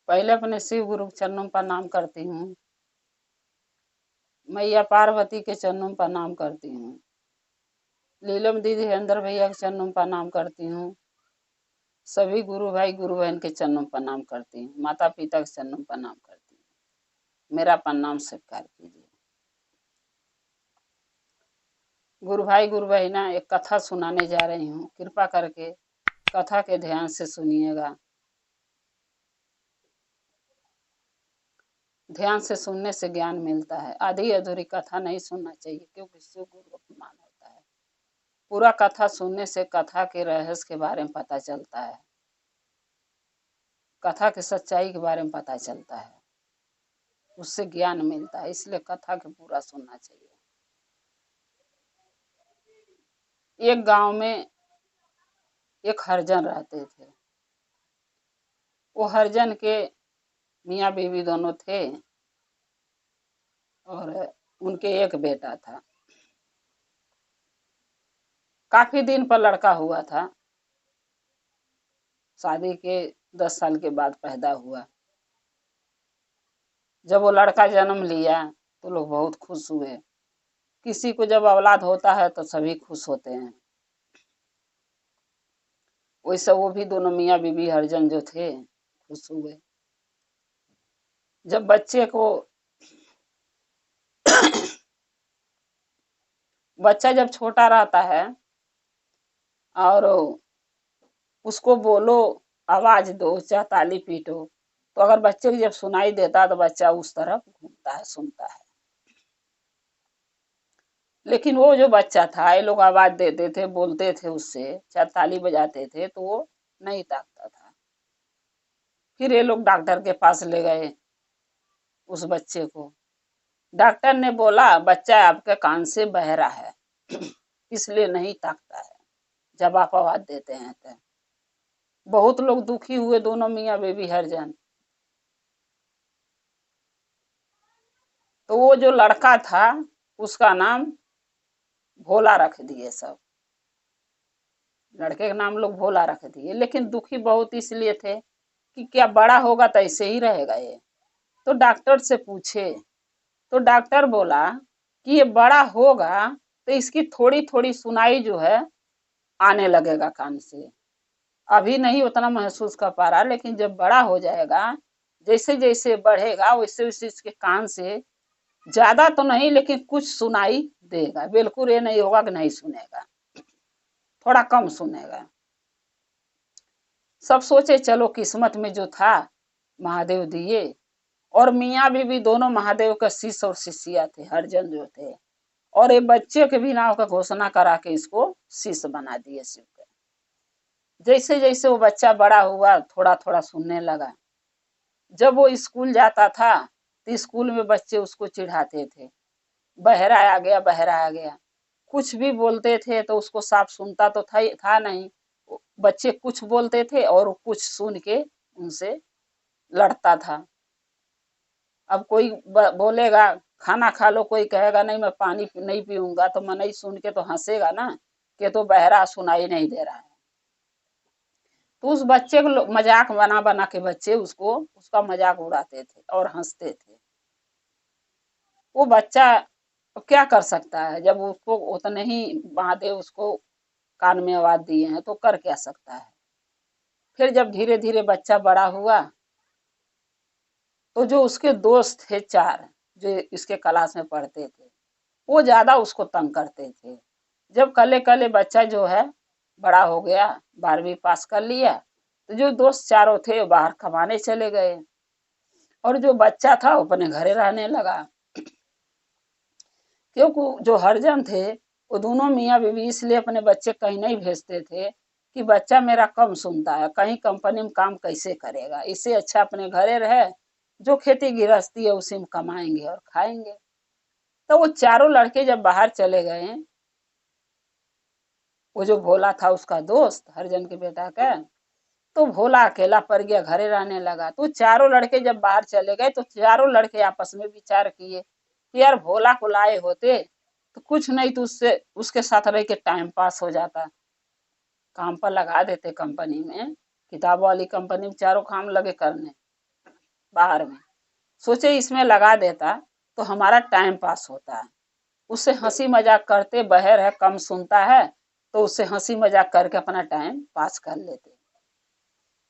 पहले अपने शिव गुरु के चरणों में प्रणाम करती हूँ। मैया पार्वती के चरणों में प्रणाम करती हूँ। लीलम दीदी हरेंद्र भैया के चरणों में प्रणाम करती हूँ। सभी गुरु भाई गुरु बहन के चरणों में प्रणाम करती हूँ। माता पिता के चरणों में प्रणाम करती हूँ। मेरा प्रणाम स्वीकार कीजिए। गुरु भाई गुरु बहना, एक कथा सुनाने जा रही हूँ। कृपा करके कथा के ध्यान से सुनिएगा। ध्यान से सुनने से ज्ञान मिलता है। आधी अधूरी कथा नहीं सुनना चाहिए, क्योंकि इससे गुरु अपमान होता है। पूरा कथा सुनने से कथा के रहस्य के बारे में पता चलता है, कथा की सच्चाई के बारे में पता चलता है, उससे ज्ञान मिलता है। इसलिए कथा के पूरा सुनना चाहिए। एक गांव में एक हरिजन रहते थे। वो हरिजन के मियाँ बीवी दोनों थे और उनके एक बेटा था। काफी दिन पर लड़का हुआ था। शादी के 10 साल के बाद पैदा हुआ। जब वो लड़का जन्म लिया तो लोग बहुत खुश हुए। किसी को जब औलाद होता है तो सभी खुश होते हैं। वैसे वो भी दोनों मियाँ बीवी हरिजन जो थे खुश हुए। जब बच्चा जब छोटा रहता है और उसको बोलो, आवाज दो, चाहे ताली पीटो, तो अगर बच्चे को जब सुनाई देता है तो बच्चा उस तरफ घूमता है, सुनता है। लेकिन वो जो बच्चा था, ये लोग आवाज देते थे, बोलते थे उससे, चाहे ताली बजाते थे, तो वो नहीं ताकता था। फिर ये लोग डॉक्टर के पास ले गए उस बच्चे को। डॉक्टर ने बोला, बच्चा आपके कान से बहरा है, इसलिए नहीं ताकता है जब आप आवाज देते हैं। तो बहुत लोग दुखी हुए, दोनों मियाँ बीवी हरिजन। तो वो जो लड़का था उसका नाम भोला रख दिए सब। लड़के का नाम लोग भोला रख दिए। लेकिन दुखी बहुत इसलिए थे कि क्या बड़ा होगा तो ऐसे ही रहेगा ये। तो डॉक्टर से पूछे तो डॉक्टर बोला कि ये बड़ा होगा तो इसकी थोड़ी थोड़ी सुनाई जो है आने लगेगा कान से। अभी नहीं उतना महसूस कर पा रहा, लेकिन जब बड़ा हो जाएगा, जैसे जैसे बढ़ेगा वैसे वैसे इसके कान से ज्यादा तो नहीं लेकिन कुछ सुनाई देगा। बिल्कुल ये नहीं होगा कि नहीं सुनेगा, थोड़ा कम सुनेगा। सब सोचे चलो किस्मत में जो था महादेव दिए। और मियाँ बीवी दोनों महादेव का शिष्य और शिष्या थे, हरिजन जो थे। और ये बच्चे के भी नाम का घोषणा करा के इसको शिष्य बना दिए शिव के। जैसे जैसे वो बच्चा बड़ा हुआ थोड़ा थोड़ा सुनने लगा। जब वो स्कूल जाता था तो स्कूल में बच्चे उसको चिढ़ाते थे, बहरा आ गया, बहरा आ गया। कुछ भी बोलते थे तो उसको साफ सुनता तो था नहीं। बच्चे कुछ बोलते थे और कुछ सुन के उनसे लड़ता था। अब कोई बोलेगा खाना खा लो, कोई कहेगा नहीं मैं पानी नहीं पीऊंगा, तो मनई सुन के तो हंसेगा ना कि तो बहरा, सुनाई नहीं दे रहा है। तो उस बच्चे को मजाक बना बना के बच्चे उसका मजाक उड़ाते थे और हंसते थे। वो बच्चा क्या कर सकता है जब उसको उतने ही महादेव उसको कान में आवाज दिए हैं, तो कर क्या सकता है। फिर जब धीरे धीरे बच्चा बड़ा हुआ तो जो उसके दोस्त थे 4 जो इसके क्लास में पढ़ते थे, वो ज्यादा उसको तंग करते थे। जब कले कले बच्चा जो है बड़ा हो गया, 12वीं पास कर लिया, तो जो दोस्त चारों थे वो बाहर कमाने चले गए और जो बच्चा था वो अपने घरे रहने लगा। क्योंकि जो हरिजन थे वो दोनों मियाँ बीवी इसलिए अपने बच्चे कहीं नहीं भेजते थे कि बच्चा मेरा कम सुनता है, कहीं कंपनी में काम कैसे करेगा, इससे अच्छा अपने घरे रहे, जो खेती गृहस्थी है उसी में कमाएंगे और खाएंगे। तो वो चारों लड़के जब बाहर चले गए, वो जो भोला था उसका दोस्त हरिजन के बेटा का, तो भोला अकेला पड़ गया, घरे रहने लगा। तो चारों लड़के जब बाहर चले गए तो चारों लड़के आपस में विचार किए कि यार भोला को लाए होते तो कुछ नहीं तो उससे उसके साथ रह के टाइम पास हो जाता, काम पर लगा देते कंपनी में, किताब वाली कंपनी में चारों काम लगे करने। बाहर में। सोचे इसमें लगा देता तो हमारा टाइम पास होता है। उससे हंसी मजाक करते, बहर है कम सुनता है, तो उससे हंसी मजाक करके अपना टाइम पास कर लेते।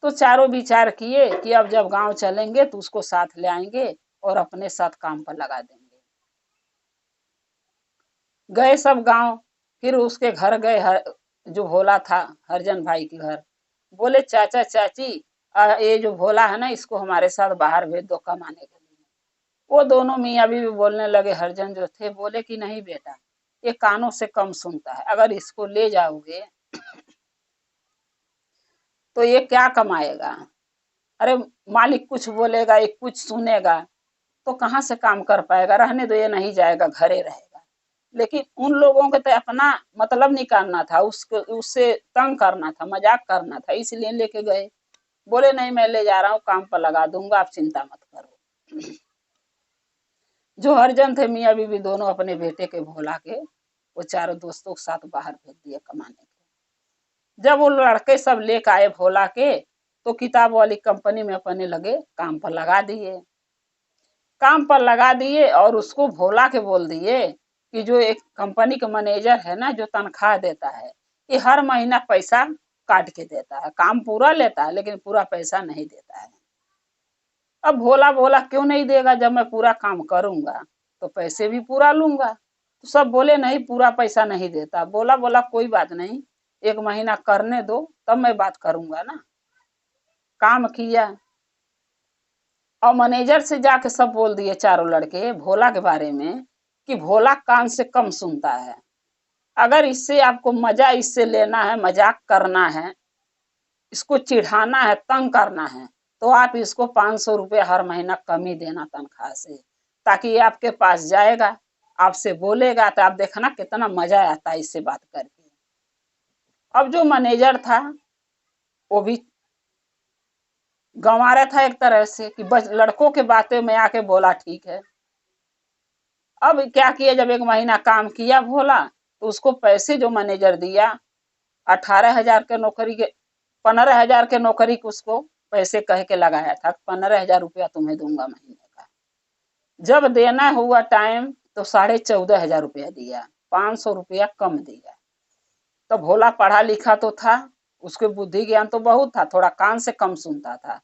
तो चारों विचार किए कि अब जब गांव चलेंगे तो उसको साथ ले आएंगे और अपने साथ काम पर लगा देंगे। गए सब गांव, फिर उसके घर गए, जो भोला था हरजन भाई के घर। बोले चाचा चाची, ये जो भोला है ना, इसको हमारे साथ बाहर भेज दो कमाने के लिए। वो दोनों मियाँ बीवी बोलने लगे, हरजन जो थे बोले कि नहीं बेटा, ये कानों से कम सुनता है, अगर इसको ले जाओगे तो ये क्या कमाएगा। अरे मालिक कुछ बोलेगा, ये कुछ सुनेगा, तो कहाँ से काम कर पाएगा। रहने दो, ये नहीं जाएगा, घरे रहेगा। लेकिन उन लोगों के तो अपना मतलब निकालना था, उसको उससे तंग करना था, मजाक करना था, इसलिए लेके गए। बोले नहीं, मैं ले जा रहा हूँ, काम पर लगा दूंगा, आप चिंता मत करो। जो हरजन थे मियाँ बीवी दोनों, अपने बेटे के भोला के वो चारों दोस्तों के साथ बाहर भेज दिए कमाने के। जब वो लड़के सब लेकर आए भोला के, तो किताब वाली कंपनी में अपने लगे काम पर लगा दिए। काम पर लगा दिए और उसको भोला के बोल दिए कि जो एक कंपनी का मैनेजर है ना, जो तनख्वाह देता है, ये हर महीना पैसा काट के देता है, काम पूरा लेता है लेकिन पूरा पैसा नहीं देता है। अब भोला बोला क्यों नहीं देगा, जब मैं पूरा काम करूंगा तो पैसे भी पूरा लूंगा। तो सब बोले नहीं, पूरा पैसा नहीं देता। बोला बोला कोई बात नहीं, एक महीना करने दो, तब मैं बात करूंगा ना। काम किया और मैनेजर से जाके सब बोल दिए चारों लड़के भोला के बारे में कि भोला कान से कम सुनता है। अगर इससे आपको मजा इससे लेना है, मजाक करना है, इसको चिढ़ाना है, तंग करना है, तो आप इसको 500 रुपये हर महीना कम ही देना तनख्वाह से, ताकि ये आपके पास जाएगा, आपसे बोलेगा, तो आप देखना कितना मजा आता है इससे बात करके। अब जो मैनेजर था वो भी गंवा रहा था एक तरह से कि बस लड़कों के बातें में आके बोला ठीक है। अब क्या किया, जब एक महीना काम किया भोला, तो उसको पैसे जो मैनेजर दिया, 18,000 के नौकरी के, 15,000 के नौकरी को उसको पैसे कह के लगाया था, 15,000 रुपया तुम्हें दूंगा महीने का। जब देना हुआ टाइम तो 14,500 रुपया दिया, 500 रुपया कम दिया। तो भोला पढ़ा लिखा तो था, उसके बुद्धि ज्ञान तो बहुत था, थोड़ा कान से कम सुनता था।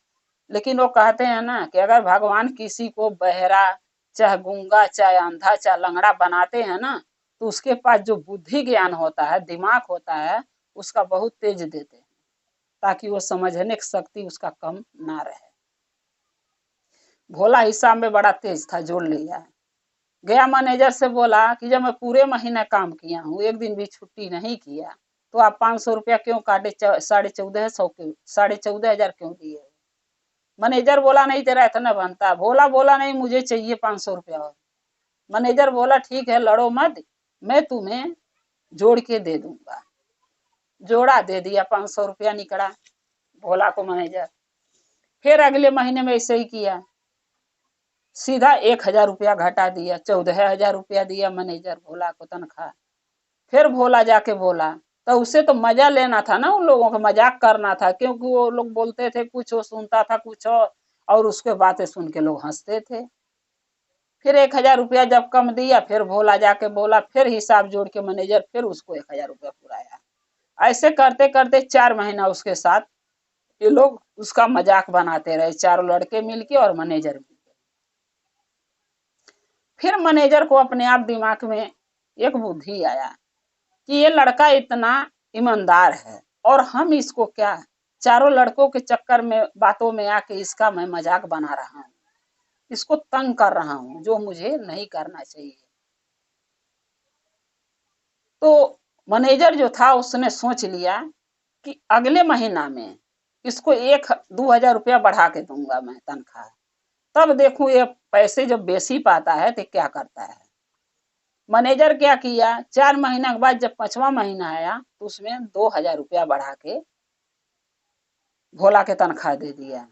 लेकिन वो कहते हैं ना कि अगर भगवान किसी को बहरा, चाहे गूंगा, चाहे अंधा, चाहे लंगड़ा बनाते हैं ना, तो उसके पास जो बुद्धि ज्ञान होता है, दिमाग होता है, उसका बहुत तेज देते हैं, ताकि वो समझने की शक्ति उसका कम ना रहे। भोला हिसाब में बड़ा तेज था, जोड़ लिया। गया मैनेजर से बोला कि जब मैं पूरे महीने काम किया हूँ, एक दिन भी छुट्टी नहीं किया, तो आप 500 रुपया क्यों काटे, 14,500 क्यों, 14,500 क्यों दिए। मैनेजर बोला नहीं तेरा इतना बनता। भोला बोला नहीं, मुझे चाहिए 500 रुपया और। मैनेजर बोला ठीक है, लड़ो मत, मैं तुम्हें जोड़ के दे दूंगा। जोड़ा दे दिया, 500 रुपया निकला भोला को मैनेजर। फिर अगले महीने में ऐसे ही किया, सीधा 1,000 रुपया घटा दिया, 14,000 रुपया दिया मैनेजर भोला को तनख्वाह। फिर भोला जाके बोला, तो उसे तो मजा लेना था ना, उन लोगों का मजाक करना था, क्योंकि वो लोग बोलते थे कुछ, वो सुनता था कुछ और उसके बातें सुन के लोग हंसते थे। फिर 1,000 रुपया जब कम दिया, फिर भोला जाके बोला, फिर हिसाब जोड़ के मैनेजर फिर उसको 1,000 रुपया पुराया। ऐसे करते करते 4 महीना उसके साथ ये लोग उसका मजाक बनाते रहे, चारों लड़के मिलके और मैनेजर मिलके। फिर मैनेजर को अपने आप दिमाग में एक बुद्धि आया कि ये लड़का इतना ईमानदार है और हम इसको क्या, चारों लड़कों के चक्कर में, बातों में आके इसका मैं मजाक बना रहा हूँ, इसको तंग कर रहा हूँ, जो मुझे नहीं करना चाहिए। तो मैनेजर जो था उसने सोच लिया कि अगले महीना में इसको 1-2 हजार रुपया बढ़ा के दूंगा मैं तनख्वाह, तब देखूं ये पैसे जब बेसी पाता है तो क्या करता है। मैनेजर क्या किया, 4 महीना के बाद जब 5वां महीना आया तो उसमें 2,000 रुपया बढ़ा के भोला के तनख्वाह दे दिया।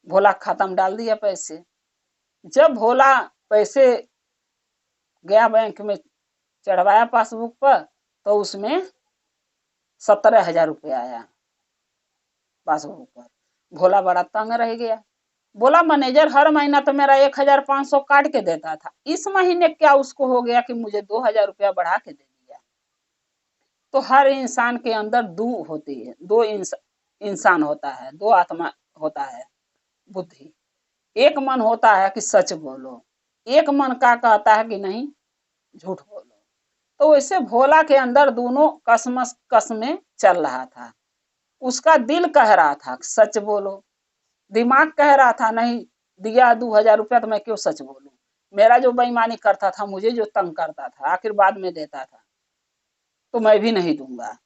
भोला खाता में डाल दिया पैसे। जब भोला पैसे गया बैंक में, चढ़वाया पासबुक पर, तो उसमें 17,000 रुपया आया पासबुक पर। भोला बड़ा तंग रह गया, बोला मैनेजर हर महीना तो मेरा 1,500 काट के देता था, इस महीने क्या उसको हो गया कि मुझे 2,000 रुपया बढ़ा के दे दिया। तो हर इंसान के अंदर दो होती है, दो इंसान होता है, दो आत्मा होता है, बुद्धि। एक मन होता है कि सच बोलो, एक मन का कहता है कि नहीं झूठ बोलो। तो वैसे भोला के अंदर दोनों कसमस कसमें चल रहा था। उसका दिल कह रहा था सच बोलो, दिमाग कह रहा था नहीं, दिया 2,000 रुपया तो मैं क्यों सच बोलूं, मेरा जो बेईमानी करता था, मुझे जो तंग करता था, आखिर बाद में देता था, तो मैं भी नहीं दूंगा।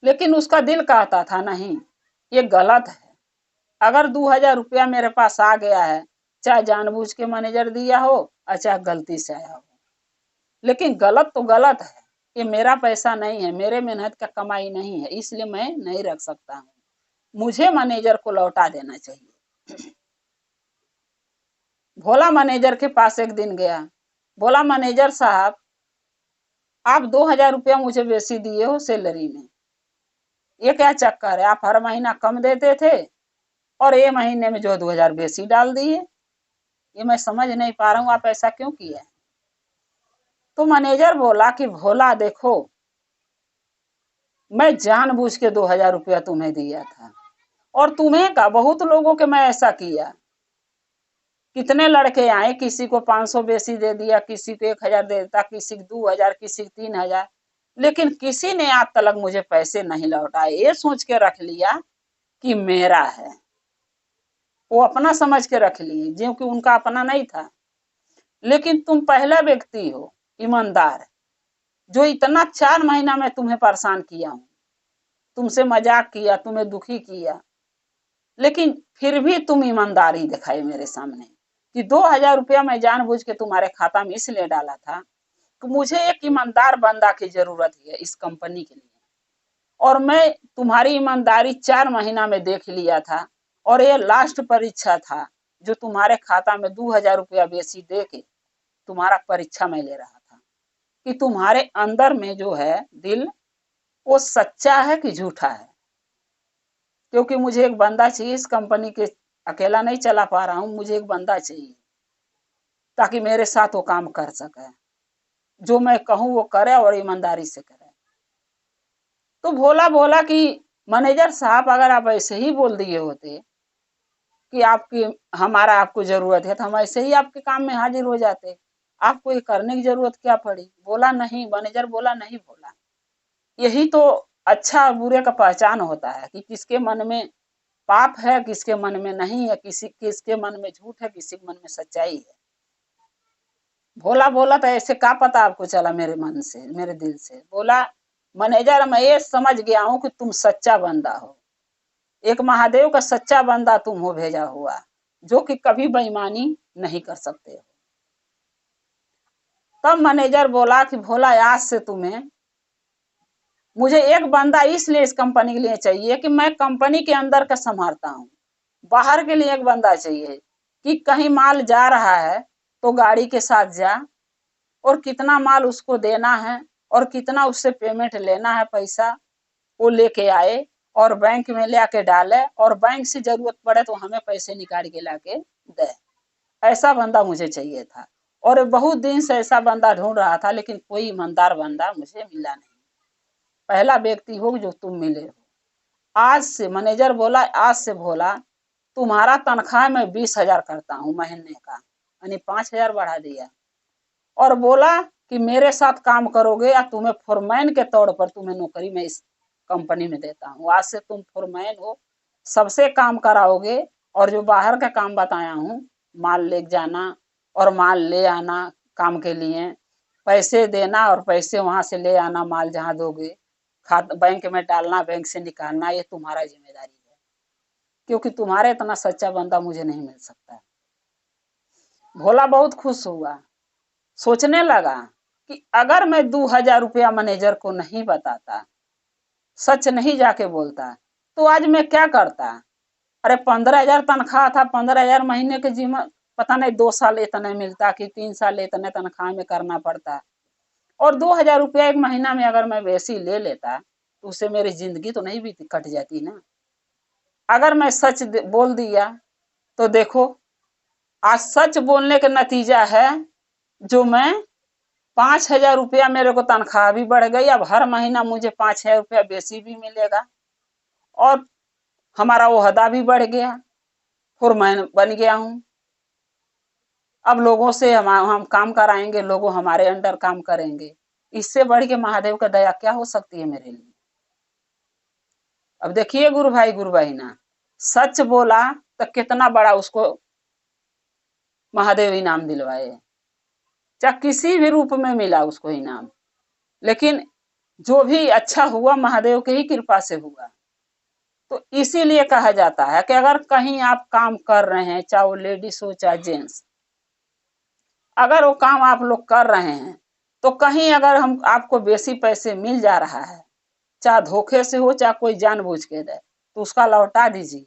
लेकिन उसका दिल कहता था नहीं, ये गलत है। अगर 2,000 रुपया मेरे पास आ गया है, चाहे जानबूझ के मैनेजर दिया हो और चाहे गलती से आया हो, लेकिन गलत तो गलत है। ये मेरा पैसा नहीं है, मेरे मेहनत का कमाई नहीं है, इसलिए मैं नहीं रख सकता हूँ, मुझे मैनेजर को लौटा देना चाहिए। भोला मैनेजर के पास एक दिन गया, बोला मैनेजर साहब, आप 2,000 रुपया मुझे बेसी दिए हो सैलरी में, ये क्या चक्कर है, आप हर महीना कम देते थे और ये महीने में जो 2,000 बेसी डाल दिए, ये मैं समझ नहीं पा रहा हूँ, आप ऐसा क्यों किया। तो मैनेजर बोला कि भोला देखो, मैं जानबूझ के 2,000 रुपया तुम्हें दिया था, और तुम्हें का बहुत लोगों के मैं ऐसा किया, कितने लड़के आए, किसी को 500 बेसी दे दिया, किसी को 1,000 दे देता, किसी को 2,000, किसी को 3,000, लेकिन किसी ने आज तक मुझे पैसे नहीं लौटाए, ये सोच के रख लिया कि मेरा है, वो अपना समझ के रख लिए, क्योंकि उनका अपना नहीं था। लेकिन तुम पहला व्यक्ति हो ईमानदार, जो इतना 4 महीना में तुम्हें परेशान किया हूं, तुमसे मजाक किया, तुम्हें दुखी किया, लेकिन फिर भी तुम ईमानदारी दिखाई मेरे सामने कि 2,000 रुपया मैं जानबूझ के तुम्हारे खाता में इसलिए डाला था कि मुझे एक ईमानदार बंदा की जरूरत है इस कंपनी के लिए, और मैं तुम्हारी ईमानदारी 4 महीना में देख लिया था, और ये लास्ट परीक्षा था जो तुम्हारे खाता में 2,000 रुपया बेसी दे के तुम्हारा परीक्षा में ले रहा था कि तुम्हारे अंदर में जो है दिल, वो सच्चा है कि झूठा है। क्योंकि मुझे एक बंदा चाहिए इस कंपनी के, अकेला नहीं चला पा रहा हूँ, मुझे एक बंदा चाहिए ताकि मेरे साथ वो काम कर सके, जो मैं कहूँ वो करे और ईमानदारी से करे। तो भोला बोला कि मैनेजर साहब, अगर आप ऐसे ही बोल दिए होते कि आपकी हमारा आपको जरूरत है, तो हम ऐसे ही आपके काम में हाजिर हो जाते, आपको ये करने की जरूरत क्या पड़ी। बोला नहीं, मैनेजर बोला नहीं बोला, यही तो अच्छा और बुरे का पहचान होता है कि किसके मन में पाप है, किसके मन में नहीं है, किसके मन में झूठ है, किसी के मन में सच्चाई है। भोला बोला तो ऐसे क्या पता आपको चला मेरे मन से, मेरे दिल से। बोला मैनेजर, मैं ये समझ गया हूं कि तुम सच्चा बंदा हो, एक महादेव का सच्चा बंदा तुम हो भेजा हुआ, जो कि कभी बेईमानी नहीं कर सकते हो। तब मैनेजर बोला कि भोला, आज से तुम्हें, मुझे एक बंदा इसलिए इस कंपनी के लिए चाहिए कि मैं कंपनी के अंदर का संभालता हूँ, बाहर के लिए एक बंदा चाहिए कि कहीं माल जा रहा है तो गाड़ी के साथ जा, और कितना माल उसको देना है और कितना उससे पेमेंट लेना है, पैसा वो लेके आए और बैंक में ले आके डाले, और बैंक से जरूरत पड़े तो हमें पैसे निकाल के लाके दे। ऐसा बंदा मुझे चाहिए था, और बहुत दिन से ऐसा बंदा ढूंढ रहा था, लेकिन कोई ईमानदार बंदा मुझे मिला नहीं। पहला व्यक्ति हो जो तुम मिले हो। आज से, मैनेजर बोला, आज से भोला, तुम्हारा तनख्वाह मैं 20,000 करता हूँ महीने का, यानी 5,000 बढ़ा दिया, और बोला कि मेरे साथ काम करोगे या तुम्हें फोरमैन के तौर पर तुम्हें नौकरी में इस कंपनी में देता हूँ, आज से तुम फोरमैन हो, सबसे काम कराओगे, और जो बाहर का काम बताया हूँ, माल ले जाना और माल ले आना काम के लिए, पैसे देना और पैसे वहां से ले आना, माल जहां दोगे, खात बैंक में डालना, बैंक से निकालना, ये तुम्हारा जिम्मेदारी है, क्योंकि तुम्हारे इतना सच्चा बंदा मुझे नहीं मिल सकता। भोला बहुत खुश हुआ, सोचने लगा कि अगर मैं 2,000 रुपया मैनेजर को नहीं बताता, सच नहीं जाके बोलता, तो आज मैं क्या करता। अरे 15,000 तनख्वाह था, 15,000 महीने के जीवन, पता नहीं 2 साल इतने मिलता कि 3 साल इतने तनख्वाह में करना पड़ता, और 2,000 रुपया एक महीना में अगर मैं वैसी ले लेता, तो उससे मेरी जिंदगी तो नहीं बीती, कट जाती ना। अगर मैं सच बोल दिया तो देखो, आज सच बोलने का नतीजा है जो मैं 5,000 रुपया मेरे को तनख्वाह भी बढ़ गई। अब हर महीना मुझे 5,000 रुपया बेसी भी मिलेगा और हमारा ओहदा भी बढ़ गया, फुरमैन बन गया हूं। अब लोगों से हम काम कराएंगे, लोगों हमारे अंडर काम करेंगे। इससे बढ़ के महादेव का दया क्या हो सकती है मेरे लिए। अब देखिए गुरु भाई गुरु बहिना, सच बोला तो कितना बड़ा उसको महादेव इनाम दिलवाए, चाहे किसी भी रूप में मिला उसको इनाम। लेकिन जो भी अच्छा हुआ महादेव की ही कृपा से हुआ। तो इसीलिए कहा जाता है कि अगर कहीं आप काम कर रहे हैं, चाहे वो लेडीज हो चाहे जेंट्स, अगर वो काम आप लोग कर रहे हैं तो कहीं अगर हम आपको बेसी पैसे मिल जा रहा है, चाहे धोखे से हो चाहे कोई जानबूझ के दे, तो उसका लौटा दीजिए।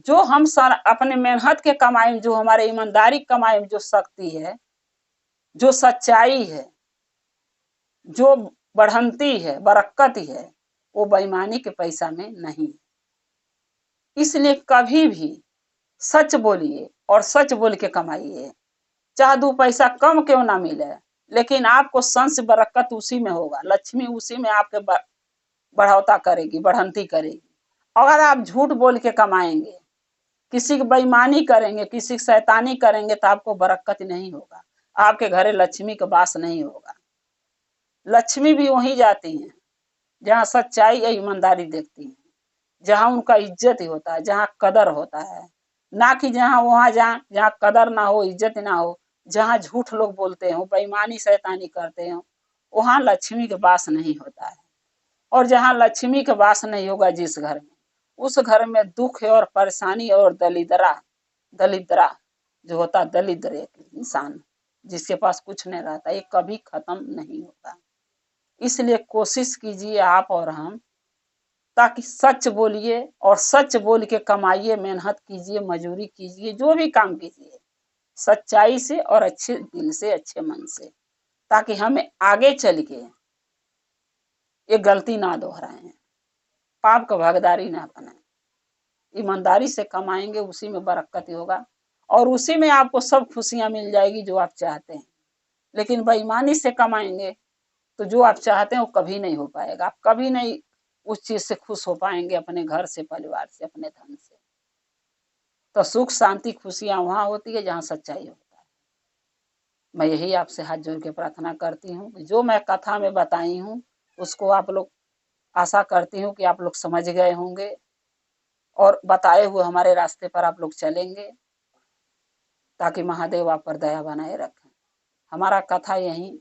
जो हम अपने मेहनत के कमाई में, जो हमारे ईमानदारी कमाई में जो शक्ति है, जो सच्चाई है, जो बढ़ंती है, बरकत है, वो बेईमानी के पैसा में नहीं। इसलिए कभी भी सच बोलिए और सच बोल के कमाइए, चाहे 2 पैसा कम क्यों ना मिले, लेकिन आपको संस बरकत उसी में होगा, लक्ष्मी उसी में आपके बढ़ौता करेगी, बढ़ंती करेगी। अगर आप झूठ बोल के कमाएंगे, किसी की बेईमानी करेंगे, किसी की शैतानी करेंगे, तो आपको बरकत नहीं होगा, आपके घरे लक्ष्मी का वास नहीं होगा। लक्ष्मी भी वहीं जाती हैं जहाँ सच्चाई या ईमानदारी देखती हैं, जहाँ उनका इज्जत ही होता है, जहाँ कदर होता है। ना कि वहां जहाँ कदर ना हो, इज्जत ना हो, जहाँ झूठ लोग बोलते हो, बेईमानी शैतानी करते हो, वहां लक्ष्मी का वास नहीं होता है। और जहाँ लक्ष्मी का वास नहीं होगा जिस घर में, उस घर में दुख और परेशानी और दलिद्रा जो होता, दलिद्र एक इंसान जिसके पास कुछ नहीं रहता, ये कभी खत्म नहीं होता। इसलिए कोशिश कीजिए आप और हम, ताकि सच बोलिए और सच बोल के कमाइए, मेहनत कीजिए, मजूरी कीजिए, जो भी काम कीजिए सच्चाई से और अच्छे दिल से, अच्छे मन से, ताकि हमें आगे चल के ये गलती ना दोहराएं, पाप का भागीदारी ना बने। ईमानदारी से कमाएंगे, उसी में बरकत होगा और उसी में आपको सब खुशियां मिल जाएगी जो आप चाहते हैं। लेकिन बेईमानी से कमाएंगे तो जो आप चाहते हैं वो कभी नहीं हो पाएगा, आप कभी नहीं उस चीज से खुश हो पाएंगे, अपने घर से, परिवार से, अपने धन से। तो सुख शांति खुशियां वहां होती है जहां सच्चाई होता है। मैं यही आपसे हाथ जोड़ के प्रार्थना करती हूँ कि जो मैं कथा में बताई हूँ उसको आप लोग, आशा करती हूँ कि आप लोग समझ गए होंगे और बताए हुए हमारे रास्ते पर आप लोग चलेंगे, ताकि महादेव आप पर दया बनाए रखें। हमारा कथा यहीं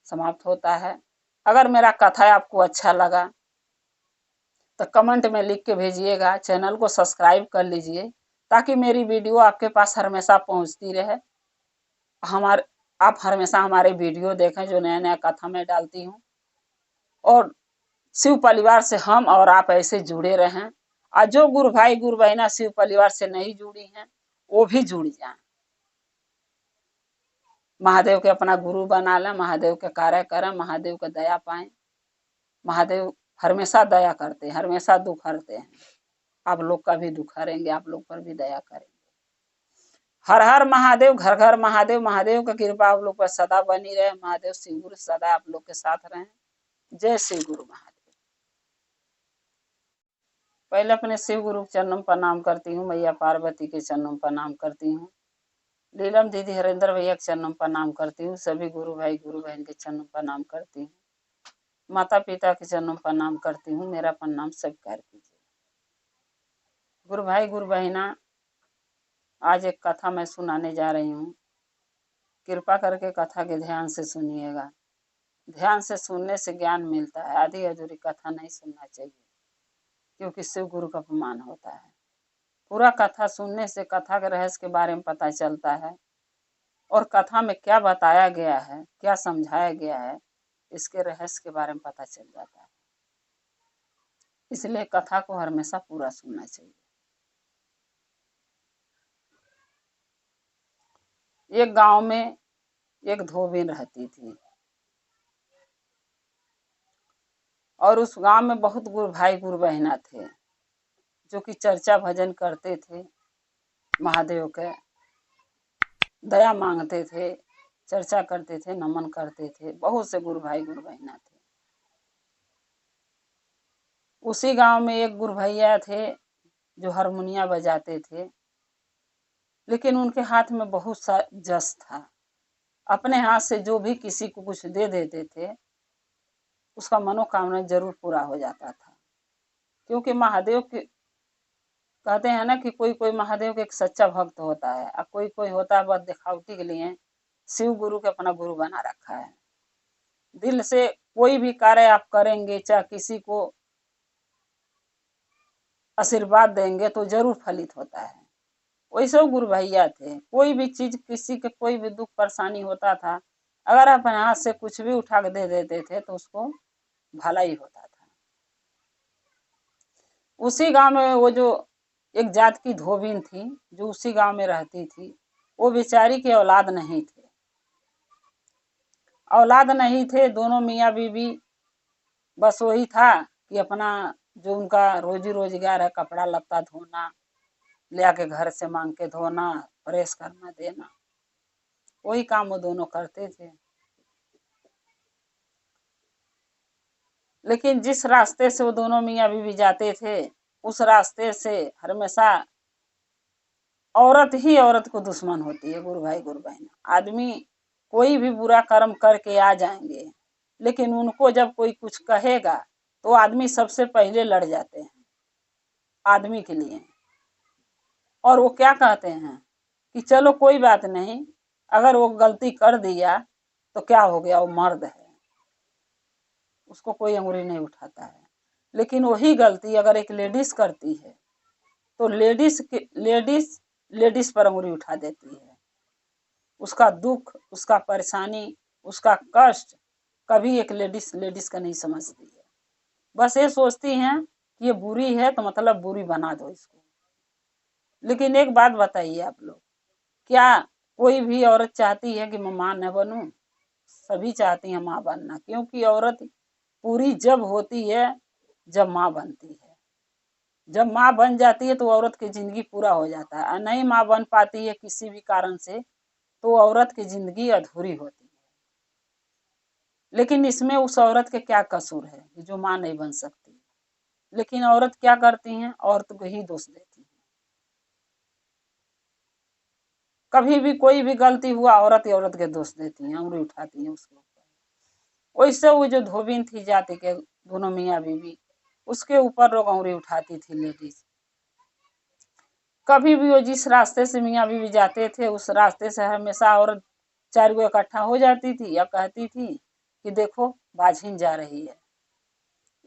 समाप्त होता है। अगर मेरा कथा आपको अच्छा लगा तो कमेंट में लिख के भेजिएगा, चैनल को सब्सक्राइब कर लीजिए ताकि मेरी वीडियो आपके पास हमेशा पहुंचती रहे। हमारे आप हमेशा हमारे वीडियो देखें जो नया नया कथा में डालती हूँ, और शिव परिवार से हम और आप ऐसे जुड़े रहें। और जो गुरु भाई गुरु बहना शिव परिवार से नहीं जुड़ी हैं वो भी जुड़ जाएं, महादेव के अपना गुरु बना लें, महादेव के कार्य करें, महादेव का दया पाएं। महादेव हमेशा दया करते हैं, हमेशा दुख हरते हैं। आप लोग का भी दुख हरेंगे, आप लोग पर भी दया करेंगे। हर हर महादेव, घर घर महादेव। महादेव का कृपा आप लोग पर सदा बनी रहे। महादेव शिव गुरु सदा आप लोग के साथ रहें। जय शिव गुरु महादेव। पहले अपने शिव गुरु के चरणों प्रणाम करती हूँ, मैया पार्वती के चरणों प्रणाम करती हूँ, लीलम दीदी हरेंद्र भैया के चरणों प्रणाम करती हूँ, सभी गुरु भाई गुरु बहन के चरणों प्रणाम करती हूँ, माता पिता के चरणों प्रणाम करती हूँ। मेरा प्रणाम स्वीकार कीजिए। गुरु भाई गुरु बहना, आज एक कथा मैं सुनाने जा रही हूँ। कृपा करके कथा के ध्यान से सुनिएगा। ध्यान से सुनने से ज्ञान मिलता है, आधी अधूरी कथा नहीं सुनना चाहिए, क्योंकि शिव गुरु का अपमान होता है। पूरा कथा सुनने से कथा के रहस्य के बारे में पता चलता है और कथा में क्या बताया गया है, क्या समझाया गया है, इसके रहस्य के बारे में पता चल जाता है। इसलिए कथा को हमेशा पूरा सुनना चाहिए। एक गांव में एक धोबिन रहती थी और उस गांव में बहुत गुरु भाई गुरु बहना थे। जो कि चर्चा भजन करते थे, महादेव के दया मांगते थे, चर्चा करते थे, नमन करते थे। बहुत से गुरु भाई गुरु बहना थे। उसी गांव में एक गुरु भैया थे जो हारमोनिया बजाते थे, लेकिन उनके हाथ में बहुत सा जस था। अपने हाथ से जो भी किसी को कुछ दे देते थे, उसका मनोकामना जरूर पूरा हो जाता था। क्योंकि महादेव के कहते हैं ना कि कोई कोई महादेव के एक सच्चा भक्त होता है, और कोई कोई होता है बस दिखावटी के लिए शिव गुरु के अपना गुरु बना रखा है। दिल से कोई भी कार्य आप करेंगे, चाहे किसी को आशीर्वाद देंगे तो जरूर फलित होता है। वैसे गुरु भैया थे। कोई भी चीज, किसी के कोई भी दुख परेशानी होता था, अगर अपने हाथ से कुछ भी उठा के दे देते थे तो उसको भला ही होता था। उसी गांव में वो जो एक जात की धोबिन थी जो उसी गांव में रहती थी, वो बेचारी के औलाद नहीं थे। औलाद नहीं थे, दोनों मियाँ बीवी। बस वही था कि अपना जो उनका रोजी रोजगार है, कपड़ा लत्ता धोना, ले आके घर से मांग के धोना, प्रेस करना, देना, वही काम वो दोनों करते थे। लेकिन जिस रास्ते से वो दोनों मियाँ बीवी जाते थे, उस रास्ते से हमेशा औरत ही औरत को दुश्मन होती है। गुरु भाई गुरु बहन, आदमी कोई भी बुरा कर्म करके आ जाएंगे, लेकिन उनको जब कोई कुछ कहेगा तो आदमी सबसे पहले लड़ जाते हैं आदमी के लिए। और वो क्या कहते हैं कि चलो कोई बात नहीं, अगर वो गलती कर दिया तो क्या हो गया, वो मर्द है, उसको कोई अंगुली नहीं उठाता है। लेकिन वही गलती अगर एक लेडीज करती है तो लेडीज पर अंगुली उठा देती है। उसका दुख, उसका परेशानी, उसका कष्ट कभी एक लेडीज का नहीं समझती है। बस ये सोचती हैं कि ये बुरी है तो मतलब बुरी बना दो इसको। लेकिन एक बात बताइए आप लोग, क्या कोई भी औरत चाहती है कि मैं माँ न बनूं? सभी चाहती हैं माँ बनना, क्योंकि औरत पूरी जब होती है जब माँ बनती है। जब माँ बन जाती है तो औरत की जिंदगी पूरा हो जाता है, और नहीं माँ बन पाती है किसी भी कारण से तो औरत की जिंदगी अधूरी होती है। लेकिन इसमें उस औरत के क्या कसूर है कि जो माँ नहीं बन सकती? लेकिन औरत क्या करती हैं, औरत को ही दोष देती है। कभी भी कोई भी गलती हुआ, औरत ही औरत के दोष देती हैं, उंगली उठाती हैं उसके ऊपर। वैसे वो जो धोबिन थी जाति के दोनों मियाँ बीवी, उसके ऊपर लोग उंगली उठाती थी लेडीज। कभी भी वो जिस रास्ते से मियाँ बीवी जाते थे, उस रास्ते से हमेशा औरत चार गो इकट्ठा हो जाती थी या कहती थी कि देखो बाझिन जा रही है,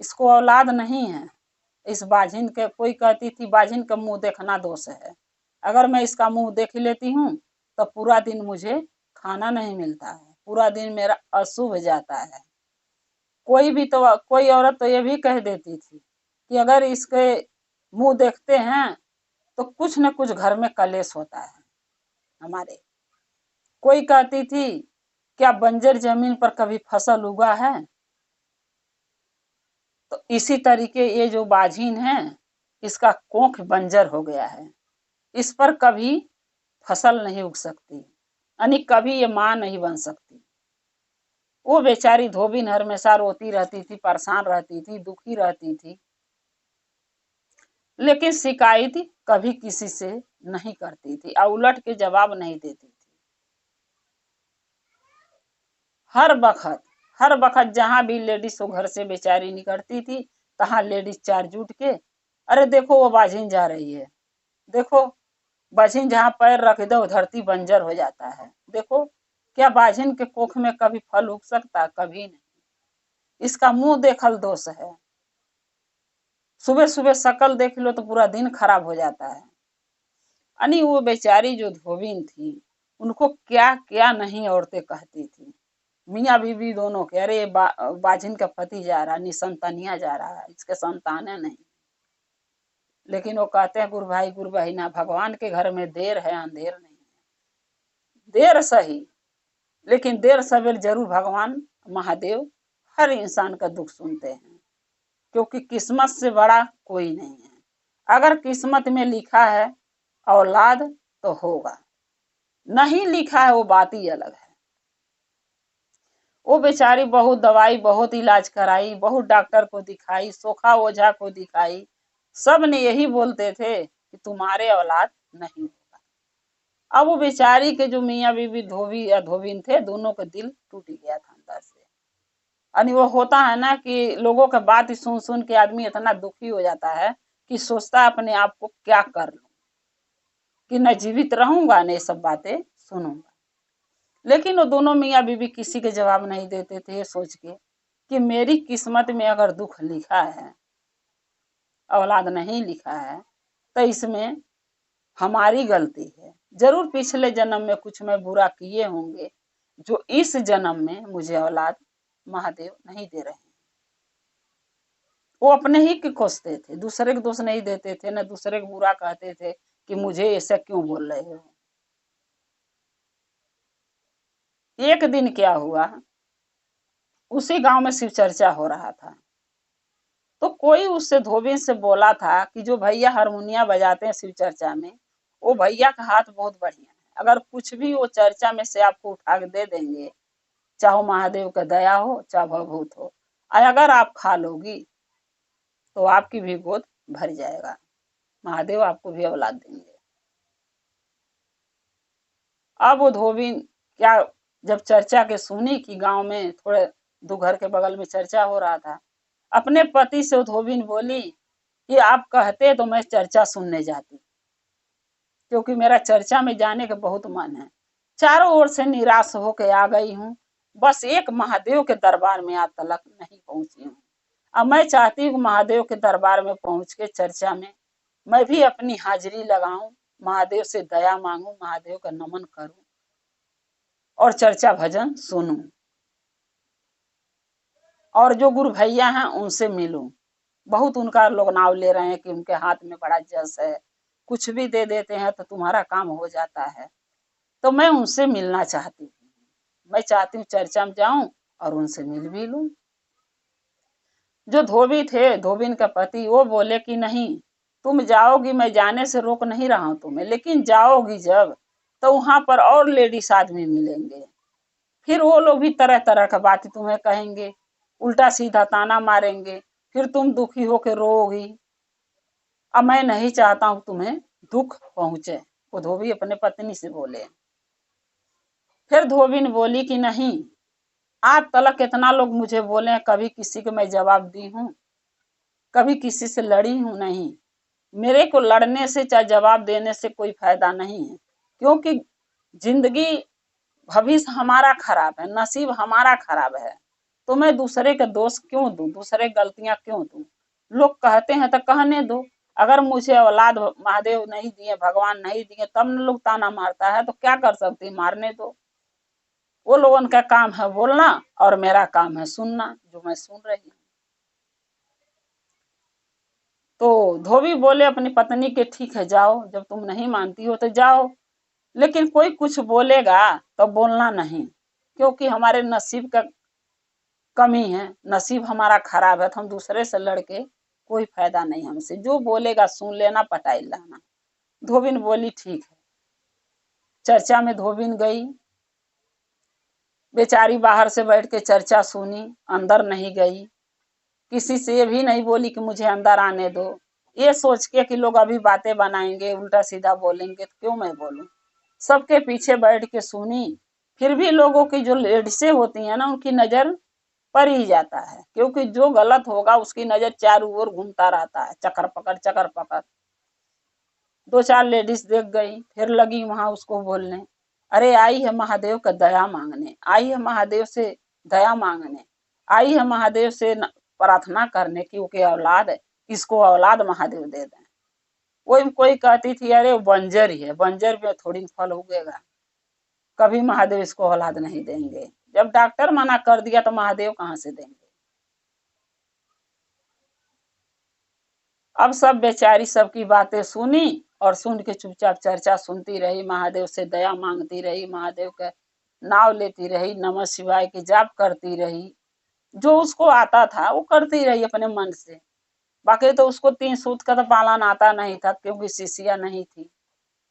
इसको औलाद नहीं है। इस बाझिन के, कोई कहती थी बाझिन का मुंह देखना दोष है, अगर मैं इसका मुंह देख लेती हूँ तो पूरा दिन मुझे खाना नहीं मिलता है, पूरा दिन मेरा अशुभ जाता है। कोई औरत तो ये भी कह देती थी कि अगर इसके मुंह देखते हैं तो कुछ न कुछ घर में कलेश होता है हमारे। कोई कहती थी क्या बंजर जमीन पर कभी फसल उगा है? तो इसी तरीके ये जो बाझिन है, इसका कोख बंजर हो गया है, इस पर कभी फसल नहीं उग सकती, यानी कभी ये मां नहीं बन सकती। वो बेचारी धोबिन हमेशा रोती रहती थी, परेशान रहती थी, दुखी रहती थी, लेकिन शिकायत कभी किसी से नहीं करती थी और उलट के जवाब नहीं देती थी। हर वक्त जहां भी लेडीज को घर से बेचारी निकलती थी, तहां लेडीज चार जुट के, अरे देखो वो बाझिन जा रही है, देखो बाझिन जहां पैर रख दो धरती बंजर हो जाता है, देखो क्या बाझिन के कोख में कभी फल उग सकता? कभी नहीं। इसका मुंह देखल दोष है। सुबह सुबह शकल देख लो तो पूरा दिन खराब हो जाता है। यानी वो बेचारी जो धोबिन थी, उनको क्या क्या नहीं औरतें कहती थी, मियाँ बीवी दोनों के, अरे बाझिन का पति जा रहा, निसंतानिया जा रहा है, इसके संतानें नहीं। लेकिन वो कहते हैं गुरु भाई गुरु बहिना, भगवान के घर में देर है अंधेर नहीं है। देर सही, लेकिन देर सवेर जरूर भगवान महादेव हर इंसान का दुख सुनते हैं, क्योंकि किस्मत से बड़ा कोई नहीं है। अगर किस्मत में लिखा है औलाद तो होगा, नहीं लिखा है वो बात ही अलग है। वो बेचारी बहुत दवाई बहुत इलाज कराई, बहुत डॉक्टर को दिखाई, सोखा ओझा को दिखाई, सब ने यही बोलते थे कि तुम्हारे औलाद नहीं होगा। अब वो बेचारी के जो मियाँ बीवी धोबी या धोबिन थे, दोनों का दिल टूट गया था अंदर से। यानी वो होता है ना कि लोगों का बात सुन सुन के आदमी इतना दुखी हो जाता है कि सोचता है अपने आप को क्या कर लूं, कि न जीवित रहूंगा न ये सब बातें सुनूंगा। लेकिन वो दोनों मियाँ बीवी किसी के जवाब नहीं देते थे, ये सोच के कि मेरी किस्मत में अगर दुख लिखा है, औलाद नहीं लिखा है, तो इसमें हमारी गलती है। जरूर पिछले जन्म में कुछ मैं बुरा किए होंगे, जो इस जन्म में मुझे औलाद महादेव नहीं दे रहे हैं। वो अपने ही के कोसते थे, दूसरे के दोष नहीं देते थे, न दूसरे को बुरा कहते थे कि मुझे ऐसा क्यों बोल रहे हो। एक दिन क्या हुआ, उसी गांव में शिव चर्चा हो रहा था, तो कोई उससे धोबी से बोला था कि जो भैया हारमोनिया बजाते हैं शिव चर्चा में, वो भैया का हाथ बहुत बढ़िया है, अगर कुछ भी वो चर्चा में से आपको उठा के दे देंगे, चाहे महादेव का दया हो चाहे भभूत हो, और अगर आप खा लोगी तो आपकी भी गोद भर जाएगा, महादेव आपको भी औलाद देंगे। अब वो धोबी क्या, जब चर्चा के सुनी कि गांव में थोड़े दो घर के बगल में चर्चा हो रहा था, अपने पति से धोबिन बोली कि आप कहते तो मैं चर्चा सुनने जाती, क्योंकि मेरा चर्चा में जाने का बहुत मन है। चारों ओर से निराश होकर आ गई हूँ, बस एक महादेव के दरबार में आज तक नहीं पहुंची हूँ। अब मैं चाहती हूँ महादेव के दरबार में पहुंच के चर्चा में मैं भी अपनी हाजिरी लगाऊं, महादेव से दया मांगू, महादेव का नमन करूं और चर्चा भजन सुनूं, और जो गुरु भैया हैं उनसे मिलूं। बहुत उनका लोग नाव ले रहे हैं कि उनके हाथ में बड़ा जस है, कुछ भी दे देते हैं तो तुम्हारा काम हो जाता है, तो मैं उनसे मिलना चाहती हूँ। मैं चाहती हूँ चर्चा में जाऊं और उनसे मिल भी लूं। जो धोबी थे, धोबिन का पति, वो बोले कि नहीं, तुम जाओगी, मैं जाने से रोक नहीं रहा हूं तुम्हें, लेकिन जाओगी जब तो वहां पर और लेडीज आदमी मिलेंगे, फिर वो लोग भी तरह तरह का बात तुम्हें कहेंगे, उल्टा सीधा ताना मारेंगे, फिर तुम दुखी होकर रोओगी। अब मैं नहीं चाहता हूं तुम्हें दुख पहुंचे, वो धोबी अपने पत्नी से बोले। फिर धोबिन बोली कि नहीं, आज तक कितना लोग मुझे बोले, कभी किसी को मैं जवाब दी हूँ, कभी किसी से लड़ी हूँ नहीं। मेरे को लड़ने से चाहे जवाब देने से कोई फायदा नहीं है, क्योंकि जिंदगी भविष्य हमारा खराब है, नसीब हमारा खराब है, तो मैं दूसरे के दोष क्यों दूं, दूसरे गलतियां क्यों दूं। लोग कहते हैं तो कहने दो, अगर मुझे औलाद महादेव नहीं दिए, भगवान नहीं दिए, तब न लोग ताना मारता है, तो क्या कर सकती, मारने दो। वो लोगों का काम है बोलना और मेरा काम है सुनना, जो मैं सुन रही हूँ। तो धोबी बोले अपनी पत्नी के, ठीक है जाओ, जब तुम नहीं मानती हो तो जाओ, लेकिन कोई कुछ बोलेगा तो बोलना नहीं, क्योंकि हमारे नसीब का कमी है, नसीब हमारा खराब है, तो हम दूसरे से लड़के कोई फायदा नहीं हमसे, जो बोलेगा सुन लेना, पटाई लाना। धोबिन बोली ठीक है। चर्चा में धोबिन गई, बेचारी बाहर से बैठ के चर्चा सुनी, अंदर नहीं गई, किसी से ये भी नहीं बोली कि मुझे अंदर आने दो, ये सोच के कि लोग अभी बातें बनाएंगे, उल्टा सीधा बोलेंगे, तो क्यों मैं बोलूं। सबके पीछे बैठ के सुनी, फिर भी लोगों की जो लेडीसें होती हैं ना, उनकी नजर पर ही जाता है, क्योंकि जो गलत होगा उसकी नजर चारों ओर घूमता रहता है, चक्कर पकड़ चक्कर पकड़। दो चार लेडीज देख गई, फिर लगी वहां उसको बोलने, अरे आई है महादेव का दया मांगने, आई है महादेव से दया मांगने, आई है महादेव से प्रार्थना करने की कि औलाद है, इसको औलाद महादेव दे दें। वही कोई कहती थी अरे वो बंजर ही है, बंजर में थोड़ी फल उगेगा, कभी महादेव इसको औलाद नहीं देंगे। जब डॉक्टर मना कर दिया तो महादेव कहाँ से देंगे। अब सब बेचारी सबकी बातें सुनी और सुन के चुपचाप चर्चा सुनती रही, महादेव से दया मांगती रही, महादेव का नाव लेती रही, नमः शिवाय की जाप करती रही, जो उसको आता था वो करती रही अपने मन से। बाकी तो उसको 3 सूत का तो पालन आता नहीं था, क्योंकि शिष्या नहीं थी,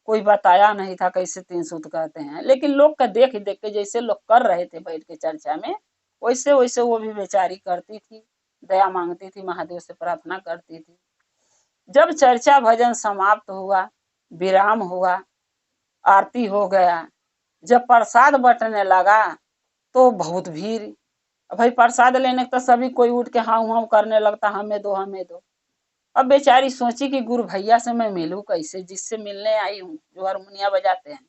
कोई बताया नहीं था कैसे 3 सूत कहते हैं। लेकिन लोग का देख देख के जैसे लोग कर रहे थे बैठ के चर्चा में, वैसे वैसे वो भी बेचारी करती थी, दया मांगती थी, महादेव से प्रार्थना करती थी। जब चर्चा भजन समाप्त हुआ, विराम हुआ, आरती हो गया, जब प्रसाद बंटने लगा तो बहुत भीड़। भाई प्रसाद लेने तो सभी कोई उठ के हाँ हाँ करने लगता, हमें दो हमें दो। अब बेचारी सोची कि गुरु भैया से मैं मिलूं कैसे, जिससे मिलने आई हूँ, जो हारमोनिया बजाते हैं।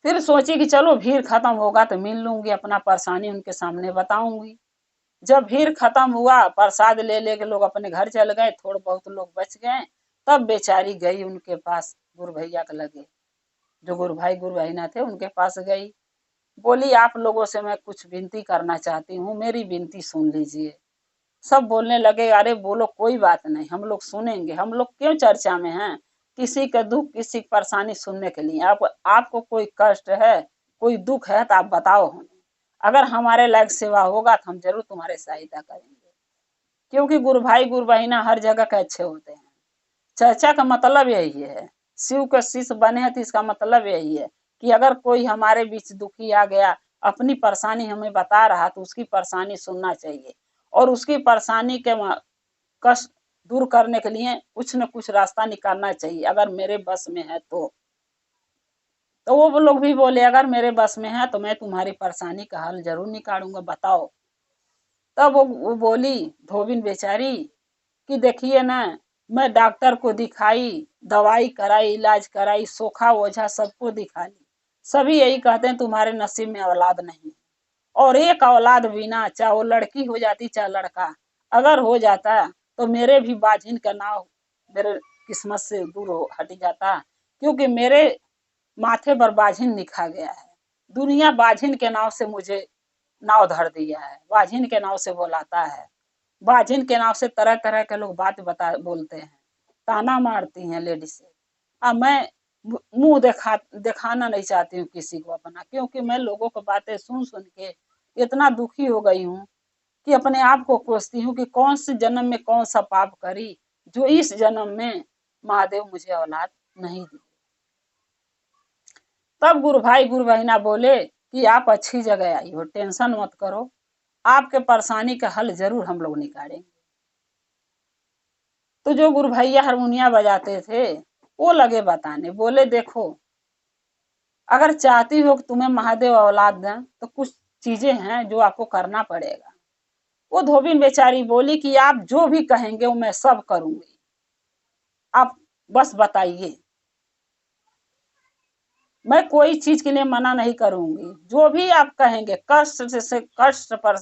फिर सोची कि चलो भीड़ खत्म होगा तो मिल लूंगी, अपना परेशानी उनके सामने बताऊंगी। जब भीड़ खत्म हुआ, प्रसाद ले लेके लोग अपने घर चल गए, थोड़े बहुत लोग बच गए। तब बेचारी गई उनके पास, गुरु भैया के लगे, जो गुरु भाई गुरु बहिना थे उनके पास गई। बोली आप लोगों से मैं कुछ विनती करना चाहती हूँ, मेरी विनती सुन लीजिए। सब बोलने लगे अरे बोलो, कोई बात नहीं, हम लोग सुनेंगे, हम लोग क्यों चर्चा में हैं, किसी का दुख किसी की परेशानी सुनने के लिए। आपको कोई कष्ट है, कोई दुख है तो आप बताओ हमें, अगर हमारे लायक सेवा होगा तो हम जरूर तुम्हारे सहायता करेंगे। क्योंकि गुरु भाई गुरु बहिना हर जगह के अच्छे होते हैं। चर्चा का मतलब यही है, शिव के शिष्य बने हैं तो इसका मतलब यही है कि अगर कोई हमारे बीच दुखी आ गया, अपनी परेशानी हमें बता रहा, तो उसकी परेशानी सुनना चाहिए और उसकी परेशानी के कष्ट दूर करने के लिए कुछ न कुछ रास्ता निकालना चाहिए, अगर मेरे बस में है तो वो लोग भी बोले अगर मेरे बस में है तो मैं तुम्हारी परेशानी का हल जरूर निकालूंगा, बताओ। तब वो बोली धोबिन बेचारी कि देखिए ना, मैं डॉक्टर को दिखाई, दवाई कराई, इलाज कराई, सोखा ओझा सबको दिखा ली, सभी यही कहते हैं तुम्हारे नसीब में औलाद नहीं। और एक औलाद बिना, चाहे वो लड़की हो जाती चाहे लड़का, अगर हो जाता तो मेरे भी बाझिन का नाव मेरे किस्मत से दूर हट जाता, क्योंकि मेरे माथे पर बाझिन लिखा गया है। दुनिया बाझिन के नाव से मुझे नाव धर दिया है, बाझिन के नाव से बुलाता है, बाझिन के नाव से तरह तरह के लोग बात बता बोलते हैं, ताना मारती हैं लेडीज। अब मैं दिखाना नहीं चाहती हूँ किसी को अपना, क्योंकि मैं लोगों को बातें सुन सुन के इतना दुखी हो गई हूँ कि अपने आप को कोसती हूँ कि कौन से जन्म में कौन सा पाप करी जो इस जन्म में महादेव मुझे औलाद नहीं दी। तब गुरु भाई गुरु बहिना बोले कि आप अच्छी जगह आई हो, टेंशन मत करो, आपके परेशानी का हल जरूर हम लोग निकालेंगे। तो जो गुरु भैया हारमोनिया बजाते थे वो लगे बताने, बोले देखो अगर चाहती हो कि तुम्हें महादेव औलाद दें तो कुछ चीजें हैं जो आपको करना पड़ेगा। वो धोबिन बेचारी बोली कि आप जो भी कहेंगे वो मैं सब करूंगी, आप बस बताइए, मैं कोई चीज के लिए मना नहीं करूंगी, जो भी आप कहेंगे, कष्ट से कष्ट पर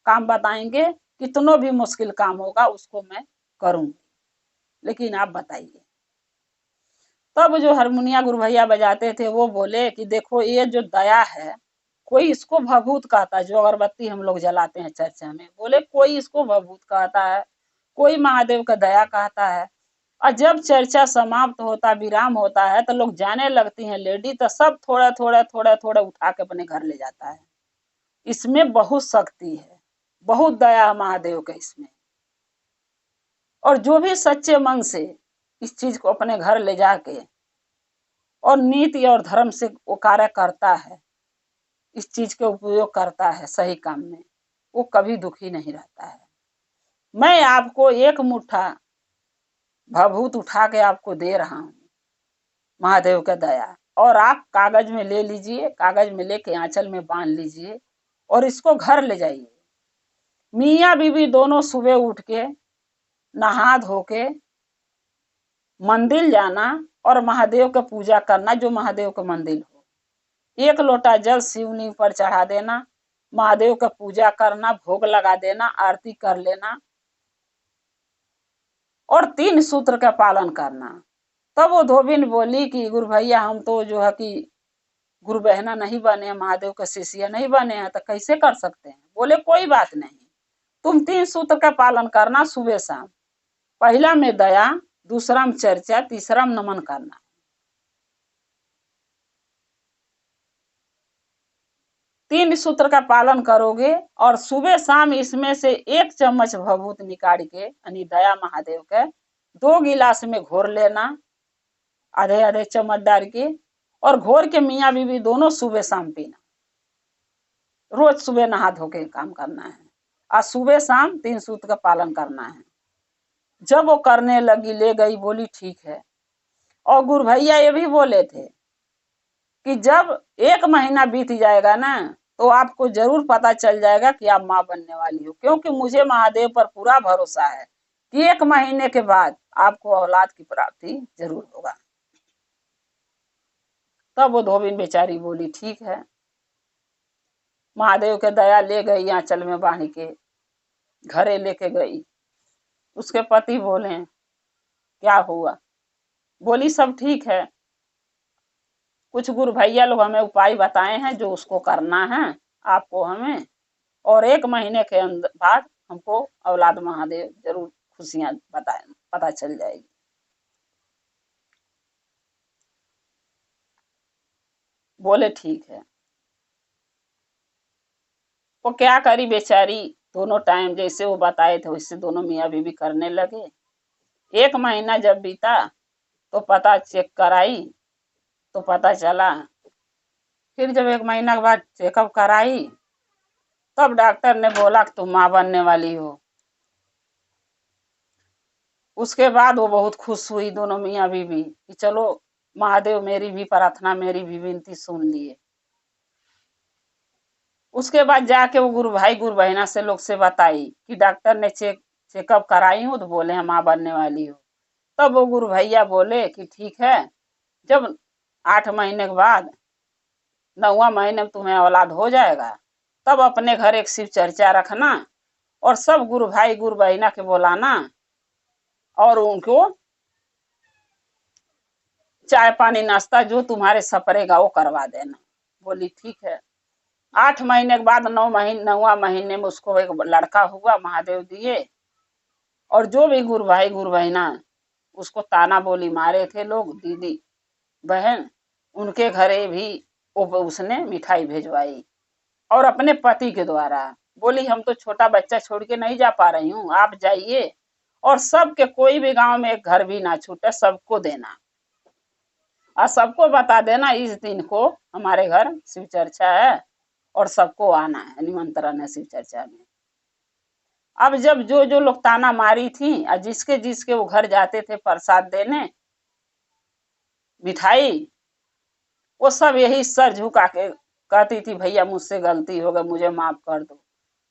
काम बताएंगे, कितनों भी मुश्किल काम होगा उसको मैं करूंगी, लेकिन आप बताइए। तब जो हारमोनिया गुरु भैया बजाते थे वो बोले कि देखो ये जो दया है, कोई इसको भभूत कहता है, जो अगरबत्ती हम लोग जलाते हैं चर्चा में, बोले कोई इसको भभूत कहता है, कोई महादेव का दया कहता है। और जब चर्चा समाप्त होता, विराम होता है, तो लोग जाने लगती हैं लेडी, तो सब थोड़ा थोड़ा थोड़ा थोड़ा उठा के अपने घर ले जाता है। इसमें बहुत शक्ति है, बहुत दया है महादेव का इसमें। और जो भी सच्चे मन से इस चीज को अपने घर ले जाके और नीति और धर्म से वो कार्य करता है, इस चीज के उपयोग करता है सही काम में, वो कभी दुखी नहीं रहता है। मैं आपको एक मुट्ठा भभूत उठा के आपको दे रहा हूँ, महादेव का दया, और आप कागज में ले लीजिए, कागज में लेके आंचल में बांध लीजिए और इसको घर ले जाइए। मियाँ बीवी दोनों सुबह उठ के नहा धो के मंदिर जाना और महादेव का पूजा करना, जो महादेव का मंदिर हो, एक लोटा जल शिवलिंग पर चढ़ा देना, महादेव का पूजा करना, भोग लगा देना, आरती कर लेना और 3 सूत्र का पालन करना। तब वो धोबिन बोली कि गुरु भैया हम तो जो है कि गुरु बहना नहीं बने हैं, महादेव का शिष्य नहीं बने हैं, तो कैसे कर सकते हैं। बोले कोई बात नहीं, तुम 3 सूत्र का पालन करना सुबह शाम, पहला में दया, दूसरा में चर्चा, तीसरा में नमन करना। 3 सूत्र का पालन करोगे और सुबह शाम इसमें से 1 चम्मच भभूत निकाल के यानी दया महादेव के 2 गिलास में घोर लेना, आधे आधे चम्मच डाल के, और घोर के मियाँ बीवी दोनों सुबह शाम पीना। रोज सुबह नहा धो के काम करना है और सुबह शाम 3 सूत्र का पालन करना है। जब वो करने लगी, ले गई, बोली ठीक है। और गुरु भैया ये भी बोले थे कि जब 1 महीना बीत जाएगा ना तो आपको जरूर पता चल जाएगा कि आप माँ बनने वाली हो, क्योंकि मुझे महादेव पर पूरा भरोसा है कि 1 महीने के बाद आपको औलाद की प्राप्ति जरूर होगा। तब वो धोबिन बेचारी बोली ठीक है। महादेव के दया ले गई, आंचल में बांध के घरे लेके गई। उसके पति बोले क्या हुआ? बोली सब ठीक है, कुछ गुरु भैया लोग हमें उपाय बताए हैं जो उसको करना है आपको हमें, और 1 महीने के अंदर बाद हमको औलाद महादेव जरूर खुशियां बताए, पता चल जाएगी। बोले ठीक है। वो क्या करी बेचारी, दोनों टाइम जैसे वो बताए थे वैसे दोनों मियाँ बीवी करने लगे। 1 महीना जब बीता तो पता चेक कराई तो पता चला। फिर जब 1 महीना के बाद चेकअप कराई तब डॉक्टर ने बोला कि तुम माँ बनने वाली हो। उसके बाद वो बहुत खुश हुई दोनों मियाँ बीवी कि चलो महादेव मेरी भी प्रार्थना, मेरी भी विनती सुन लिए। उसके बाद जाके वो गुरु भाई गुरु बहना से लोग से बताई कि डॉक्टर ने चेकअप कराई हूँ तो बोले हम माँ बनने वाली हो। तब वो गुरु भैया बोले कि ठीक है, जब 8 महीने के बाद 9वां महीने में तुम्हें औलाद हो जाएगा तब अपने घर एक शिव चर्चा रखना और सब गुरु भाई गुरु बहना के बुलाना और उनको चाय पानी नाश्ता जो तुम्हारे सपरेगा वो करवा देना। बोली ठीक है। 8 महीने के बाद 9वां महीने में उसको एक लड़का हुआ, महादेव दिए। और जो भी गुरु भाई गुरु बहना उसको ताना बोली मारे थे लोग, दीदी बहन, उनके घरे भी उसने मिठाई भेजवाई और अपने पति के द्वारा। बोली हम तो छोटा बच्चा छोड़ के नहीं जा पा रही हूँ, आप जाइए और सबके, कोई भी गांव में एक घर भी ना छूटे, सबको देना और सबको बता देना इस दिन को हमारे घर शिव चर्चा है और सबको आना है, निमंत्रण है शिव चर्चा में। अब जब जो जो लोग ताना मारी थी और जिसके जिसके वो घर जाते थे प्रसाद देने मिठाई, वो सब यही सर झुका के कहती थी भैया मुझसे गलती हो गई, मुझे माफ कर दो।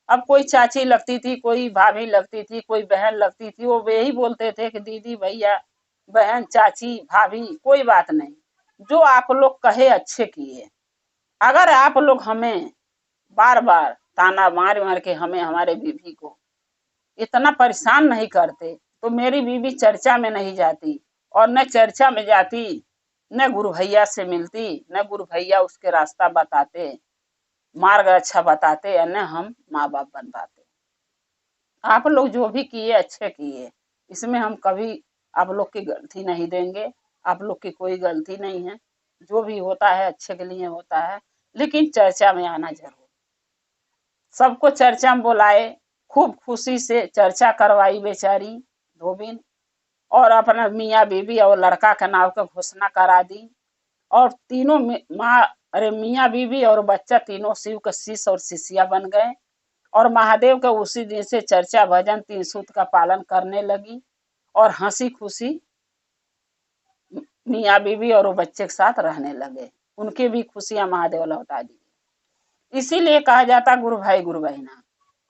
अब कोई चाची लगती थी, कोई भाभी लगती थी, कोई बहन लगती थी, वो यही बोलते थे कि दीदी भैया बहन चाची भाभी कोई बात नहीं, जो आप लोग कहे अच्छे किए। अगर आप लोग हमें बार बार ताना मार मार के हमें, हमारे बीवी को इतना परेशान नहीं करते तो मेरी बीवी चर्चा में नहीं जाती, और न चर्चा में जाती न गुरु भैया से मिलती, न गुरु भैया उसके रास्ता बताते, मार्ग अच्छा बताते, या न हम माँ बाप बन पाते। आप लोग जो भी किए अच्छे किए, इसमें हम कभी आप लोग की गलती नहीं देंगे, आप लोग की कोई गलती नहीं है, जो भी होता है अच्छे के लिए होता है, लेकिन चर्चा में आना जरूर। सबको चर्चा में बुलाए, खूब खुशी से चर्चा करवाई बेचारी धोबिन, और अपना मियाँ बीवी और लड़का के नाम का घोषणा करा दी। और तीनों माँ, अरे मियाँ बीवी और बच्चा तीनों शिव के शिष्य और शिष्या बन गए और महादेव के उसी दिन से चर्चा भजन 3 सूत्र का पालन करने लगी और हंसी खुशी मियाँ बीवी और वो बच्चे के साथ रहने लगे। उनकी भी खुशियां महादेव लौटा दी। इसीलिए कहा जाता गुरु भाई गुरु बहना,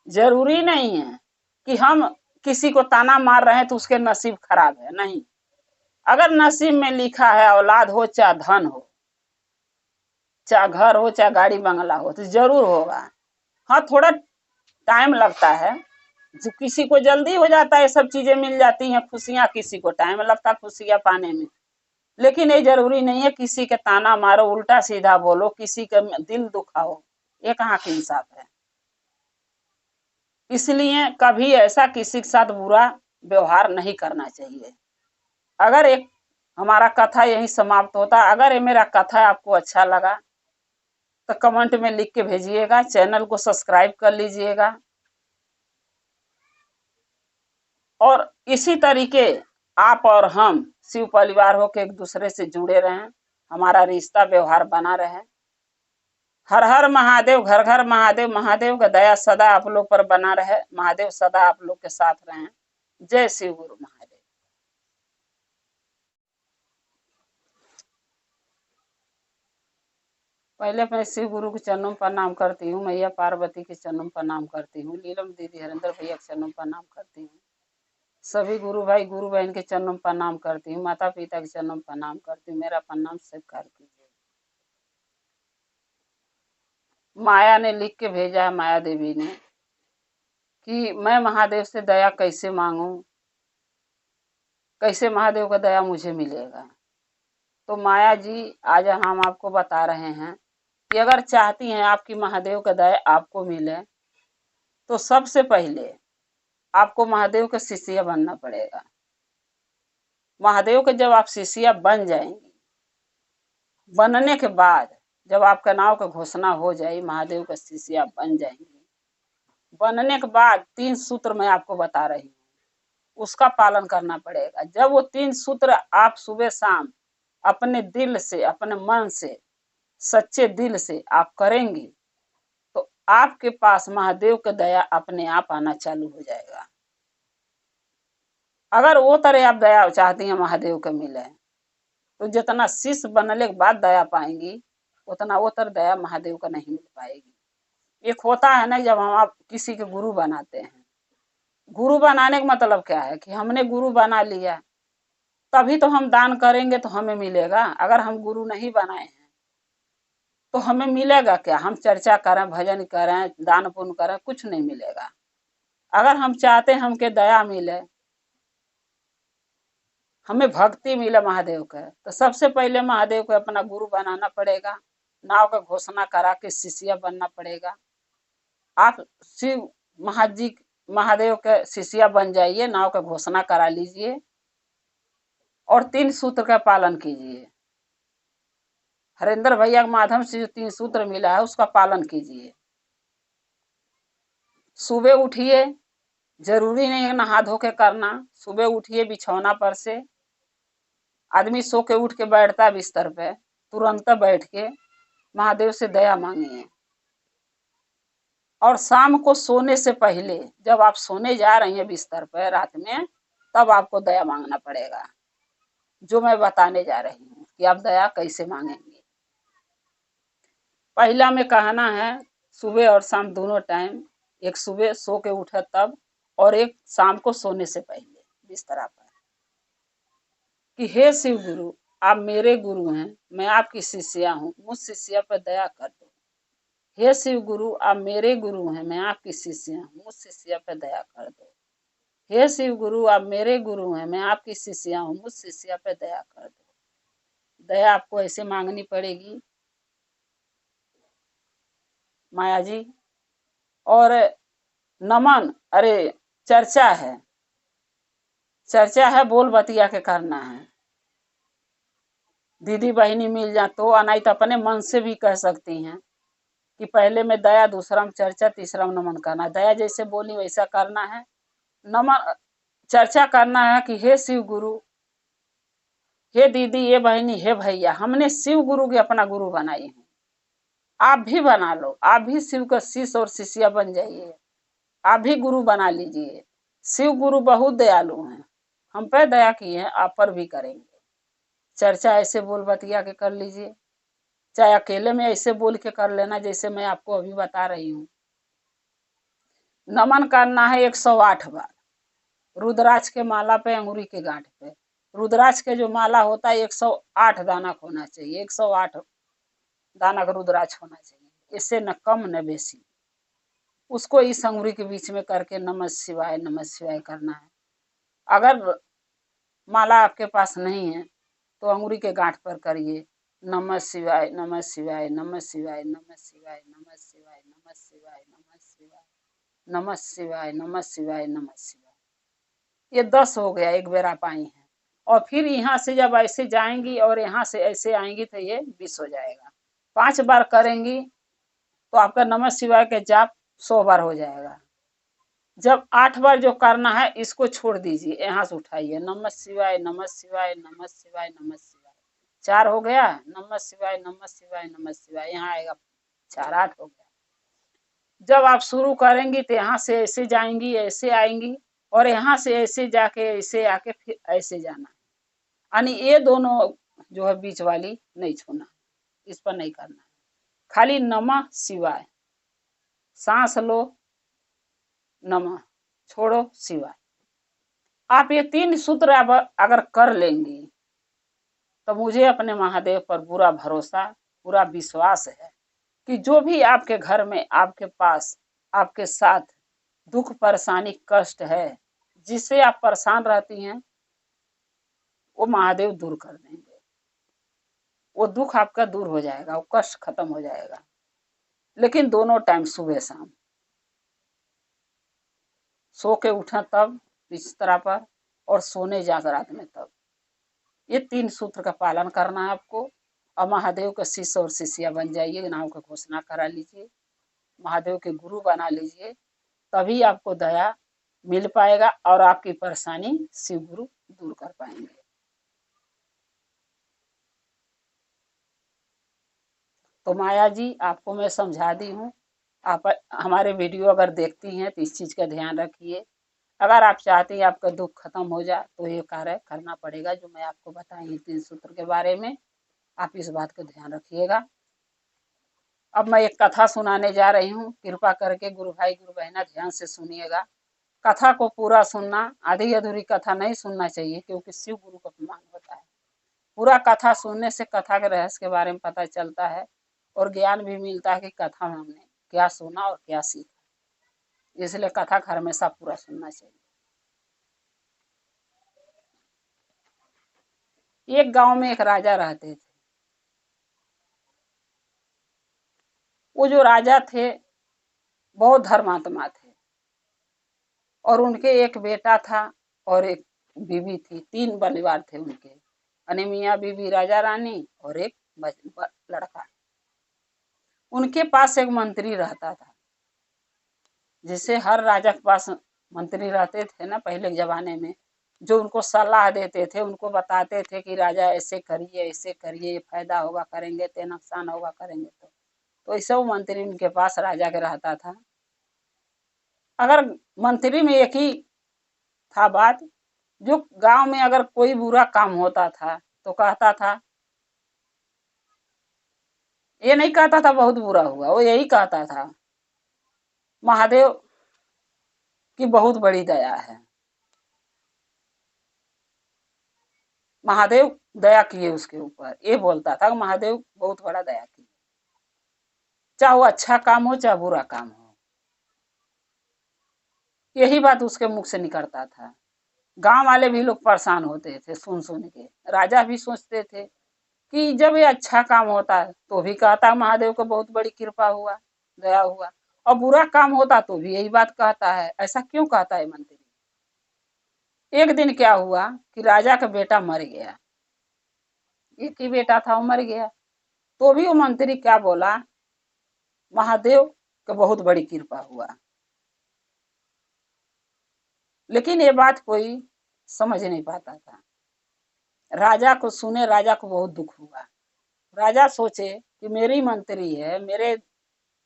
जरूरी नहीं है कि हम किसी को ताना मार रहे हैं तो उसके नसीब खराब है, नहीं। अगर नसीब में लिखा है औलाद हो चाहे धन हो, चाहे घर हो चाहे गाड़ी बंगला हो, तो जरूर होगा। हाँ थोड़ा टाइम लगता है, जो किसी को जल्दी हो जाता है, सब चीजें मिल जाती हैं खुशियां, किसी को टाइम लगता है खुशियां पाने में। लेकिन ये जरूरी नहीं है किसी के ताना मारो, उल्टा सीधा बोलो, किसी का दिल दुखाओ, ये कहाँ की इंसाफ है। इसलिए कभी ऐसा किसी के साथ बुरा व्यवहार नहीं करना चाहिए। अगर एक हमारा कथा यही समाप्त होता। अगर ये मेरा कथा आपको अच्छा लगा तो कमेंट में लिख के भेजिएगा। चैनल को सब्सक्राइब कर लीजिएगा। और इसी तरीके आप और हम शिव परिवार होकर एक दूसरे से जुड़े रहें, हमारा रिश्ता व्यवहार बना रहे। हर हर महादेव, घर घर महादेव। महादेव का दया सदा आप लोग पर बना रहे। महादेव सदा आप लोग के साथ रहें। जय शिव गुरु महादेव। पहले मैं शिव गुरु के चरणों में प्रणाम करती हूँ, मैया पार्वती के चरणों में प्रणाम करती हूँ, नीलम दीदी हरिंदर भैया के चरणों में प्रणाम करती हूँ, सभी गुरु भाई गुरु बहन के चरणों में प्रणाम करती हूँ, माता पिता के चरणों में प्रणाम करती हूँ। मेरा प्रणाम स्वीकार कीजिए। माया ने लिख के भेजा है, माया देवी ने, कि मैं महादेव से दया कैसे मांगू, कैसे महादेव का दया मुझे मिलेगा। तो माया जी आज हम आपको बता रहे हैं कि अगर चाहती हैं आपकी महादेव का दया आपको मिले, तो सबसे पहले आपको महादेव का शिष्य बनना पड़ेगा। महादेव के जब आप शिष्य बन जाएंगी, बनने के बाद जब आपका नाम का घोषणा हो जाए, महादेव का शिष्य बन जाएंगी, बनने के बाद 3 सूत्र मैं आपको बता रही हूँ, उसका पालन करना पड़ेगा। जब वो 3 सूत्र आप सुबह शाम अपने दिल से, अपने मन से, सच्चे दिल से आप करेंगी, तो आपके पास महादेव का दया अपने आप आना चालू हो जाएगा। अगर वो तरह आप दया चाहती हैं महादेव का मिले, तो जितना शिष्य बनने के बाद दया पाएंगी, उतना वो तरह दया महादेव का नहीं मिल पाएगी। एक होता है ना, जब हम आप किसी के गुरु बनाते हैं, गुरु बनाने का मतलब क्या है कि हमने गुरु बना लिया, तभी तो हम दान करेंगे तो हमें मिलेगा। अगर हम गुरु नहीं बनाए हैं तो हमें मिलेगा क्या? हम चर्चा करें, भजन करें, दान पुण्य करें, कुछ नहीं मिलेगा। अगर हम चाहते हैं हमके दया मिले, हमें भक्ति मिले महादेव का, तो सबसे पहले महादेव को अपना गुरु बनाना पड़ेगा। नाव का घोषणा करा के शिष्य बनना पड़ेगा। आप शिव महादेव के शिष्य बन जाइए, नाव का घोषणा करा लीजिए और 3 सूत्र का पालन कीजिए। हरिंदर भैया के माध्यम से जो 3 सूत्र मिला है उसका पालन कीजिए। सुबह उठिए, जरूरी नहीं है नहा धो के करना। सुबह उठिए, बिछौना पर से आदमी सो के उठ के बैठता है बिस्तर पे, तुरंत बैठ के महादेव से दया मांगिए। और शाम को सोने से पहले, जब आप सोने जा रही हैं बिस्तर पर रात में, तब आपको दया मांगना पड़ेगा। जो मैं बताने जा रही हूँ कि आप दया कैसे मांगेंगे। पहला में कहना है सुबह और शाम दोनों टाइम, एक सुबह सो के उठे तब, और एक शाम को सोने से पहले बिस्तर पर, कि हे शिव गुरु, आप मेरे गुरु हैं, मैं आपकी शिष्या हूँ, मुझ शिष्या पर दया कर दो। हे शिव गुरु, आप मेरे गुरु हैं, मैं आपकी शिष्या हूँ, मुझ शिष्या पर दया कर दो। हे शिव गुरु, आप मेरे गुरु हैं, मैं आपकी शिष्या हूँ, मुझ शिष्या पर दया कर दो। दया आपको ऐसे मांगनी पड़ेगी माया जी। और नमन, अरे चर्चा है बोल बतिया के करना है। दीदी बहनी मिल जाए तो, अनाई तो अपने मन से भी कह सकती हैं कि पहले में दया, दूसरा में चर्चा, तीसरा में नमन करना। दया जैसे बोली वैसा करना है। नमन चर्चा करना है कि हे शिव गुरु, हे दीदी, ये बहनी, हे भैया, हमने शिव गुरु के अपना गुरु बनाई है, आप भी बना लो। आप भी शिव का शिष्य और शिष्या बन जाइए, आप भी गुरु बना लीजिए। शिव गुरु बहुत दयालु हैं, हम पे दया किए हैं, आप पर भी करेंगे। चर्चा ऐसे बोल बतिया के कर लीजिए, चाहे अकेले में ऐसे बोल के कर लेना जैसे मैं आपको अभी बता रही हूँ। नमन करना है 108 बार, रुद्राक्ष के माला पे, अंगुरी के गांठ पे। रुद्राक्ष के जो माला होता है 108 दाना होना चाहिए, 108 दाना का रुद्राक्ष होना चाहिए, इससे न कम न बेसी। उसको इस अंगुरी के बीच में करके नमः शिवाय करना है। अगर माला आपके पास नहीं है तो अंगुरी के गांठ पर करिए, नमः शिवाय नमः शिवाय नमः शिवाय नमः शिवाय नमः शिवाय नमः शिवाय नमः शिवाय नमः शिवाय नमः शिवाय नमः शिवाय। ये 10 हो गया, एक बेर आप आई हैं। और फिर यहाँ से जब ऐसे जाएंगी और यहाँ से ऐसे आएंगी तो ये 20 हो जाएगा। 5 बार करेंगी तो आपका नमः शिवाय के जाप 100 बार हो जाएगा। जब 8 बार जो करना है इसको छोड़ दीजिए, यहाँ से उठाइए, नमः शिवाय नमः शिवाय नमः शिवाय नमः शिवाय। 4 हो गया, नमः शिवाय नमः शिवाय नमः शिवाय, यहाँ आएगा 4, 8 हो गया। जब आप शुरू करेंगी तो यहाँ से ऐसे जाएंगी, ऐसे आएंगी, और यहाँ से ऐसे जाके ऐसे आके फिर ऐसे जाना, यानी ये दोनों जो है बीच वाली नहीं छूना, इस पर नहीं करना। खाली नमः शिवाय, सांस लो नमः, छोड़ो शिवाय। आप ये 3 सूत्र अगर कर लेंगी तो मुझे अपने महादेव पर पूरा भरोसा, पूरा विश्वास है कि जो भी आपके घर में, आपके पास, आपके साथ दुख परेशानी कष्ट है, जिससे आप परेशान रहती हैं, वो महादेव दूर कर देंगे। वो दुख आपका दूर हो जाएगा, वो कष्ट खत्म हो जाएगा। लेकिन दोनों टाइम, सुबह शाम, सो के उठा तब बिस्तर पर, और सोने जागरात में तब। ये 3 सूत्र का पालन करना है आपको, और महादेव के शिष्य और शिष्या बन जाइए, नाम का घोषणा करा लीजिए, महादेव के गुरु बना लीजिए, तभी आपको दया मिल पाएगा और आपकी परेशानी शिव गुरु दूर कर पाएंगे। तो माया जी, आपको मैं समझा दी हूँ। आप हमारे वीडियो अगर देखती हैं तो इस चीज़ का ध्यान रखिए। अगर आप चाहती हैं आपका दुख खत्म हो जाए तो ये कार्य करना पड़ेगा जो मैं आपको बताई 3 सूत्र के बारे में। आप इस बात का ध्यान रखिएगा। अब मैं एक कथा सुनाने जा रही हूँ, कृपा करके गुरु भाई गुरु बहना ध्यान से सुनिएगा। कथा को पूरा सुनना, आधी अधूरी कथा नहीं सुनना चाहिए, क्योंकि शिव गुरु का अपमान होता है। पूरा कथा सुनने से कथा के रहस्य के बारे में पता चलता है, और ज्ञान भी मिलता है कि कथा में हमने क्या सुना और क्या सीखा। इसलिए कथा को हमेशा पूरा सुनना चाहिए। एक गांव में एक राजा रहते थे। वो जो राजा थे बहुत धर्मात्मा थे, और उनके एक बेटा था और एक बीवी थी। 3 परिवार थे उनके, यानी मियाँ बीवी राजा रानी और एक लड़का। उनके पास एक मंत्री रहता था, जिसे हर राजा के पास मंत्री रहते थे ना पहले के जमाने में, जो उनको सलाह देते थे, उनको बताते थे कि राजा ऐसे करिए, ऐसे करिए, ये फायदा होगा करेंगे तो, नुकसान होगा करेंगे तो ऐसे वो मंत्री उनके पास राजा के रहता था। अगर मंत्री में एक ही था बात, जो गांव में अगर कोई बुरा काम होता था तो कहता था, ये नहीं कहता था बहुत बुरा हुआ, वो यही कहता था महादेव की बहुत बड़ी दया है, महादेव दया किए उसके ऊपर। ये बोलता था महादेव बहुत बड़ा दया किए, चाहे वो अच्छा काम हो चाहे बुरा काम हो, यही बात उसके मुख से निकलता था। गांव वाले भी लोग परेशान होते थे सुन सुन के। राजा भी सोचते थे कि जब ये अच्छा काम होता है तो भी कहता महादेव को बहुत बड़ी कृपा हुआ, दया हुआ, और बुरा काम होता तो भी यही बात कहता है। ऐसा क्यों कहता है मंत्री? एक दिन क्या हुआ कि राजा का बेटा मर गया, एक ही बेटा था, वो मर गया। तो भी वो मंत्री क्या बोला, महादेव का बहुत बड़ी कृपा हुआ। लेकिन ये बात कोई समझ नहीं पाता था। राजा को सुने, राजा को बहुत दुख हुआ। राजा सोचे कि मेरी मंत्री है, मेरे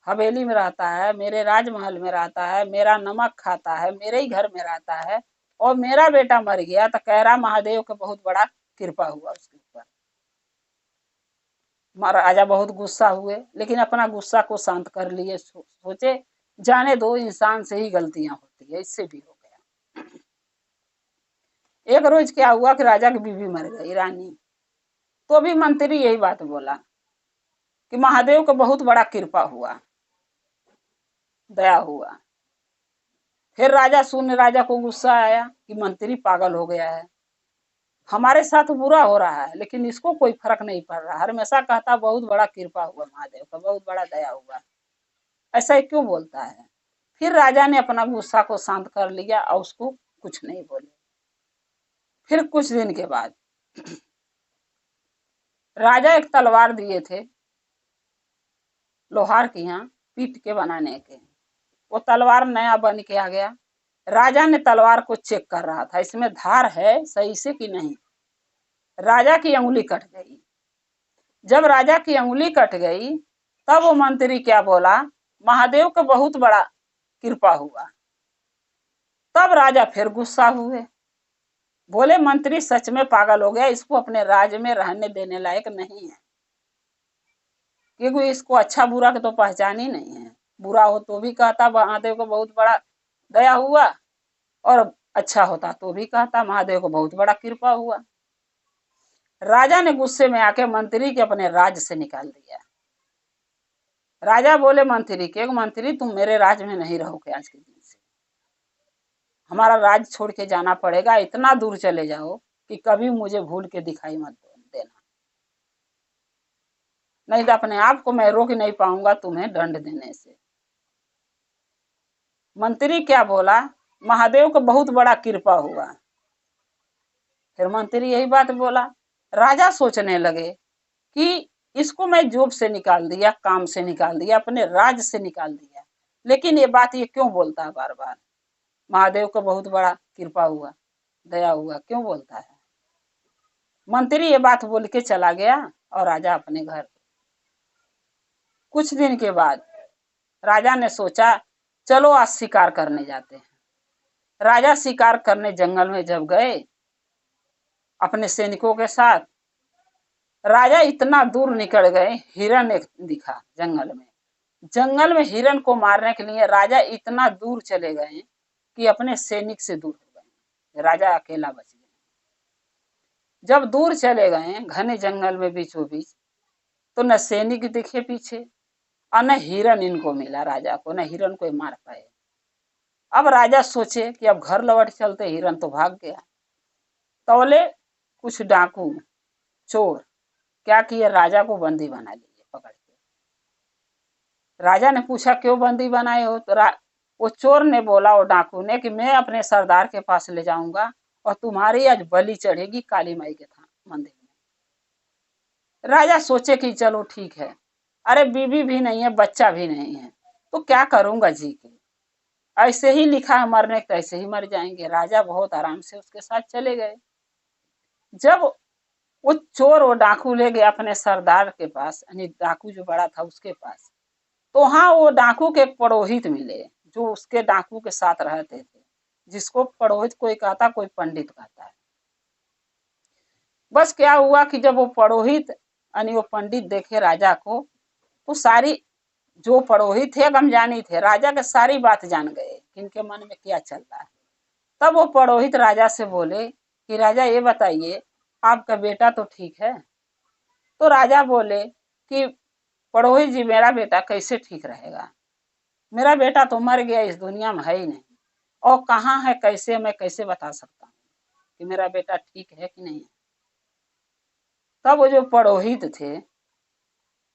हवेली में रहता है, मेरे राजमहल में रहता है, मेरा नमक खाता है, मेरे ही घर में रहता है, और मेरा बेटा मर गया तो कह रहा महादेव का बहुत बड़ा कृपा हुआ उसके ऊपर। राजा बहुत गुस्सा हुए, लेकिन अपना गुस्सा को शांत कर लिए। सोचे जाने दो, इंसान से ही गलतियां होती है, इससे भी हो गया। एक रोज क्या हुआ कि राजा की बीवी मर गई, रानी। तो भी मंत्री यही बात बोला कि महादेव को बहुत बड़ा कृपा हुआ, दया हुआ। फिर राजा सुन, राजा को गुस्सा आया कि मंत्री पागल हो गया है, हमारे साथ बुरा हो रहा है लेकिन इसको कोई फर्क नहीं पड़ रहा, हमेशा कहता बहुत बड़ा कृपा हुआ महादेव का, बहुत बड़ा दया हुआ, ऐसा क्यों बोलता है? फिर राजा ने अपना गुस्सा को शांत कर लिया और उसको कुछ नहीं बोले। फिर कुछ दिन के बाद राजा एक तलवार दिए थे लोहार की, यहाँ पीट के बनाने के। वो तलवार नया बन के आ गया। राजा ने तलवार को चेक कर रहा था, इसमें धार है सही से कि नहीं। राजा की अंगुली कट गई। जब राजा की अंगुली कट गई तब वो मंत्री क्या बोला, महादेव का बहुत बड़ा कृपा हुआ। तब राजा फिर गुस्सा हुए, बोले मंत्री सच में पागल हो गया, इसको अपने राज्य में रहने देने लायक नहीं है, क्योंकि इसको अच्छा बुरा की तो पहचान ही नहीं है। बुरा हो तो भी कहता महादेव को बहुत बड़ा दया हुआ, और अच्छा होता तो भी कहता महादेव को बहुत बड़ा कृपा हुआ। राजा ने गुस्से में आके मंत्री के अपने राज्य से निकाल दिया। राजा बोले मंत्री के, मंत्री तुम मेरे राज्य में नहीं रहोगे, आज के दिन से हमारा राज्य छोड़ के जाना पड़ेगा। इतना दूर चले जाओ कि कभी मुझे भूल के दिखाई मत देना, नहीं तो अपने आप को मैं रोक नहीं पाऊंगा तुम्हें दंड देने से। मंत्री क्या बोला, महादेव को बहुत बड़ा कृपा हुआ। फिर मंत्री यही बात बोला। राजा सोचने लगे कि इसको मैं जॉब से निकाल दिया, काम से निकाल दिया, अपने राज्य से निकाल दिया, लेकिन ये बात ये क्यों बोलता है बार बार, महादेव को बहुत बड़ा कृपा हुआ, दया हुआ, क्यों बोलता है। मंत्री ये बात बोल के चला गया और राजा अपने घर। कुछ दिन के बाद राजा ने सोचा चलो आज शिकार करने जाते हैं। राजा शिकार करने जंगल में जब गए अपने सैनिकों के साथ, राजा इतना दूर निकल गए, हिरन एक दिखा जंगल में। जंगल में हिरन को मारने के लिए राजा इतना दूर चले गए कि अपने सैनिक से दूर हो गए, राजा अकेला बच गया। जब दूर चले गए घने जंगल में बीचों बीच, तो न सैनिक दिखे पीछे और न हिरन इनको मिला राजा को, न हिरन को मार पाए। अब राजा सोचे कि अब घर लौट चलते, हिरन तो भाग गया। तौले कुछ डाकू चोर क्या किए, राजा को बंदी बना लिए पकड़ के। राजा ने पूछा क्यों बंदी बनाए हो, तो वो चोर ने बोला, वो डाकू ने, कि मैं अपने सरदार के पास ले जाऊंगा और तुम्हारी आज बलि चढ़ेगी काली माई के मंदिर में। राजा सोचे कि चलो ठीक है, अरे बीवी भी नहीं है, बच्चा भी नहीं है, तो क्या करूंगा जी के, ऐसे ही लिखा है मरने के, ऐसे ही मर जाएंगे। राजा बहुत आराम से उसके साथ चले गए। जब वो चोर वो डाकू ले गया अपने सरदार के पास, यानी डाकू जो बड़ा था उसके पास, तो हाँ वो डाकू के पुरोहित मिले जो उसके डाकू के साथ रहते थे, जिसको पुरोहित कोई कहता, कोई पंडित कहता है। बस क्या हुआ कि जब वो पुरोहित यानी वो पंडित देखे राजा को, तो सारी जो पुरोहित थे गमजानी थे, राजा के सारी बात जान गए कि इनके मन में क्या चल रहा है। तब वो पुरोहित राजा से बोले कि राजा ये बताइए आपका बेटा तो ठीक है। तो राजा बोले कि पुरोहित जी मेरा बेटा कैसे ठीक रहेगा, मेरा बेटा तो मर गया, इस दुनिया में है ही नहीं, और कहाँ है, कैसे मैं कैसे बता सकता हूँ कि मेरा बेटा ठीक है कि नहीं है। तब वो जो पुरोहित थे,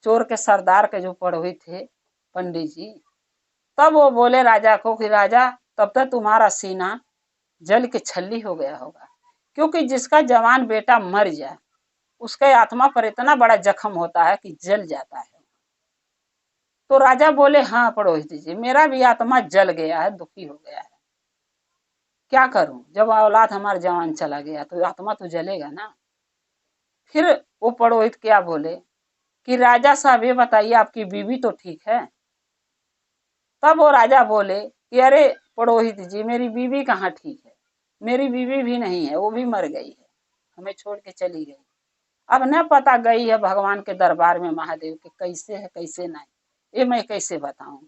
चोर के सरदार के जो पुरोहित थे पंडित जी, तब वो बोले राजा को कि राजा तब तक तुम्हारा सीना जल के छल्ली हो गया होगा, क्योंकि जिसका जवान बेटा मर जाए उसके आत्मा पर इतना बड़ा जख्म होता है कि जल जाता है। तो राजा बोले हाँ पुरोहित जी मेरा भी आत्मा जल गया है, दुखी हो गया है, क्या करूं, जब औलाद हमारा जवान चला गया तो आत्मा तो जलेगा ना। फिर वो पुरोहित क्या बोले कि राजा साहब ये बताइए आपकी बीवी तो ठीक है। तब वो राजा बोले कि अरे पुरोहित जी मेरी बीवी कहाँ ठीक है, मेरी बीवी भी नहीं है, वो भी मर गई है, हमें छोड़ के चली गई। अब न पता गई है भगवान के दरबार में महादेव के कैसे है कैसे नहीं, ये मैं कैसे बताऊं,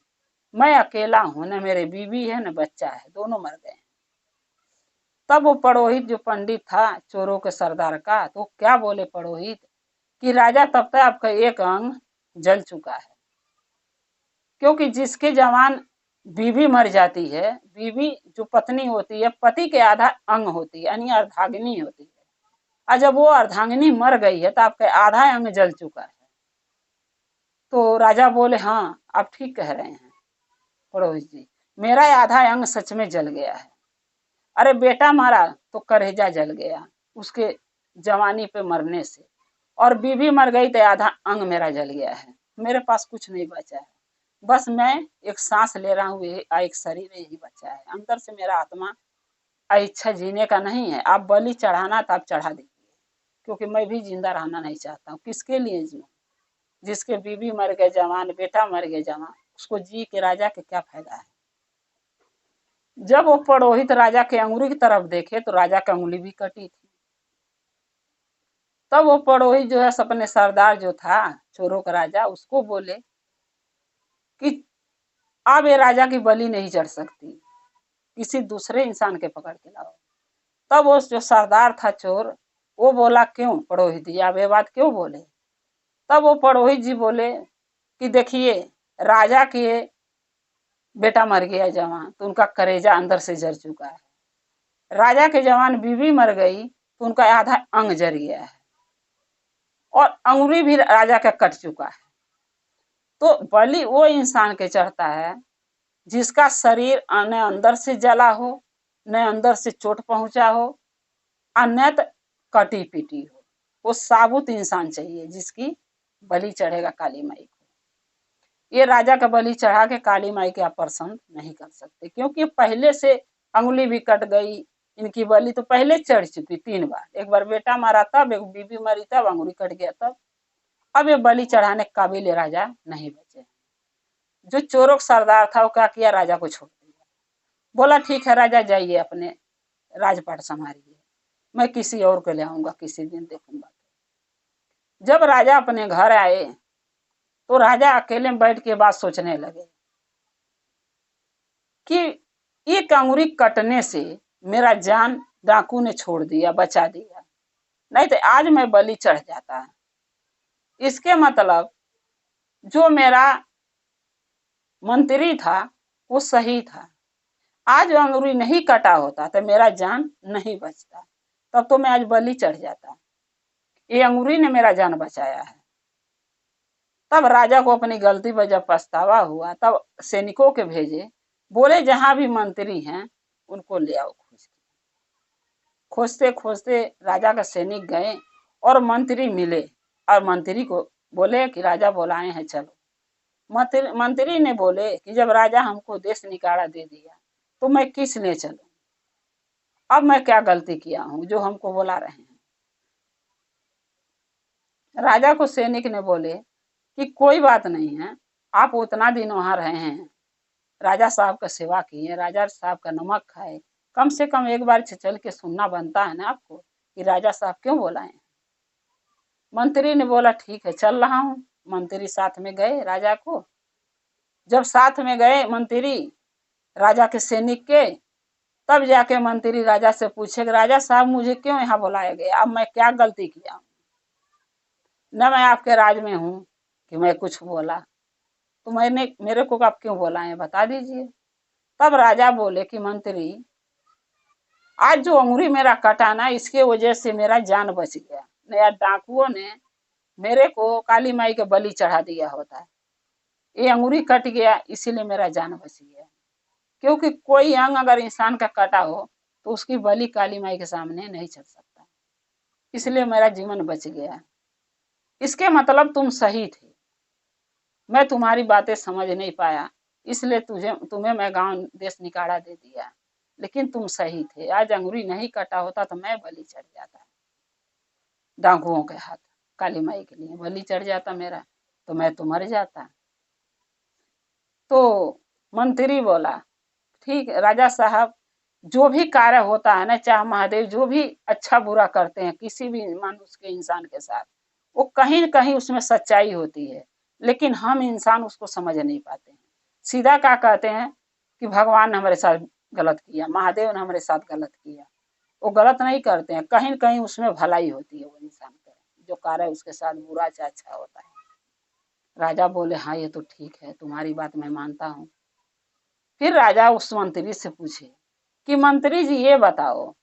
मैं अकेला हूं, न मेरे बीवी है न बच्चा है, दोनों मर गए। तब वो पुरोहित जो पंडित था चोरों के सरदार का, तो क्या बोले पुरोहित कि राजा तब तक आपका एक अंग जल चुका है, क्योंकि जिसके जवान बीवी मर जाती है, बीवी जो पत्नी होती है पति के आधा अंग होती है, यानी अर्धांगिनी होती है, और जब वो अर्धांगिनी मर गई है तो आपका आधा अंग जल चुका है। तो राजा बोले हाँ आप ठीक कह रहे हैं पुरोहित जी, मेरा आधा अंग सच में जल गया है। अरे बेटा मारा तो करेजा जल गया उसके जवानी पे मरने से, और बीवी मर गई तो आधा अंग मेरा जल गया है, मेरे पास कुछ नहीं बचा है, बस मैं एक सांस ले रहा हूँ, एक शरीर यही बचा है, अंदर से मेरा आत्मा इच्छा जीने का नहीं है। आप बलि चढ़ाना तो आप चढ़ा दीजिए, क्योंकि मैं भी जिंदा रहना नहीं चाहता हूँ। किसके लिए जीऊँ? जिसके बीवी मर गए जवान, बेटा मर गए जवान, उसको जी के राजा के क्या फायदा है? जब वो पुरोहित राजा के अंगुली की तरफ देखे तो राजा की अंगुली भी कटी थी। तब वो पुरोहित जो है अपने सरदार जो था चोरों का राजा, उसको बोले कि अब ये राजा की बलि नहीं चढ़ सकती, किसी दूसरे इंसान के पकड़ के लाओ। तब वो जो सरदार था चोर, वो बोला क्यों पुरोहित जी आप ये बात क्यों बोले? तब वो पुरोहित जी बोले कि देखिए, राजा के बेटा मर गया जवान तो उनका करेजा अंदर से जर चुका है, राजा के जवान बीवी मर गई तो उनका आधा अंग जर गया है, और अंगुली भी राजा का कट चुका है। तो बलि वो इंसान के चढ़ता है जिसका शरीर न अंदर से जला हो, न अंदर से चोट पहुंचा हो, और न कटी पीटी हो। वो साबुत इंसान चाहिए जिसकी बलि चढ़ेगा काली माई को। ये राजा का बलि चढ़ा के काली माई के आप प्रसन्न नहीं कर सकते, क्योंकि पहले से अंगुली भी कट गई, इनकी बलि तो पहले चढ़ चुकी 3 बार। एक बार बेटा मारा तब, एक बीबी मरी तब, अंगुली कट गया तब। अब ये बलि चढ़ाने के काबिल राजा नहीं बचे। जो चोरों का सरदार था वो क्या किया, राजा को छोड़ दिया। बोला ठीक है राजा जाइए अपने राजपाट संभालिए, मैं किसी और को ले आऊंगा, किसी दिन देखूंगा। जब राजा अपने घर आए तो राजा अकेले में बैठ के बात सोचने लगे कि एक अंगुली कटने से मेरा जान डाकू ने छोड़ दिया, बचा दिया, नहीं तो आज मैं बलि चढ़ जाता। इसके मतलब जो मेरा मंत्री था वो सही था। आज अंगुली नहीं कटा होता तो मेरा जान नहीं बचता, तब तो मैं आज बलि चढ़ जाता। ये अंगुली ने मेरा जान बचाया है। तब राजा को अपनी गलती पर जब पछतावा हुआ तब सैनिकों के भेजे, बोले जहां भी मंत्री हैं उनको ले आओ खोज के। खोजते खोजते राजा का सैनिक गए और मंत्री मिले, और मंत्री को बोले कि राजा बुलाए हैं चलो। मंत्री ने बोले कि जब राजा हमको देश निकाला दे दिया तो मैं किस लिए चलूं? अब मैं क्या गलती किया हूं जो हमको बुला रहे हैं? राजा को सैनिक ने बोले कि कोई बात नहीं है, आप उतना दिन वहां रहे हैं, राजा साहब का सेवा किए, राजा साहब का नमक खाए, कम से कम एक बार चल के सुनना बनता है ना आपको कि राजा साहब क्यों बुलाए। मंत्री ने बोला ठीक है चल रहा हूँ। मंत्री साथ में गए राजा को। जब साथ में गए मंत्री राजा के सैनिक के, तब जाके मंत्री राजा से पूछे कि राजा साहब मुझे क्यों यहाँ बुलाया गया, अब मैं क्या गलती किया? न मैं आपके राज में हूँ कि मैं कुछ बोला, तो मेरे को आप क्यों बुलाए बता दीजिए। तब राजा बोले कि मंत्री आज जो अंगुली मेरा कटा ना, इसके वजह से मेरा जान बच गया, नया डाकुओं ने मेरे को काली माई के बलि चढ़ा दिया होता है, ये अंगुली कट गया इसीलिए मेरा जान बच गया। क्योंकि कोई अंग अगर इंसान का कटा हो तो उसकी बलि काली माई के सामने नहीं चढ़ सकता, इसलिए मेरा जीवन बच गया। इसके मतलब तुम सही थे, मैं तुम्हारी बातें समझ नहीं पाया, इसलिए तुम्हें मैं गांव देश निकाला दे दिया, लेकिन तुम सही थे। आज अंगुली नहीं कटा होता तो मैं बलि चढ़ जाता डाकुओं के हाथ, काली माई के लिए बलि चढ़ जाता मेरा, तो मैं तो मर जाता। तो मंत्री बोला ठीक राजा साहब, जो भी कार्य होता है ना, चाहे महादेव जो भी अच्छा बुरा करते हैं किसी भी मनुष्य के इंसान के साथ, वो कहीं न कहीं उसमें सच्चाई होती है, लेकिन हम इंसान उसको समझ नहीं पाते हैं। सीधा क्या कहते हैं कि भगवान ने हमारे साथ गलत किया, महादेव ने हमारे साथ गलत किया। वो गलत नहीं करते हैं, कहीं न कहीं उसमें भलाई होती है। वो इंसान का जो कार्य उसके साथ बुरा चाहे अच्छा होता है। राजा बोले हाँ ये तो ठीक है, तुम्हारी बात मैं मानता हूँ। फिर राजा उस मंत्री से पूछे कि मंत्री जी ये बताओ,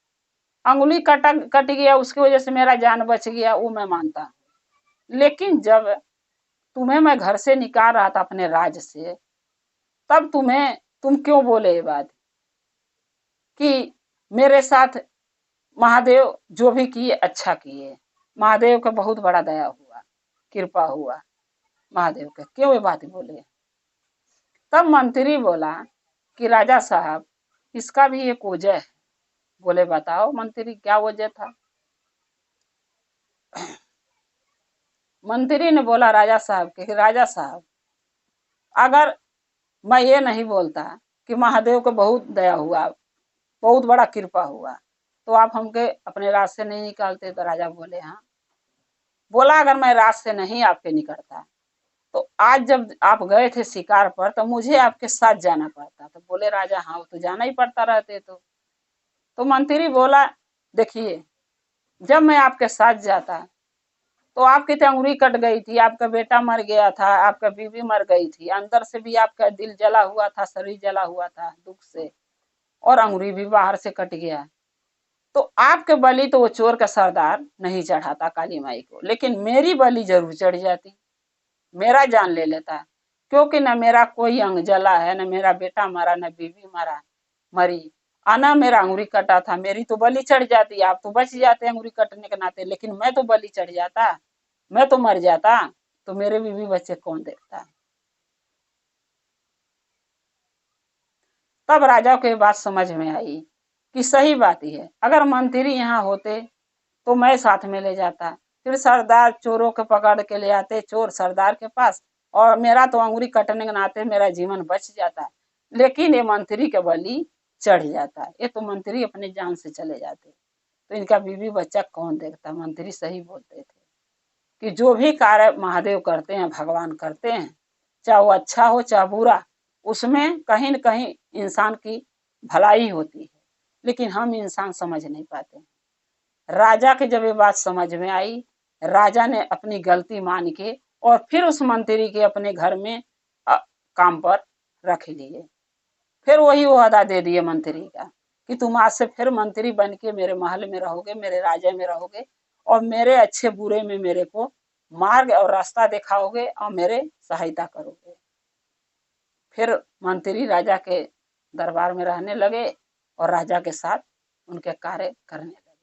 अंगुली कट गया उसकी वजह से मेरा जान बच गया, वो मैं मानता हूँ, लेकिन जब तुम्हें मैं घर से निकाल रहा था अपने राज से, तब तुम क्यों बोले ये बात कि मेरे साथ महादेव जो भी किए अच्छा किए, महादेव का बहुत बड़ा दया हुआ, कृपा हुआ महादेव का, क्यों ये बात बोले? तब मंत्री बोला कि राजा साहब, इसका भी एक वजह है। बोले बताओ मंत्री, क्या वजह था? मंत्री ने बोला राजा साहब कि राजा साहब, अगर मैं ये नहीं बोलता कि महादेव को बहुत दया हुआ, बहुत बड़ा कृपा हुआ, तो आप हमके अपने राज से नहीं निकालते? तो राजा बोले हाँ। बोला अगर मैं राज से नहीं आपके निकलता तो आज जब आप गए थे शिकार पर तो मुझे आपके साथ जाना पड़ता। तो बोले राजा हाँ, वो तो जाना ही पड़ता रहते। तो मंत्री बोला देखिए, जब मैं आपके साथ जाता तो आपकी तो अंगुरी कट गई थी, आपका बेटा मर गया था, आपका बीवी मर गई थी, अंदर से भी आपका दिल जला हुआ था, शरीर जला हुआ था दुख से, और अंगुरी भी बाहर से कट गया। तो आपके बलि तो वो चोर का सरदार नहीं चढ़ाता काली माई को, लेकिन मेरी बलि जरूर चढ़ जाती, मेरा जान ले लेता। क्योंकि न मेरा कोई अंग जला है, न मेरा बेटा मरा, न बीवी मरी, आना मेरा अंगुरी कटा था, मेरी तो बलि चढ़ जाती। आप तो बच जाते अंगुरी कटने के नाते, लेकिन मैं तो बलि चढ़ जाता, मैं तो मर जाता, तो मेरे बीवी बच्चे कौन देखता? तब राजा को ये बात समझ में आई कि सही बात ही है, अगर मंत्री यहाँ होते तो मैं साथ में ले जाता, फिर सरदार चोरों को पकड़ के ले आते, चोर सरदार के पास, और मेरा तो अंगुरी कटने के नाते मेरा जीवन बच जाता। लेकिन ये मंत्री के बलि चढ़ जाता, ये तो मंत्री अपने जान से चले जाते, तो इनका बीवी बच्चा कौन देखता? मंत्री सही बोलते थे कि जो भी कार्य महादेव करते हैं, भगवान करते हैं, चाहे वो अच्छा हो चाहे बुरा, उसमें कहीं न कहीं इंसान की भलाई होती है, लेकिन हम इंसान समझ नहीं पाते। राजा के जब ये बात समझ में आई, राजा ने अपनी गलती मान के और फिर उस मंत्री के अपने घर में काम पर रख लिए, फिर वही ओहदा दे दिए मंत्री का कि तुम आज से फिर मंत्री बन के मेरे महल में रहोगे, मेरे राज्य में रहोगे, और मेरे अच्छे बुरे में मेरे को मार्ग और रास्ता दिखाओगे और मेरे सहायता करोगे। फिर मंत्री राजा के दरबार में रहने लगे और राजा के साथ उनके कार्य करने लगे।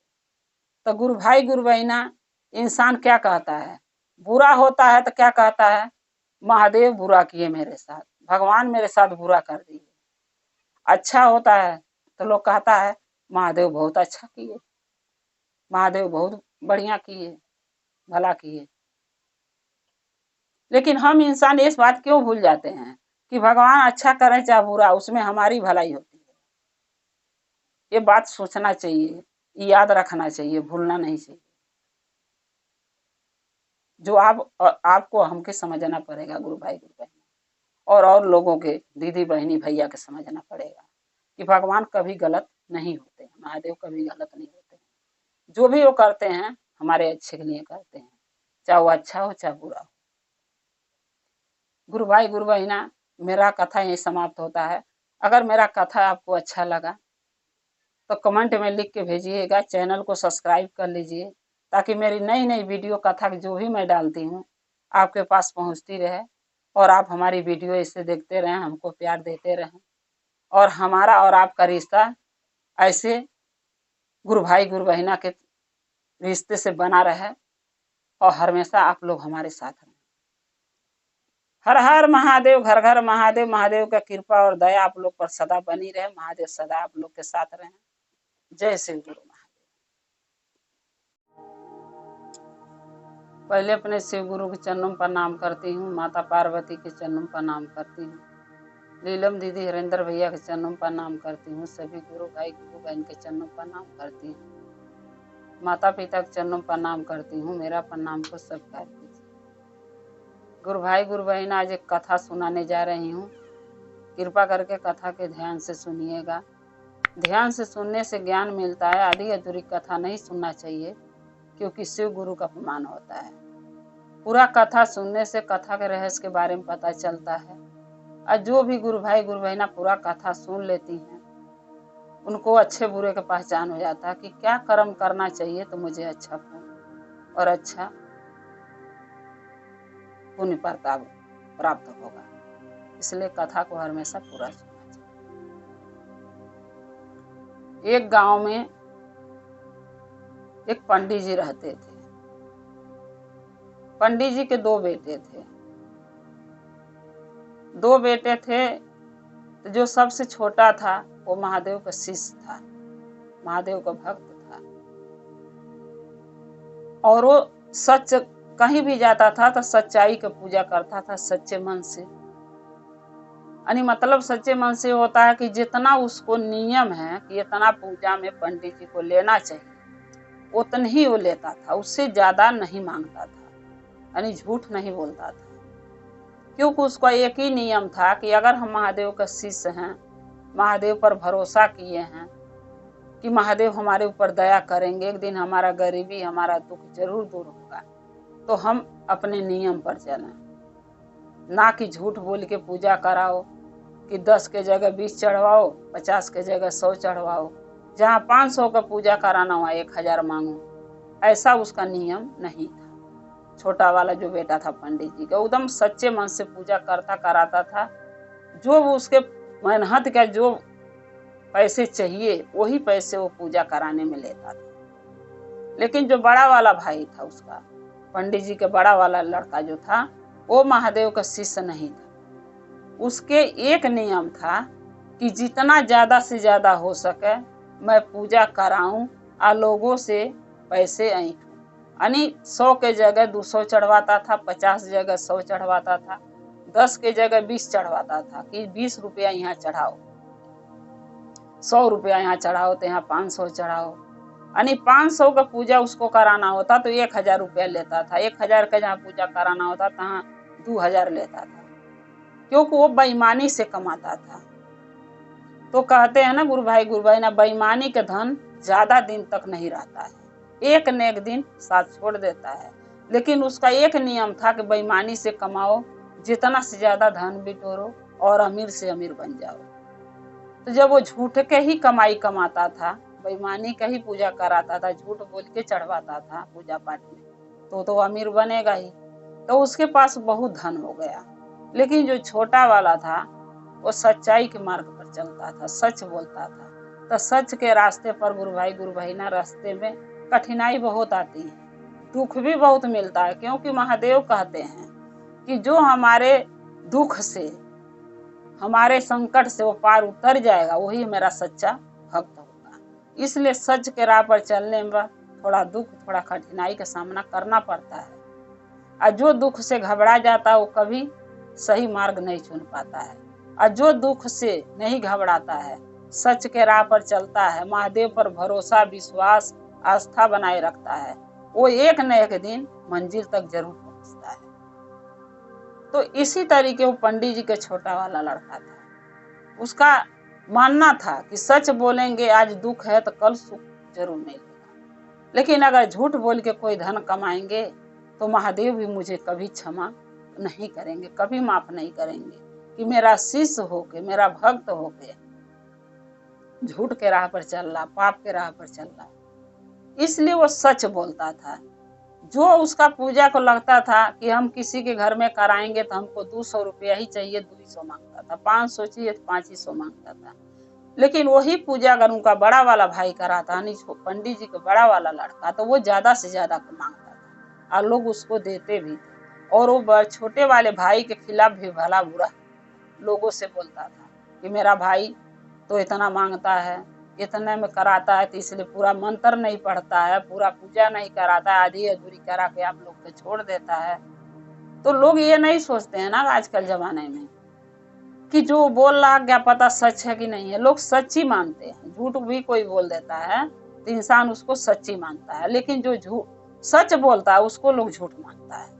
तो गुरु भाई गुरु बहना, इंसान क्या कहता है? बुरा होता है तो क्या कहता है? महादेव बुरा किए मेरे साथ, भगवान मेरे साथ बुरा कर दिए। अच्छा होता है तो लोग कहता है महादेव बहुत अच्छा किए, महादेव बहुत बढ़िया किए, भला किए। लेकिन हम इंसान इस बात क्यों भूल जाते हैं कि भगवान अच्छा करे चाहे बुरा, उसमें हमारी भलाई होती है। ये बात सोचना चाहिए, याद रखना चाहिए, भूलना नहीं चाहिए। जो आपको हमके समझना पड़ेगा गुरु भाई गुरु बहन, और लोगों के दीदी बहनी भैया के समझना पड़ेगा कि भगवान कभी गलत नहीं होते, महादेव कभी गलत नहीं होते। जो भी वो करते हैं हमारे अच्छे के लिए करते हैं, चाहे वो अच्छा हो चाहे बुरा हो। गुरु भाई गुरु बहना, मेरा कथा यही समाप्त होता है। अगर मेरा कथा आपको अच्छा लगा तो कमेंट में लिख के भेजिएगा, चैनल को सब्सक्राइब कर लीजिए ताकि मेरी नई नई वीडियो कथा जो भी मैं डालती हूँ आपके पास पहुँचती रहे, और आप हमारी वीडियो ऐसे देखते रहें, हमको प्यार देते रहें, और हमारा और आपका रिश्ता ऐसे गुरु भाई गुरु बहना के रिश्ते से बना रहे, और हमेशा आप लोग हमारे साथ रहें। हर हर महादेव, घर घर महादेव। महादेव का कृपा और दया आप लोग पर सदा बनी रहे, महादेव सदा आप लोग के साथ रहें। जय शिव गुरु महादेव। पहले अपने शिव गुरु के चरणों पर प्रणाम करती हूँ, माता पार्वती के चरणों पर प्रणाम करती हूँ, नीलम दीदी हरेंद्र भैया के चरणों पर प्रणाम करती हूँ, सभी गुरु भाई गुरु बहन के चरणों पर प्रणाम करती हूँ, माता पिता के चरणों पर प्रणाम करती हूँ। मेरा प्रणाम को स्वीकार कीजिए। गुरु भाई गुरु बहन, आज एक कथा सुनाने जा रही हूँ। कृपा करके कथा के ध्यान से सुनिएगा। ध्यान से सुनने से ज्ञान मिलता है। आधी अधूरी कथा नहीं सुनना चाहिए, क्योंकि शिव गुरु का अपमान होता है। पूरा कथा सुनने से कथा के रहस्य के बारे में पता चलता है। और जो भी गुरु भाई गुरु बहना पूरा कथा सुन लेती हैं, उनको अच्छे बुरे का पहचान हो जाता है कि क्या कर्म करना चाहिए तो मुझे अच्छा पुण्य और अच्छा पुण्य प्राप्त होगा। इसलिए कथा को हमेशा पूरा सुनना चाहिए। एक गांव में एक पंडित जी रहते थे। पंडित जी के दो बेटे थे। 2 बेटे थे, तो जो सबसे छोटा था वो महादेव का शिष्य था, महादेव का भक्त था। और वो सच कहीं भी जाता था तो सच्चाई की पूजा करता था, सच्चे मन से। यानी मतलब सच्चे मन से होता है कि जितना उसको नियम है कि इतना पूजा में पंडित जी को लेना चाहिए, उतना ही वो लेता था, उससे ज्यादा नहीं मांगता था, यानी झूठ नहीं बोलता था। क्योंकि उसका एक ही नियम था कि अगर हम महादेव का शिष्य हैं, महादेव पर भरोसा किए हैं कि महादेव हमारे ऊपर दया करेंगे, एक दिन हमारा गरीबी, हमारा दुख जरूर दूर होगा, तो हम अपने नियम पर चलें, ना कि झूठ बोल के पूजा कराओ कि 10 के जगह 20 चढ़वाओ, 50 के जगह 100 चढ़वाओ, जहाँ 500 का पूजा कराना हुआ 1000 मांगो। ऐसा उसका नियम नहीं था। छोटा वाला जो बेटा था पंडित जी का, एकदम सच्चे मन से पूजा करता कराता था। जो उसके मेहनत का जो पैसे चाहिए वही पैसे वो पूजा कराने में लेता था। लेकिन जो बड़ा वाला भाई था उसका, पंडित जी का बड़ा वाला लड़का जो था, वो महादेव का शिष्य नहीं था। उसके एक नियम था कि जितना ज्यादा से ज्यादा हो सके मैं पूजा कराऊं और लोगों से पैसे ऐंठूं। यानी 100 के जगह 200 चढ़वाता था, 50 जगह 100 चढ़वाता था, 10 के जगह 20 चढ़वाता था कि 20 रुपया यहाँ चढ़ाओ, 100 रुपया यहाँ चढ़ाओ, तो यहाँ 500 चढ़ाओ। यानी 500 का पूजा उसको कराना होता तो 1000 रुपया लेता था, 1000 का जहाँ पूजा कराना होता तहाँ 2000 लेता था, क्योंकि वो बेईमानी से कमाता था। तो कहते हैं ना गुरु भाई ना, बेईमानी का धन ज्यादा दिन तक नहीं रहता है, एक न एक दिन साथ छोड़ देता है। लेकिन उसका एक नियम था कि बेईमानी से कमाओ, जितना से ज्यादा धन बिटोरो और अमीर से अमीर बन जाओ। तो जब वो झूठ के ही कमाई कमाता था, बेईमानी का ही पूजा कराता था, झूठ बोल के चढ़वाता था पूजा पाठ में, तो अमीर बनेगा ही। तो उसके पास बहुत धन हो गया। लेकिन जो छोटा वाला था वो सच्चाई के मार्ग पर चलता था, सच बोलता था। तो सच के रास्ते पर गुरु भाई ना, रास्ते में कठिनाई बहुत आती है, दुख भी बहुत मिलता है, क्योंकि महादेव कहते हैं कि जो हमारे दुख से, हमारे संकट से वो पार उतर जाएगा वही मेरा सच्चा भक्त होगा। इसलिए सच के राह पर चलने में थोड़ा दुख, थोड़ा कठिनाई का सामना करना पड़ता है। और जो दुख से घबरा जाता है वो कभी सही मार्ग नहीं चुन पाता है। और जो दुख से नहीं घबराता है, सच के राह पर चलता है, महादेव पर भरोसा, विश्वास, आस्था बनाए रखता है, वो एक न एक दिन मंजिल तक जरूर पहुंचता है। तो इसी तरीके वो पंडित जी के छोटा वाला लड़का था। उसका मानना था कि सच बोलेंगे, आज दुख है तो कल सुख जरूर मिलेगा। लेकिन अगर झूठ बोल के कोई धन कमाएंगे तो महादेव भी मुझे कभी क्षमा नहीं करेंगे, कभी माफ नहीं करेंगे कि मेरा शिष्य होके, मेरा भक्त होके झूठ के राह पर चल रहा, पाप के राह पर चल रहा। इसलिए वो सच बोलता था। जो उसका पूजा को लगता था कि हम किसी के घर में कराएंगे तो हमको 200 रुपया ही चाहिए, 200 मांगता था, 500 चाहिए तो 500 मांगता था। लेकिन वही पूजा अगर उनका बड़ा वाला भाई कराता, पंडित जी का बड़ा वाला लड़का, तो वो ज्यादा से ज्यादा मांगता था और लोग उसको देते भी थे। और वो छोटे वाले भाई के खिलाफ भी भला बुरा लोगों से बोलता था कि मेरा भाई तो इतना मांगता है, इतने में कराता है, तो इसलिए पूरा मंत्र नहीं पढ़ता है, पूरा पूजा नहीं कराता है, आधी अधूरी करा के आप लोग को छोड़ देता है। तो लोग ये नहीं सोचते हैं ना आजकल जमाने में कि जो बोल रहा क्या पता सच है कि नहीं है। लोग सच्ची मानते हैं, झूठ भी कोई बोल देता है तो इंसान उसको सच्ची मानता है, लेकिन जो झूठ सच बोलता है उसको लोग झूठ मानता है।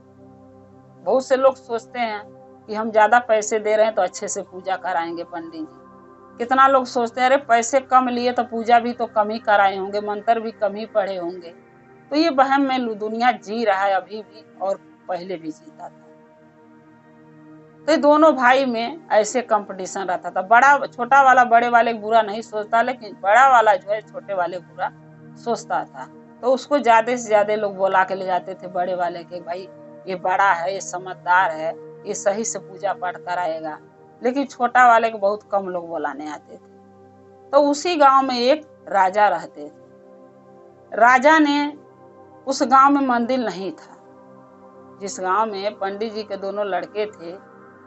बहुत से लोग सोचते हैं कि हम ज्यादा पैसे दे रहे हैं तो अच्छे से पूजा कराएंगे पंडित जी। कितना लोग सोचते हैं अरे पैसे कम लिए तो पूजा भी तो कम ही कराए होंगे, मंत्र भी कम ही पढ़े होंगे। तो ये वहम में दुनिया जी रहा है अभी भी, और पहले भी जीता था। तो दोनों भाई में ऐसे कंपटीशन रहता था। बड़ा छोटा वाला बड़े वाले बुरा नहीं सोचता, लेकिन बड़ा वाला जो है छोटे वाले बुरा सोचता था। तो उसको ज्यादा से ज्यादा लोग बोला के ले जाते थे बड़े वाले के, भाई ये बड़ा है, ये समझदार है, ये सही से पूजा पाठ कराएगा। लेकिन छोटा वाले को बहुत कम लोग बुलाने आते थे। तो उसी गांव में एक राजा रहते थे। राजा ने उस गांव में मंदिर नहीं था। जिस गांव में पंडित जी के दोनों लड़के थे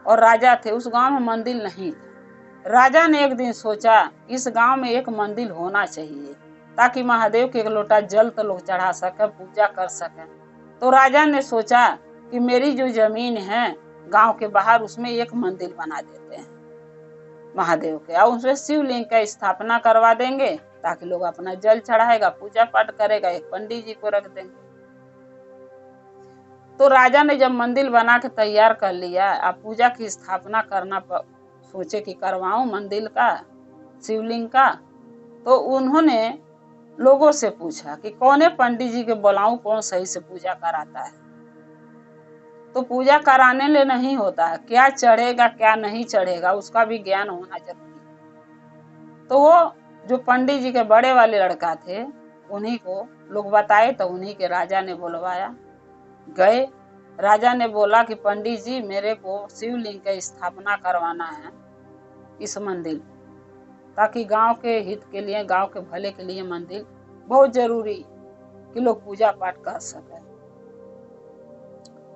और राजा थे। उस गांव में मंदिर नहीं था। राजा ने एक दिन सोचा इस गांव में एक मंदिर होना चाहिए ताकि महादेव के एक लोटा जल तो लोग चढ़ा सके, पूजा कर सके। तो राजा ने सोचा कि मेरी जो जमीन है गांव के बाहर, उसमें एक मंदिर बना देते हैं महादेव के, और उसमें शिवलिंग का स्थापना करवा देंगे ताकि लोग अपना जल चढ़ाएगा, पूजा पाठ करेगा, एक पंडित जी को रख देंगे। तो राजा ने जब मंदिर बना के तैयार कर लिया, अब पूजा की स्थापना करना सोचे कि करवाऊं मंदिर का, शिवलिंग का। तो उन्होंने लोगों से पूछा कि कौन पंडित जी के बुलाऊं, कौन सही से पूजा कराता है। तो पूजा कराने ले नहीं होता है, क्या चढ़ेगा क्या नहीं चढ़ेगा उसका भी ज्ञान होना जरूरी है। तो वो जो पंडित जी के बड़े वाले लड़का थे उन्हीं को लोग बताए, तो उन्हीं के राजा ने बुलवाया। गए, राजा ने बोला कि पंडित जी मेरे को शिवलिंग की स्थापना करवाना है इस मंदिर, ताकि गांव के हित के लिए, गांव के भले के लिए मंदिर बहुत जरूरी कि लोग पूजा पाठ कर सके।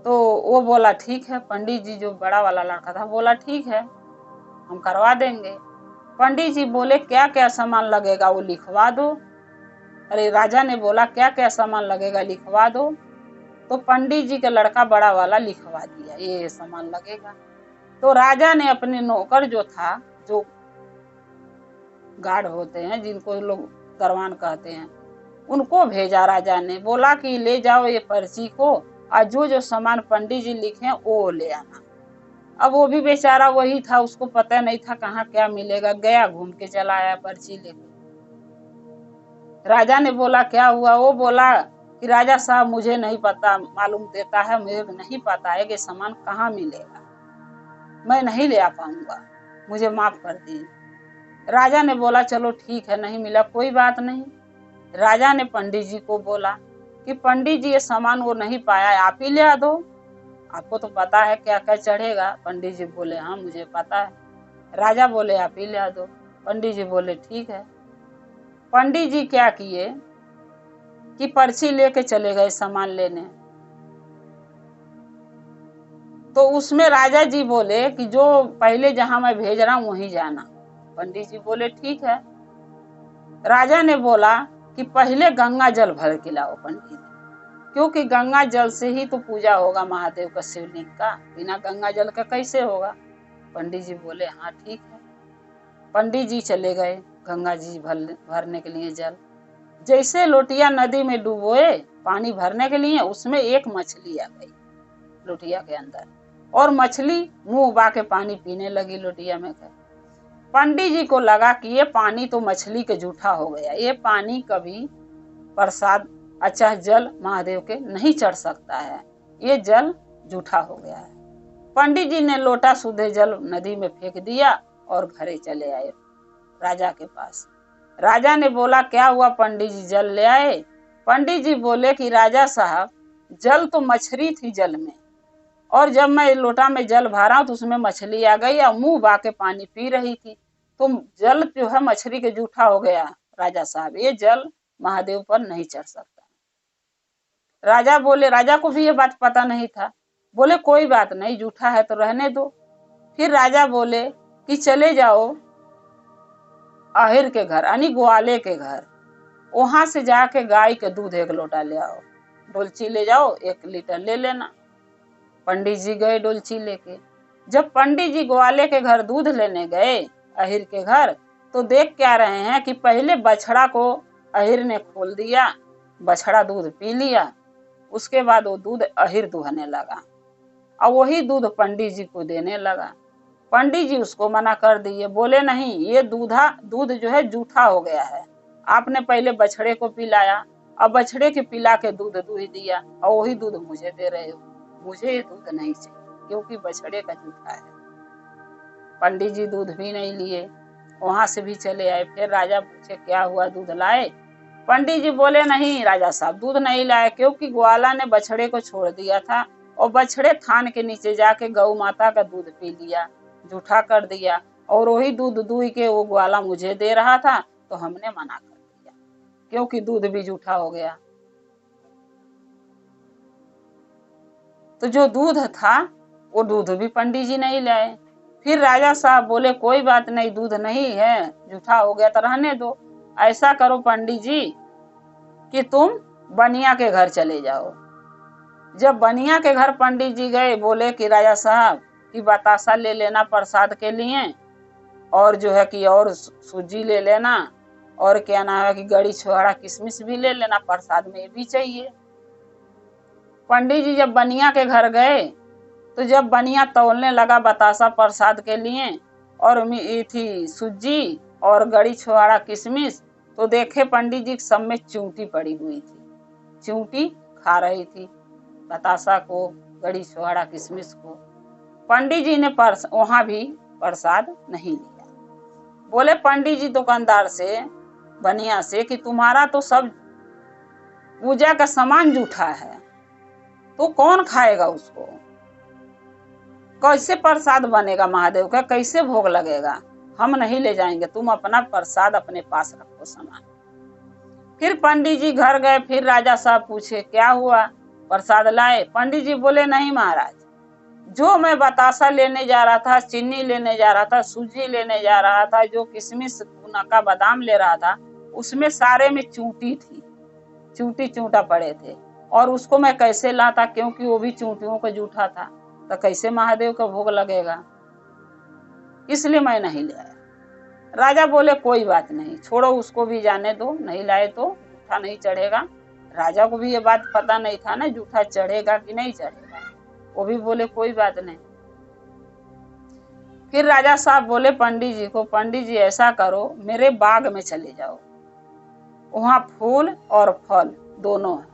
तो वो बोला ठीक है। पंडित जी जो बड़ा वाला लड़का था बोला ठीक है हम करवा देंगे। पंडित जी बोले क्या क्या सामान लगेगा वो लिखवा दो। अरे राजा ने बोला क्या क्या सामान लगेगा लिखवा दो। तो पंडित जी का लड़का बड़ा वाला लिखवा दिया ये सामान लगेगा। तो राजा ने अपने नौकर जो था, जो गार्ड होते हैं जिनको लोग दरवान कहते हैं, उनको भेजा राजा ने। बोला कि ले जाओ ये पर्ची को और जो जो सामान पंडित जी लिखे वो ले आना। अब वो भी बेचारा वही था, उसको पता नहीं था कहाँ क्या मिलेगा, गया घूम के चला आया पर्ची लेके। राजा ने बोला क्या हुआ, वो बोला कि राजा साहब मुझे नहीं पता, मालूम देता है, मुझे नहीं पता है कि सामान कहाँ मिलेगा, मैं नहीं ले आ पाऊंगा, मुझे माफ कर दीजिए। राजा ने बोला चलो ठीक है, नहीं मिला कोई बात नहीं। राजा ने पंडित जी को बोला कि पंडित जी ये सामान वो नहीं पाया, आप ही ले आ दो, आपको तो पता है क्या क्या चढ़ेगा। पंडित जी बोले हाँ मुझे पता है। राजा बोले आप ही ले आ दो। पंडित जी बोले ठीक है। पंडित जी क्या किए कि पर्ची लेके चले गए सामान लेने। तो उसमें राजा जी बोले कि जो पहले जहां मैं भेज रहा हूं वहीं जाना। पंडित जी बोले ठीक है। राजा ने बोला कि पहले गंगा जल भर के लाओ पंडित जी, क्योंकि गंगा जल से ही तो पूजा होगा महादेव का, शिवलिंग का, बिना गंगा जल का कैसे होगा। पंडित जी बोले हाँ ठीक है। पंडित जी चले गए गंगा जी भरने के लिए जल। जैसे लोटिया नदी में डुबोए पानी भरने के लिए, उसमें एक मछली आ गई लोटिया के अंदर, और मछली मुंह उबा के पानी पीने लगी लोटिया में गए। पंडित जी को लगा कि ये पानी तो मछली के जूठा हो गया, ये पानी कभी प्रसाद अच्छा जल महादेव के नहीं चढ़ सकता है, ये जल जूठा हो गया है। पंडित जी ने लोटा शुद्ध जल नदी में फेंक दिया और घरे चले आए राजा के पास। राजा ने बोला क्या हुआ पंडित जी, जल ले आए। पंडित जी बोले कि राजा साहब जल तो मछली थी जल में, और जब मैं लोटा में जल भरा तो उसमें मछली आ गई और मुंह बा के पानी पी रही थी, तो जल जो है मछली के जूठा हो गया। राजा साहब ये जल महादेव पर नहीं चढ़ सकता। राजा बोले, राजा को भी ये बात पता नहीं था। बोले कोई बात नहीं, जूठा है तो रहने दो। फिर राजा बोले कि चले जाओ आहिर के घर, यानी ग्वाले के घर, वहां से जाके गाय के दूध 1 लोटा ले आओ, डोलची ले जाओ 1 लीटर ले लेना। पंडित जी गए डोलची लेके। जब पंडित जी ग्वाले के घर दूध लेने गए अहिर के घर, तो देख क्या रहे हैं कि पहले बछड़ा को अहिर ने खोल दिया, बछड़ा दूध पी लिया, उसके बाद वो दूध अहिर दुहने लगा और वही दूध पंडित जी को देने लगा। पंडित जी उसको मना कर दिए, बोले नहीं ये दूध जो है जूठा हो गया है, आपने पहले बछड़े को पिलाया, अब बछड़े के पिला के दूध दूध दिया और वही दूध मुझे दे रहे हो, मुझे ये दूध नहीं चाहिए क्योंकि बछड़े का जूठा है। पंडित जी दूध भी नहीं लिए, वहां से भी चले आए। फिर राजा पूछे क्या हुआ, दूध लाए? पंडित जी बोले नहीं राजा साहब दूध नहीं लाए, क्योंकि ग्वाला ने बछड़े को छोड़ दिया था और बछड़े थान के नीचे जाके गौ माता का दूध पी लिया, जूठा कर दिया, और वही दूध दूह के वो ग्वाला मुझे दे रहा था, तो हमने मना कर दिया क्योंकि दूध भी जूठा हो गया। तो जो दूध था वो दूध भी पंडित जी नहीं लाए। फिर राजा साहब बोले कोई बात नहीं, दूध नहीं है, जूठा हो गया तो रहने दो। ऐसा करो पंडित जी कि तुम बनिया के घर चले जाओ। जब बनिया के घर पंडित जी गए, बोले कि राजा साहब कि बतासा ले लेना प्रसाद के लिए, और जो है कि और सूजी ले लेना, और क्या नाम है कि गड़ी छोहाड़ा किशमिश भी ले लेना, प्रसाद में भी चाहिए। पंडित जी जब बनिया के घर गए तो जब बनिया तौलने लगा बतासा प्रसाद के लिए और थी सूजी और गड़ी छोहाड़ा किशमिश, तो देखे पंडित जी सब में चूंटी पड़ी हुई थी, चूंटी खा रही थी बतासा को, गड़ी छोहाड़ा किशमिश को। पंडित जी ने वहां भी प्रसाद नहीं लिया। बोले पंडित जी दुकानदार से, बनिया से, कि तुम्हारा तो सब पूजा का सामान जूठा है, तो कौन खाएगा उसको, कैसे प्रसाद बनेगा महादेव का, कैसे भोग लगेगा, हम नहीं ले जाएंगे, तुम अपना प्रसाद अपने पास रखो सामान। फिर पंडित जी घर गए, फिर राजा साहब पूछे क्या हुआ, प्रसाद लाए? पंडित जी बोले नहीं महाराज, जो मैं बतासा लेने जा रहा था, चीनी लेने जा रहा था, सूजी लेने जा रहा था, जो किशमिश का बादाम ले रहा था, उसमें सारे में चूंटी थी, चूंटी चूंटा पड़े थे, और उसको मैं कैसे लाता, क्योंकि वो भी चूंटियों का जूठा था, तो कैसे महादेव का भोग लगेगा, इसलिए मैं नहीं ले आया। राजा बोले कोई बात नहीं, छोड़ो उसको भी जाने दो, नहीं लाए तो जूठा नहीं चढ़ेगा। राजा को भी ये बात पता नहीं था ना जूठा चढ़ेगा कि नहीं चढ़ेगा, वो भी बोले कोई बात नहीं। फिर राजा साहब बोले पंडित जी को, पंडित जी ऐसा करो मेरे बाग में चले जाओ, वहां फूल और फल दोनों है,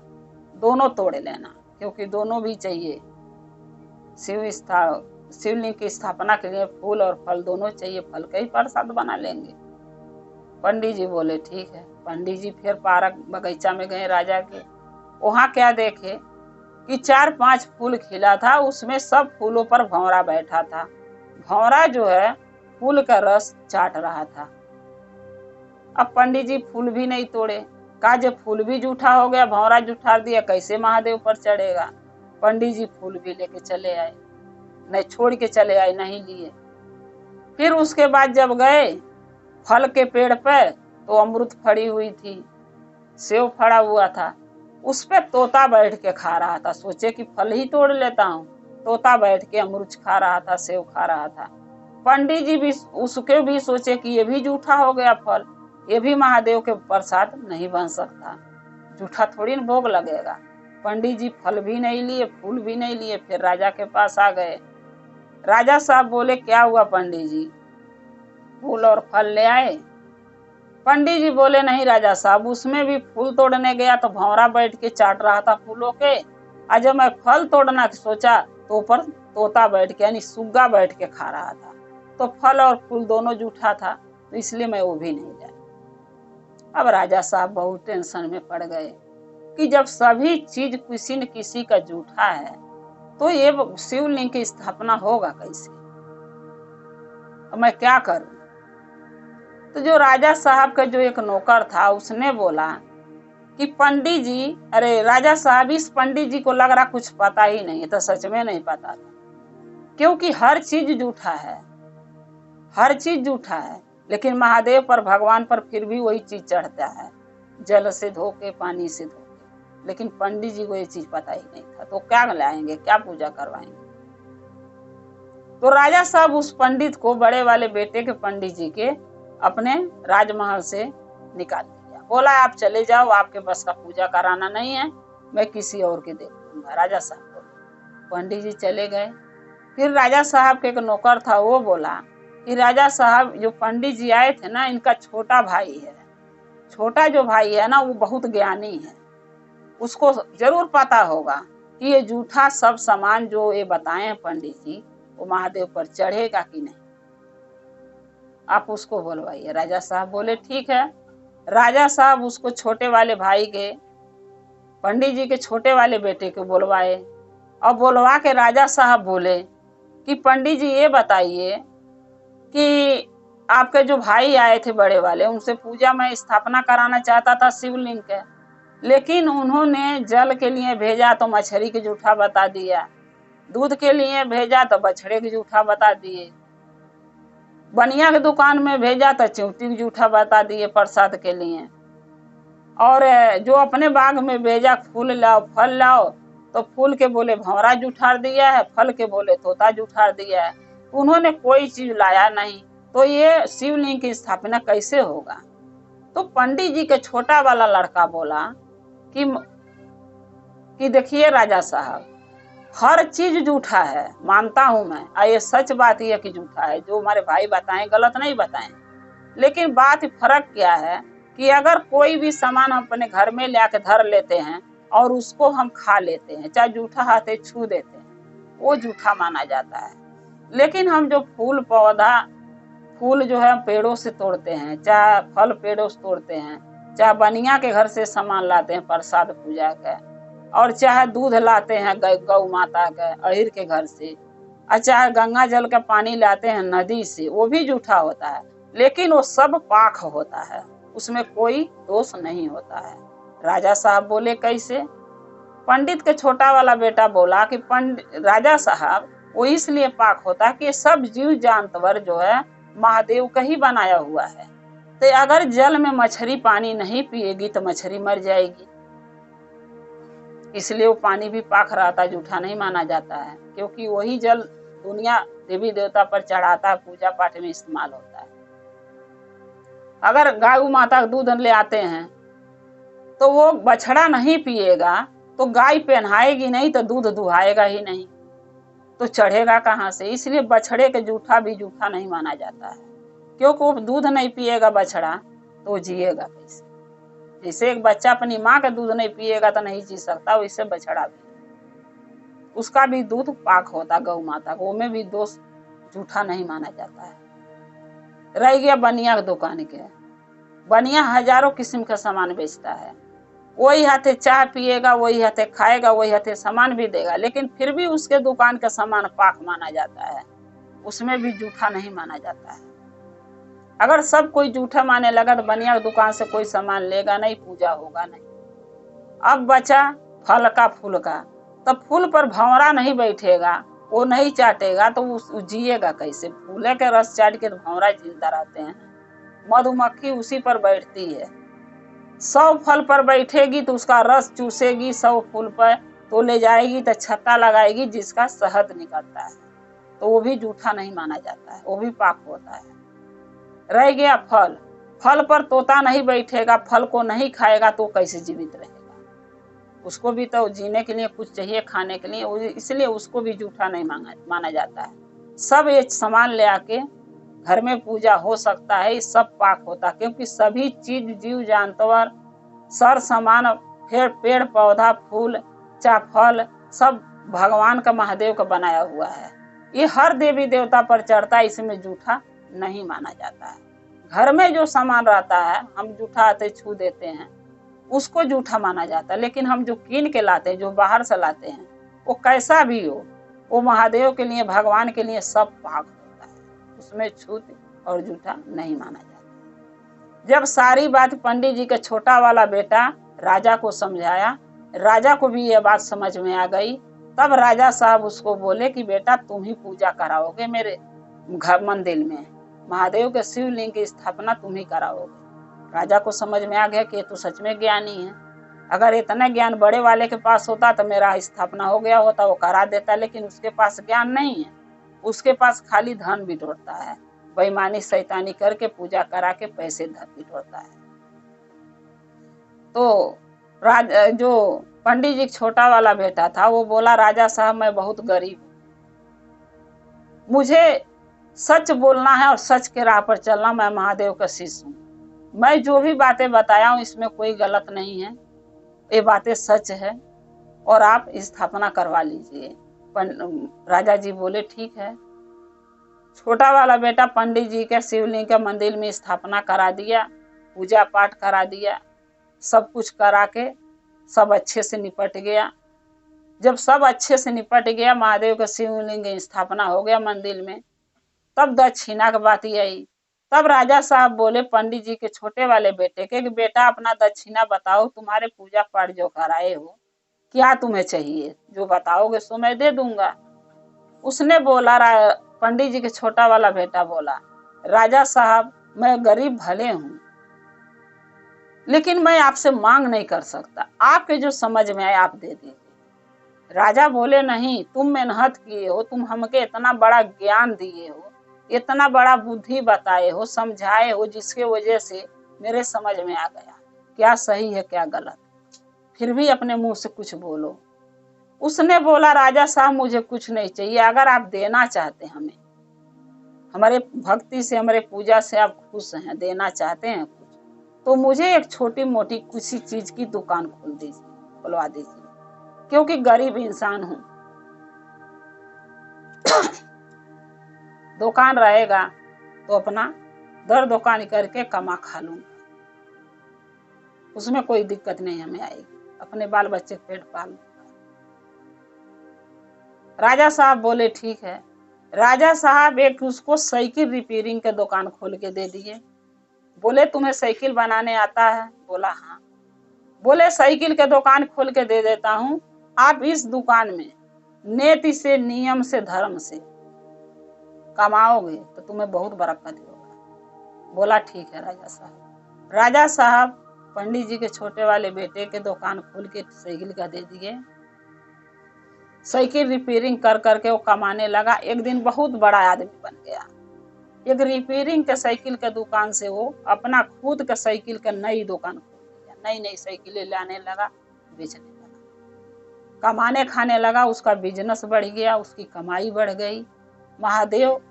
दोनों तोड़ लेना, क्योंकि दोनों भी चाहिए, शिवलिंग की स्थापना के लिए फूल और फल दोनों चाहिए, फल का ही प्रसाद बना लेंगे। पंडित जी बोले ठीक है। पंडित जी फिर पार्क बगीचा में गए राजा के, वहां क्या देखे कि 4-5 फूल खिला था, उसमें सब फूलों पर भंवरा बैठा था। भंवरा जो है फूल का रस चाट रहा था। अब पंडित जी फूल भी नहीं तोड़े, कहा जब फूल भी जूठा हो गया, भंवरा जूठा दिया, कैसे महादेव पर चढ़ेगा। पंडित जी फूल भी लेके चले आए, नहीं छोड़ के चले आए, नहीं लिए। फिर उसके बाद जब गए फल के पेड़ पे, तो अमृत फड़ी हुई थी, सेव फड़ा हुआ था, उस पे तोता बैठ के खा रहा था। सोचे कि फल ही तोड़ लेता हूँ, तोता बैठ के अमृत खा रहा था, सेव खा रहा था। पंडित जी भी उसके भी सोचे कि ये भी जूठा हो गया फल, ये भी महादेव के प्रसाद नहीं बन सकता, जूठा थोड़ी न भोग लगेगा। पंडित जी फल भी नहीं लिए, फूल भी नहीं लिए, फिर राजा के पास आ गए। राजा साहब बोले क्या हुआ पंडित जी, फूल और फल ले आए? पंडित जी बोले नहीं राजा साहब, उसमें भी फूल तोड़ने गया तो भंवरा बैठ के चाट रहा था फूलों के, आज जब मैं फल तोड़ना सोचा तो ऊपर तोता बैठ के, यानी सुग्गा बैठ के खा रहा था, तो फल और फूल दोनों जूठा था, तो इसलिए मैं वो भी नहीं लाया। अब राजा साहब बहुत टेंशन में पड़ गए कि जब सभी चीज किसी न किसी का जूठा है, तो ये शिवलिंग की स्थापना होगा कैसे, तो मैं क्या करूं। तो जो राजा साहब का जो एक नौकर था, उसने बोला कि पंडित जी, अरे राजा साहब, इस पंडित जी को लग रहा कुछ पता ही नहीं है, तो सच में नहीं पता था, क्योंकि हर चीज जूठा है, हर चीज जूठा है, लेकिन महादेव पर, भगवान पर फिर भी वही चीज चढ़ता है, जल से धो के, पानी से धो के। लेकिन पंडित जी को ये चीज पता ही नहीं था, तो क्या लाएंगे, क्या पूजा करवाएंगे। तो राजा साहब उस पंडित को, बड़े वाले बेटे के पंडित जी के, अपने राजमहल से निकाल दिया। बोला आप चले जाओ, आपके बस का पूजा कराना नहीं है, मैं किसी और के देख लूंगा। राजा साहब बोले। पंडित जी चले गए। फिर राजा साहब के एक नौकर था, वो बोला कि राजा साहब, जो पंडित जी आए थे ना, इनका छोटा भाई है, छोटा जो भाई है ना, वो बहुत ज्ञानी है, उसको जरूर पता होगा कि ये जूठा सब सामान जो ये बताए हैं पंडित जी, वो महादेव पर चढ़ेगा कि नहीं, आप उसको बुलवाइए। राजा साहब बोले ठीक है। राजा साहब उसको छोटे वाले भाई के, पंडित जी के छोटे वाले बेटे को बुलवाए, और बुलवा के राजा साहब बोले कि पंडित जी ये बताइए कि आपके जो भाई आए थे बड़े वाले, उनसे पूजा में स्थापना कराना चाहता था शिवलिंग के, लेकिन उन्होंने जल के लिए भेजा तो मछली के जूठा बता दिया, दूध के लिए भेजा तो बछड़े की जूठा बता दिए, बनिया की दुकान में भेजा तो चिंटी की जूठा बता दिए प्रसाद के लिए, और जो अपने बाग में भेजा फूल लाओ फल लाओ तो फूल के बोले भंवरा जुठार दिया है, फल के बोले तोता जुठार दिया है, उन्होंने कोई चीज लाया नहीं, तो ये शिवलिंग की स्थापना कैसे होगा। तो पंडित जी के छोटा वाला लड़का बोला कि देखिए राजा साहब, हर चीज झूठा है, मानता हूं मैं, ये सच बात यह कि झूठा है, जो हमारे भाई बताएं गलत नहीं बताएं, लेकिन बात फर्क क्या है कि अगर कोई भी सामान हम अपने घर में लाके धर लेते हैं और उसको हम खा लेते हैं, चाहे जूठा हाथे छू देते हैं, वो जूठा माना जाता है। लेकिन हम जो फूल पौधा, फूल जो है पेड़ों से तोड़ते हैं, चाहे फल पेड़ों से तोड़ते हैं, चाहे बनिया के घर से सामान लाते हैं प्रसाद पूजा का, और चाहे दूध लाते हैं गौ माता के अहिर के घर से, और चाहे गंगा जल का पानी लाते हैं नदी से, वो भी जूठा होता है, लेकिन वो सब पाक होता है, उसमें कोई दोष नहीं होता है। राजा साहब बोले कैसे। पंडित के छोटा वाला बेटा बोला कि राजा साहब, वो इसलिए पाक होता है कि सब जीव जानवर जो है महादेव का ही बनाया हुआ है, तो अगर जल में मछली पानी नहीं पिएगी तो मछली मर जाएगी, इसलिए वो पानी भी पाक रहता, जूठा नहीं माना जाता है, क्योंकि वही जल दुनिया देवी देवता पर चढ़ाता है, पूजा पाठ में इस्तेमाल होता है। अगर गाय माता का दूध ले आते हैं तो वो बछड़ा नहीं पिएगा तो गाय पहनाएगी नहीं, तो दूध दुहाएगा ही नहीं, तो चढ़ेगा कहाँ से। इसलिए बछड़े के जूठा भी जूठा नहीं माना जाता है, क्योंकि वो दूध नहीं पिएगा बछड़ा तो जिएगा कैसे। जैसे एक बच्चा अपनी माँ का दूध नहीं पिएगा तो नहीं जी सकता, वैसे बछड़ा भी, उसका भी दूध पाक होता गौ माता को, में भी दोष जूठा नहीं माना जाता है। रह गया बनिया की दुकान के, बनिया हजारों किस्म का सामान बेचता है, वही हाथे चाय पिएगा, वही हाथे खाएगा, वही हाथे सामान भी देगा, लेकिन फिर भी उसके दुकान का सामान पाक माना जाता है, उसमें भी जूठा नहीं माना जाता है। अगर सब कोई जूठा माने लगा तो बनिया की दुकान से कोई सामान लेगा नहीं, पूजा होगा नहीं। अब बचा फल का फूल का, तब फूल पर भंवरा नहीं बैठेगा, वो नहीं चाटेगा तो वो जिएगा कैसे। फूले के रस चाट के तो भंवरा जिंदा रहते हैं, मधुमक्खी उसी पर बैठती है, 100 फल पर बैठेगी तो उसका रस चूसेगी, 100 फूल पर तो ले जाएगी तो छत्ता लगाएगी जिसका शहद निकलता है, तो वो भी जूठा नहीं माना जाता है, वो भी पाक होता है। रह गया फल, फल पर तोता नहीं बैठेगा, फल को नहीं खाएगा तो कैसे जीवित रहेगा, उसको भी तो जीने के लिए कुछ चाहिए खाने के लिए, इसलिए उसको भी जूठा नहीं माना जाता है। सब ये सामान ले आके घर में पूजा हो सकता है, सब पाक होता है, क्योंकि सभी चीज जीव जानवर सर सामान, फिर पेड़ पौधा फूल चाहे फल सब भगवान का महादेव का बनाया हुआ है, ये हर देवी देवता पर चढ़ता है, इसमें जूठा नहीं माना जाता है। घर में जो सामान रहता है हम जूठा आते छू देते हैं, उसको जूठा माना जाता है, लेकिन हम जो कीन के लाते हैं, जो बाहर से लाते हैं, वो कैसा भी हो, वो महादेव के लिए भगवान के लिए सब पाक होता है, उसमें छूत और जूठा नहीं माना जाता। जब सारी बात पंडित जी का छोटा वाला बेटा राजा को समझाया, राजा को भी ये बात समझ में आ गई, तब राजा साहब उसको बोले कि बेटा तुम ही पूजा कराओगे मेरे घर मंदिर में, महादेव के शिवलिंग की स्थापना तुम ही कराओगे। राजा को समझ में आ गया कि ये तो सच में ज्ञानी है, अगर इतना ज्ञान बड़े वाले के पास होता तो मेरा स्थापना हो गया होता, वो करा देता, लेकिन उसके पास ज्ञान नहीं है, उसके पास खाली धन बिटोरता है, बेईमानी शैतानी करके पूजा करा के पैसे धन बिटोरता है। तो जो पंडित जी छोटा वाला बेटा था वो बोला राजा साहब मैं बहुत गरीब हूँ, मुझे सच बोलना है और सच के राह पर चलना, मैं महादेव का शिष्य हूँ, मैं जो भी बातें बताया हूँ इसमें कोई गलत नहीं है, ये बातें सच है और आप स्थापना करवा लीजिए। राजा जी बोले ठीक है। छोटा वाला बेटा पंडित जी के शिवलिंग के मंदिर में स्थापना करा दिया, पूजा पाठ करा दिया, सब कुछ करा के सब अच्छे से निपट गया। जब सब अच्छे से निपट गया, महादेव के शिवलिंग की स्थापना हो गया मंदिर में, तब दक्षिणा की बात आई। तब राजा साहब बोले पंडित जी के छोटे वाले बेटे के कि बेटा अपना दक्षिणा बताओ, तुम्हारे पूजा पाठ जो कराए हो क्या तुम्हें चाहिए, जो बताओगे सो मैं दे दूंगा। उसने बोला, पंडित जी के छोटा वाला बेटा बोला, राजा साहब मैं गरीब भले हूं, लेकिन मैं आपसे मांग नहीं कर सकता, आपके जो समझ में आए आप दे दीजिए। राजा बोले, नहीं, तुम मेहनत किए हो, तुम हमके इतना बड़ा ज्ञान दिए हो, इतना बड़ा बुद्धि बताए हो, समझाए हो, जिसके वजह से मेरे समझ में आ गया क्या सही है क्या गलत, फिर भी अपने मुंह से कुछ बोलो। उसने बोला, राजा साहब मुझे कुछ नहीं चाहिए, अगर आप देना चाहते हैं हमें, हमारे भक्ति से, हमारे पूजा से आप खुश हैं, देना चाहते हैं कुछ, तो मुझे एक छोटी मोटी किसी चीज की दुकान खोल दीजिए, खुलवा दीजिए, क्योंकि गरीब इंसान हूं। दुकान रहेगा तो अपना दर दुकान करके कमा खा लूंगा, उसमें कोई दिक्कत नहीं हमें आएगी, अपने बाल बच्चे पेट पाल लूंगा। राजा साहब बोले, ठीक है। राजा साहब एक उसको साइकिल रिपेयरिंग के दुकान खोल के दे दिए। बोले, तुम्हें साइकिल बनाने आता है? बोला, हाँ। बोले, साइकिल के दुकान खोल के दे देता हूं, आप इस दुकान में नीति से, नियम से, धर्म से कमाओगे तो तुम्हें बहुत बरकत होगा। बोला, ठीक है राजा साहब। राजा साहब पंडित जी के छोटे वाले बेटे के दुकान खोल के साइकिल का दे दिए। साइकिल रिपेयरिंग कर करके वो कमाने लगा। एक दिन बहुत बड़ा आदमी बन गया। एक रिपेयरिंग के साइकिल के दुकान से वो अपना खुद का साइकिल का नई दुकान खोल दिया, नई नई साइकिलें लाने लगा, बेचने लगा, कमाने खाने लगा, उसका बिजनेस बढ़ गया, उसकी कमाई बढ़ गई। महादेव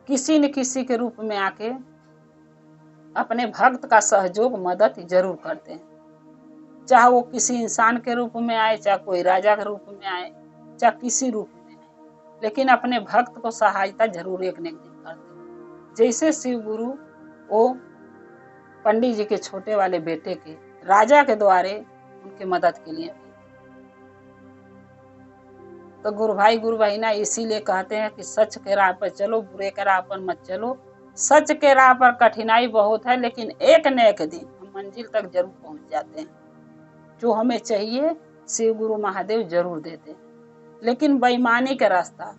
किसी न किसी के रूप में आके अपने भक्त का सहयोग मदद जरूर करते हैं, चाहे वो किसी इंसान के रूप में आए, चाहे कोई राजा के रूप में आए, चाहे किसी रूप में आए, लेकिन अपने भक्त को सहायता जरूर एक न एक दिन करते हैं। जैसे शिव गुरु वो पंडित जी के छोटे वाले बेटे के राजा के द्वारे उनकी मदद के लिए। तो गुरु भाई गुरु बहिना इसीलिए कहते हैं कि सच के राह पर चलो, बुरे के राह पर मत चलो। सच के राह पर कठिनाई बहुत है, लेकिन एक न एक दिन हम मंजिल तक जरूर पहुंच जाते हैं। जो हमें चाहिए शिव गुरु महादेव जरूर देते हैं। लेकिन बेईमानी का रास्ता,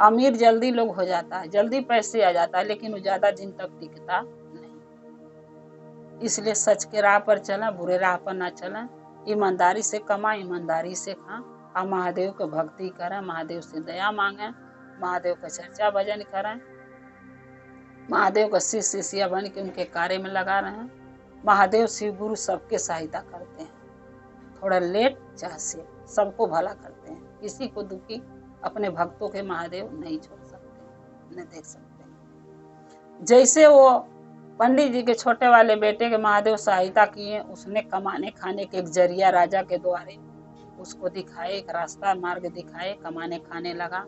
अमीर जल्दी लोग हो जाता है, जल्दी पैसे आ जाता है, लेकिन वो ज्यादा दिन तक टिकता नहीं। इसलिए सच के राह पर चलें, बुरे राह पर ना चलें। ईमानदारी से कमाएं, ईमानदारी से खाएं, और महादेव को भक्ति करें, महादेव से दया मांगें, महादेव का चर्चा भजन करें, महादेव का शिष्य शिष्या बन के उनके कार्य में लगा रहे हैं। महादेव शिव गुरु सबके सहायता करते हैं, थोड़ा लेट चाहे से सबको भला करते हैं। किसी को दुखी अपने भक्तों के महादेव नहीं छोड़ सकते, नहीं देख सकते। जैसे वो पंडित जी के छोटे वाले बेटे के महादेव सहायता किए, उसने कमाने खाने के एक जरिया राजा के द्वारे उसको दिखाए, एक रास्ता मार्ग दिखाए, कमाने खाने लगा।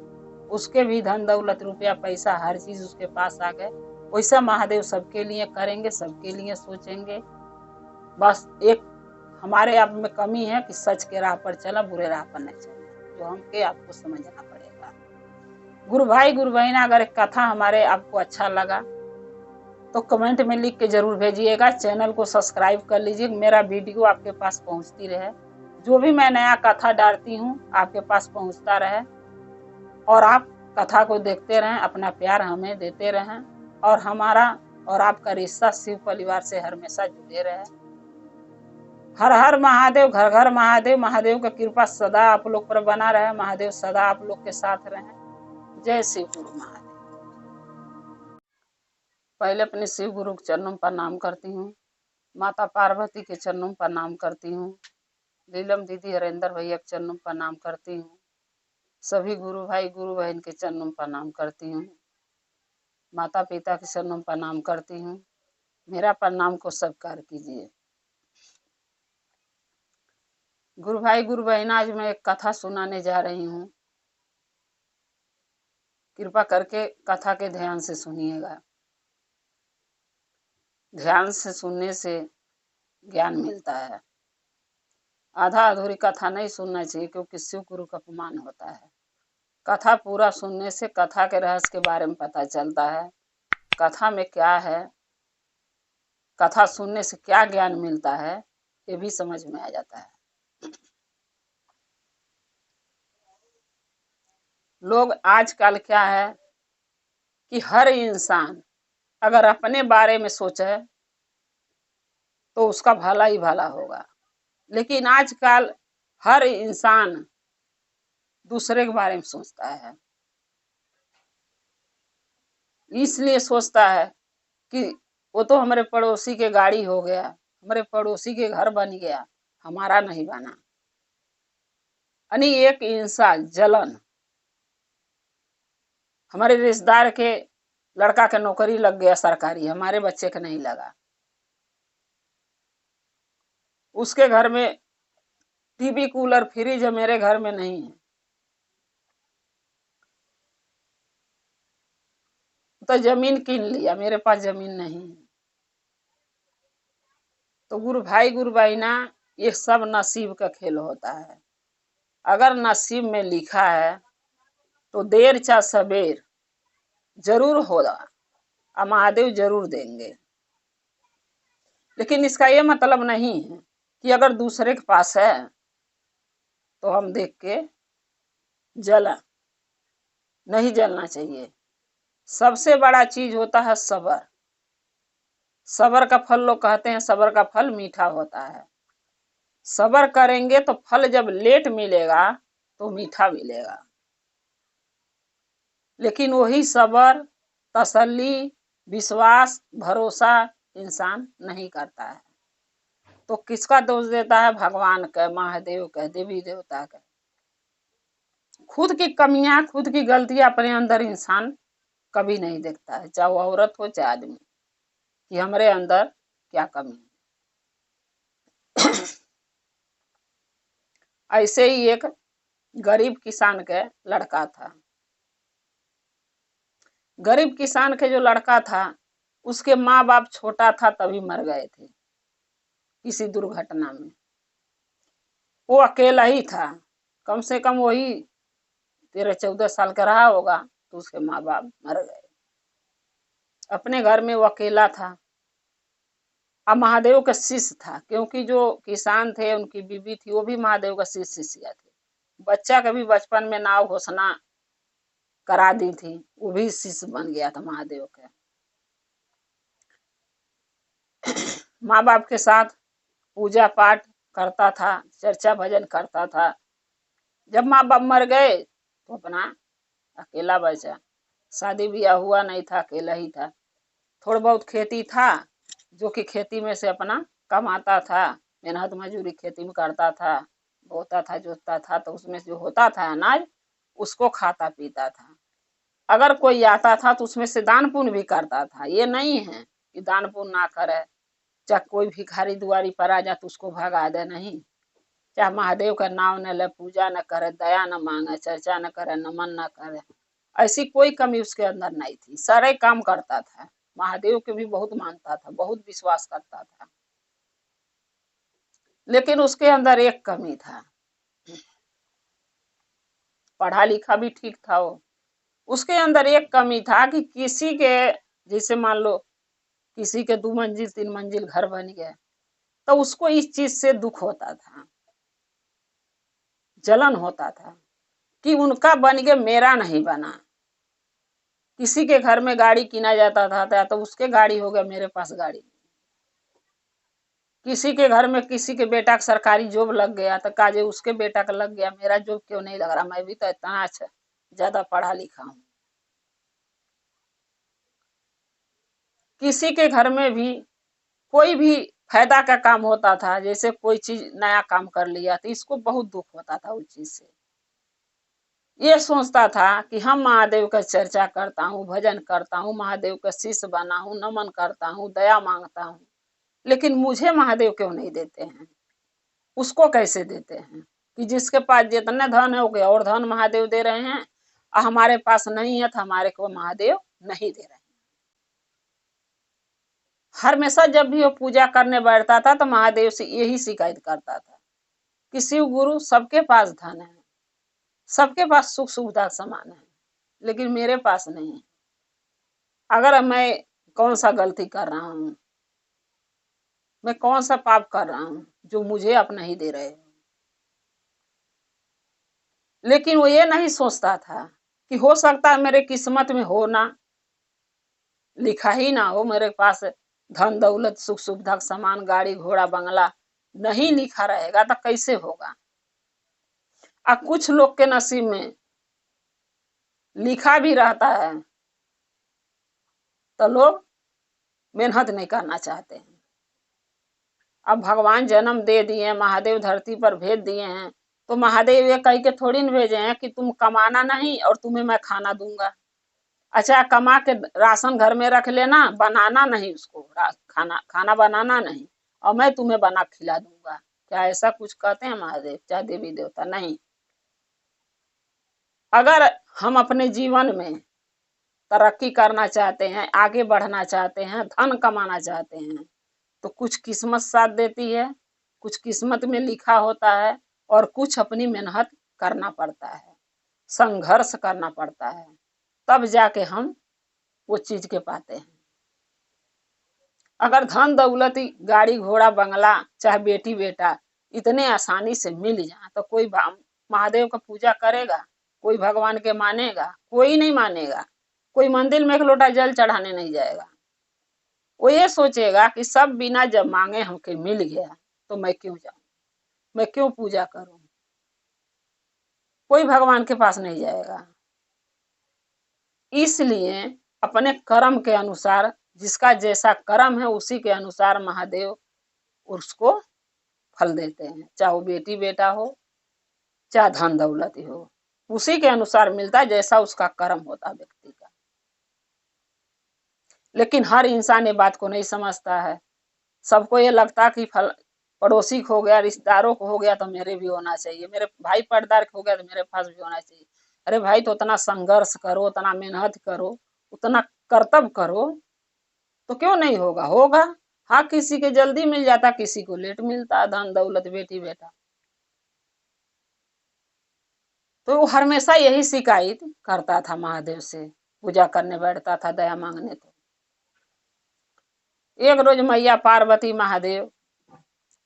उसके भी धन दौलत रुपया पैसा हर चीज उसके पास आ गए। वैसा महादेव सबके लिए करेंगे, सबके लिए सोचेंगे। बस एक हमारे आप में कमी है कि सच के राह पर चला, बुरे राह पर नहीं चलना, जो हमके आपको समझना पड़ेगा। गुरु भाई गुरु बहना, अगर एक कथा हमारे आपको अच्छा लगा तो कमेंट में लिख के जरूर भेजिएगा। चैनल को सब्सक्राइब कर लीजिए, मेरा वीडियो आपके पास पहुंचती रहे, जो भी मैं नया कथा डालती हूँ आपके पास पहुंचता रहे, और आप कथा को देखते रहें, अपना प्यार हमें देते रहें, और हमारा और आपका रिश्ता शिव परिवार से हमेशा जुड़े रहे। हर हर महादेव, घर घर महादेव। महादेव का कृपा सदा आप लोग पर बना रहे, महादेव सदा आप लोग के साथ रहे। जय शिव गुरु महादेव। पहले अपने शिव गुरु के चरणों पर प्रणाम करती हूँ, माता पार्वती के चरणों पर प्रणाम करती हूँ, नीलम दीदी हरेंद्र भैया के चरणों पर प्रणाम करती हूँ, सभी गुरु भाई गुरु बहन के चरणों पर प्रणाम करती हूँ, माता पिता के चरणों पर प्रणाम करती हूँ। मेरा प्रणाम को स्वीकार कीजिए। गुरु भाई गुरु बहन, आज मैं एक कथा सुनाने जा रही हूँ, कृपा करके कथा के ध्यान से सुनिएगा। ध्यान से सुनने से ज्ञान मिलता है। आधा अधूरी कथा नहीं सुनना चाहिए, क्योंकि शिव गुरु का अपमान होता है। कथा पूरा सुनने से कथा के रहस्य के बारे में पता चलता है, कथा में क्या है, कथा सुनने से क्या ज्ञान मिलता है, ये भी समझ में आ जाता है। लोग आजकल क्या है कि हर इंसान अगर अपने बारे में सोचे तो उसका भला ही भला होगा, लेकिन आजकल हर इंसान दूसरे के बारे में सोचता है। इसलिए सोचता है कि वो तो हमारे पड़ोसी के गाड़ी हो गया, हमारे पड़ोसी के घर बन गया, हमारा नहीं बना। यानी एक इंसान जलन, हमारे रिश्तेदार के लड़का के नौकरी लग गया सरकारी, हमारे बच्चे का नहीं लगा। उसके घर में टीवी कूलर फ्रिज है, मेरे घर में नहीं है। तो जमीन कीन लिया, मेरे पास जमीन नहीं है। तो गुरु भाई ना, ये सब नसीब का खेल होता है। अगर नसीब में लिखा है तो देर चाहे सबेर जरूर होगा, और महादेव जरूर देंगे। लेकिन इसका ये मतलब नहीं है कि अगर दूसरे के पास है तो हम देख के जला, नहीं जलना चाहिए। सबसे बड़ा चीज होता है सब्र। सब्र का फल लोग कहते हैं सब्र का फल मीठा होता है। सब्र करेंगे तो फल जब लेट मिलेगा तो मीठा मिलेगा। लेकिन वही सब्र, तसल्ली, विश्वास, भरोसा इंसान नहीं करता है। तो किसका दोष देता है? भगवान का, महादेव का, देवी देवता का। खुद की कमियां, खुद की गलतियां अपने अंदर इंसान कभी नहीं देखता है, चाहे वो औरत हो चाहे आदमी, कि हमारे अंदर क्या कमी है। ऐसे ही एक गरीब किसान का लड़का था। गरीब किसान के जो लड़का था, उसके माँ बाप छोटा था तभी मर गए थे किसी दुर्घटना में। वो अकेला ही था, कम से कम वही 13-14 साल का रहा होगा, तो उसके माँ बाप मर गए। अपने घर में वो अकेला था। अब महादेव का शिष्य था, क्योंकि जो किसान थे उनकी बीबी थी वो भी महादेव का शिष्या थी। बच्चा कभी बचपन में नाव घोषणा करा दी थी, वो भी शिष्य बन गया था महादेव का। माँ बाप के साथ पूजा पाठ करता था, चर्चा भजन करता था। जब माँ बाप मर गए तो अपना अकेला बचा। शादी ब्याह हुआ नहीं था, अकेला ही था। थोड़ा बहुत खेती था, जो कि खेती में से अपना कमाता था, मेहनत मजूरी खेती में करता था, बोता था, जोतता था, तो उसमें जो होता था अनाज उसको खाता पीता था। अगर कोई आता था तो उसमें से दान पुण्य भी करता था। ये नहीं है कि दान पुण्य ना करे, चाहे कोई भिखारी दुआरी पर आ जाए तो उसको भगा दे, नहीं। चाहे महादेव का नाम न ले, पूजा न करे, दया न मांगे, चर्चा न करे, नमन न करे, ऐसी कोई कमी उसके अंदर नहीं थी। सारे काम करता था, महादेव के भी बहुत मानता था, बहुत विश्वास करता था। लेकिन उसके अंदर एक कमी था, पढ़ा लिखा भी ठीक था वो। उसके अंदर एक कमी था कि किसी के, जैसे मान लो किसी के 2 मंजिल 3 मंजिल घर बन गया, तो उसको इस चीज से दुख होता था, जलन होता था कि उनका बन गया, मेरा नहीं बना। किसी के घर में गाड़ी किना जाता था तो उसके गाड़ी हो गया, मेरे पास गाड़ी। किसी के घर में किसी के बेटा का सरकारी जॉब लग गया तो काजे उसके बेटा का लग गया, मेरा जॉब क्यों नहीं लग रहा, मैं भी तो इतना अच्छा ज्यादा पढ़ा लिखा हूँ। किसी के घर में भी कोई भी फायदा का काम होता था, जैसे कोई चीज नया काम कर लिया तो इसको बहुत दुख होता था उस चीज से। ये सोचता था कि हम महादेव का चर्चा करता हूँ, भजन करता हूँ, महादेव का शिष्य बना हूँ, नमन करता हूँ, दया मांगता हूँ, लेकिन मुझे महादेव क्यों नहीं देते हैं? उसको कैसे देते हैं कि जिसके पास जितने धन है वो और धन महादेव दे रहे हैं, और हमारे पास नहीं है तो हमारे को महादेव नहीं दे रहे हैं। हमेशा जब भी वो पूजा करने बैठता था तो महादेव से यही शिकायत करता था कि शिव गुरु सबके पास धन है, सबके पास सुख सुविधा समान है, लेकिन मेरे पास नहीं है। अगर मैं कौन सा गलती कर रहा हूँ, मैं कौन सा पाप कर रहा हूँ जो मुझे आप नहीं दे रहे हो? लेकिन वो ये नहीं सोचता था कि हो सकता है मेरे किस्मत में हो ना, लिखा ही ना हो मेरे पास धन दौलत सुख सुविधा सामान गाड़ी घोड़ा बंगला, नहीं लिखा रहेगा तो कैसे होगा। अब कुछ लोग के नसीब में लिखा भी रहता है तो लोग मेहनत नहीं करना चाहते हैं। अब भगवान जन्म दे दिए, महादेव धरती पर भेज दिए हैं, तो महादेव ये कह के थोड़ी न भेजे हैं कि तुम कमाना नहीं और तुम्हें मैं खाना दूंगा। अच्छा, कमा के राशन घर में रख लेना, बनाना नहीं उसको, खाना खाना बनाना नहीं, और मैं तुम्हें बना खिला दूंगा। क्या ऐसा कुछ कहते हैं महादेव चाहे देवी देवता? नहीं। अगर हम अपने जीवन में तरक्की करना चाहते हैं, आगे बढ़ना चाहते हैं, धन कमाना चाहते हैं, तो कुछ किस्मत साथ देती है, कुछ किस्मत में लिखा होता है, और कुछ अपनी मेहनत करना पड़ता है, संघर्ष करना पड़ता है, तब जाके हम वो चीज के पाते हैं। अगर धन दौलत गाड़ी घोड़ा बंगला चाहे बेटी बेटा इतने आसानी से मिल जाए तो कोई महादेव का पूजा करेगा? कोई भगवान के मानेगा? कोई नहीं मानेगा। कोई मंदिर में एक लोटा जल चढ़ाने नहीं जाएगा। वो ये सोचेगा कि सब बिना जब मांगे हमके मिल गया तो मैं क्यों जाऊं, मैं क्यों पूजा करूं। कोई भगवान के पास नहीं जाएगा। इसलिए अपने कर्म के अनुसार, जिसका जैसा कर्म है उसी के अनुसार महादेव उसको फल देते हैं, चाहे वो बेटी बेटा हो चाहे धन दौलत हो, उसी के अनुसार मिलता है जैसा उसका कर्म होता है व्यक्ति का। लेकिन हर इंसान ये बात को नहीं समझता है। सबको ये लगता कि फल पड़ोसी को हो गया, रिश्तेदारों को हो गया तो मेरे भी होना चाहिए, मेरे भाई पर्दार को हो गया तो मेरे पास भी होना चाहिए। अरे भाई, तो उतना संघर्ष करो, उतना मेहनत करो, उतना कर्तव्य करो, तो क्यों नहीं होगा? होगा। हाँ, किसी के जल्दी मिल जाता, किसी को लेट मिलता, धन दौलत बेटी बेटा। तो वो हमेशा यही शिकायत करता था महादेव से, पूजा करने बैठता था दया मांगने। तो एक रोज मैया पार्वती महादेव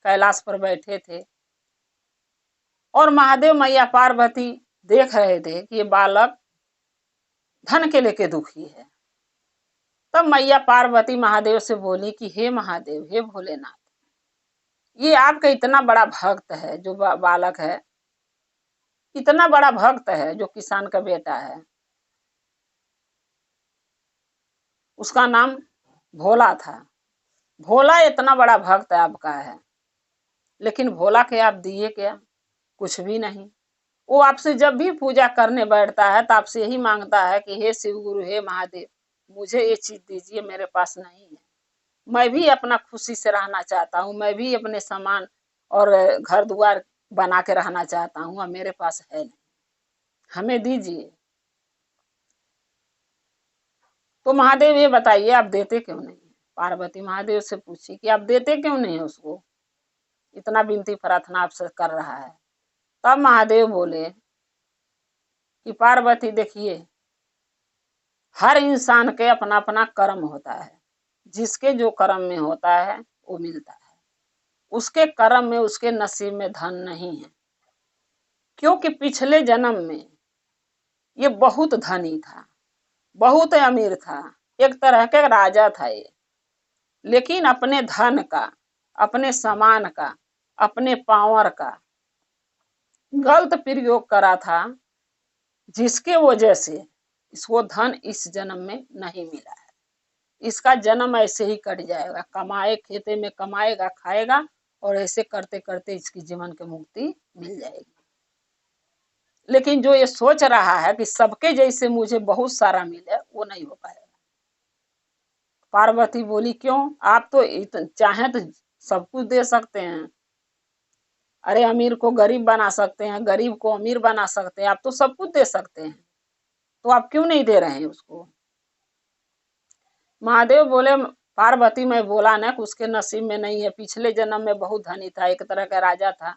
कैलाश पर बैठे थे, और महादेव मैया पार्वती देख रहे थे कि ये बालक धन के लेके दुखी है। तब मैया पार्वती महादेव से बोली कि हे महादेव, हे भोलेनाथ, ये आपका इतना बड़ा भक्त है जो बालक है, इतना बड़ा भक्त है जो किसान का बेटा है, उसका नाम भोला था। भोला इतना बड़ा भक्त आपका है, लेकिन भोला के आप दिए क्या? कुछ भी नहीं। वो आपसे जब भी पूजा करने बैठता है तो आपसे यही मांगता है कि हे शिव गुरु, हे महादेव, मुझे ये चीज दीजिए, मेरे पास नहीं है, मैं भी अपना खुशी से रहना चाहता हूँ, मैं भी अपने सामान और घर द्वार बना के रहना चाहता हूँ, और मेरे पास है नहीं, हमें दीजिए। तो महादेव ये बताइए आप देते क्यों नहीं? पार्वती महादेव से पूछी कि आप देते क्यों नहीं उसको, इतना विनती प्रार्थना आपसे कर रहा है। तब महादेव बोले कि पार्वती देखिए, हर इंसान के अपना अपना कर्म होता है, जिसके जो कर्म में होता है वो मिलता है। उसके कर्म में, उसके नसीब में धन नहीं है, क्योंकि पिछले जन्म में ये बहुत धनी था, बहुत अमीर था, एक तरह के राजा था ये, लेकिन अपने धन का, अपने सामान का, अपने पावर का गलत प्रयोग करा था, जिसके वजह से इसको धन इस जन्म में नहीं मिला है। इसका जन्म ऐसे ही कट जाएगा, कमाए खेते में कमाएगा, खाएगा, और ऐसे करते करते इसकी जीवन की मुक्ति मिल जाएगी। लेकिन जो ये सोच रहा है कि सबके जैसे मुझे बहुत सारा मिले, वो नहीं हो पाएगा। पार्वती बोली क्यों? आप तो चाहे तो सब कुछ दे सकते हैं, अरे अमीर को गरीब बना सकते हैं, गरीब को अमीर बना सकते हैं, आप तो सब कुछ दे सकते हैं, तो आप क्यों नहीं दे रहे हैं उसको? महादेव बोले पार्वती, मैं बोला ना कि उसके नसीब में नहीं है, पिछले जन्म में बहुत धनी था, एक तरह का राजा था,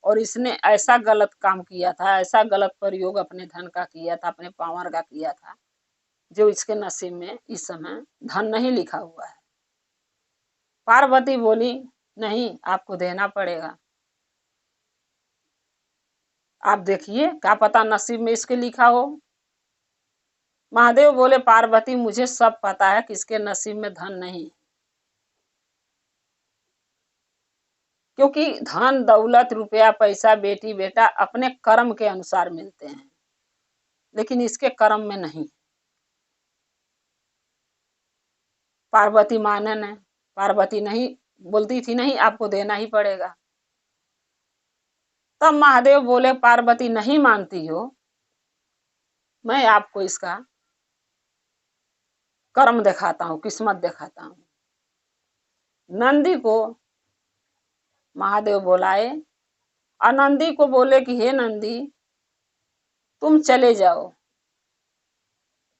और इसने ऐसा गलत काम किया था, ऐसा गलत प्रयोग अपने धन का किया था, अपने पावर का किया था, जो इसके नसीब में इस समय धन नहीं लिखा हुआ है। पार्वती बोली नहीं, आपको देना पड़ेगा, आप देखिए, क्या पता नसीब में इसके लिखा हो। महादेव बोले पार्वती मुझे सब पता है कि इसके नसीब में धन नहीं, क्योंकि धन दौलत रुपया पैसा बेटी बेटा अपने कर्म के अनुसार मिलते हैं, लेकिन इसके कर्म में नहीं। पार्वती माने न, पार्वती नहीं बोलती थी नहीं आपको देना ही पड़ेगा। तब महादेव बोले पार्वती नहीं मानती हो, मैं आपको इसका कर्म दिखाता हूं, किस्मत दिखाता हूं। नंदी को महादेव बुलाए और नंदी को बोले कि हे नंदी तुम चले जाओ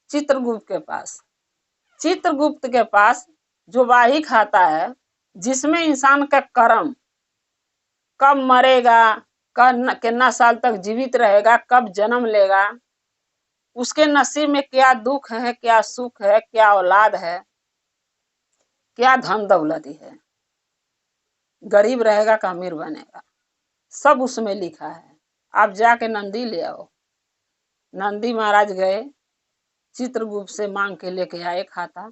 चित्रगुप्त के पास। चित्रगुप्त के पास जो वाही खाता है, जिसमें इंसान का कर्म कब मरेगा, कितना साल तक जीवित रहेगा, कब जन्म लेगा, उसके नसीब में क्या दुख है, क्या सुख है, क्या औलाद है, क्या धन दौलत है, गरीब रहेगा का अमीर बनेगा, सब उसमें लिखा है। आप जाके नंदी ले आओ। नंदी महाराज गए, चित्रगुप्त से मांग के लेके आए खाता,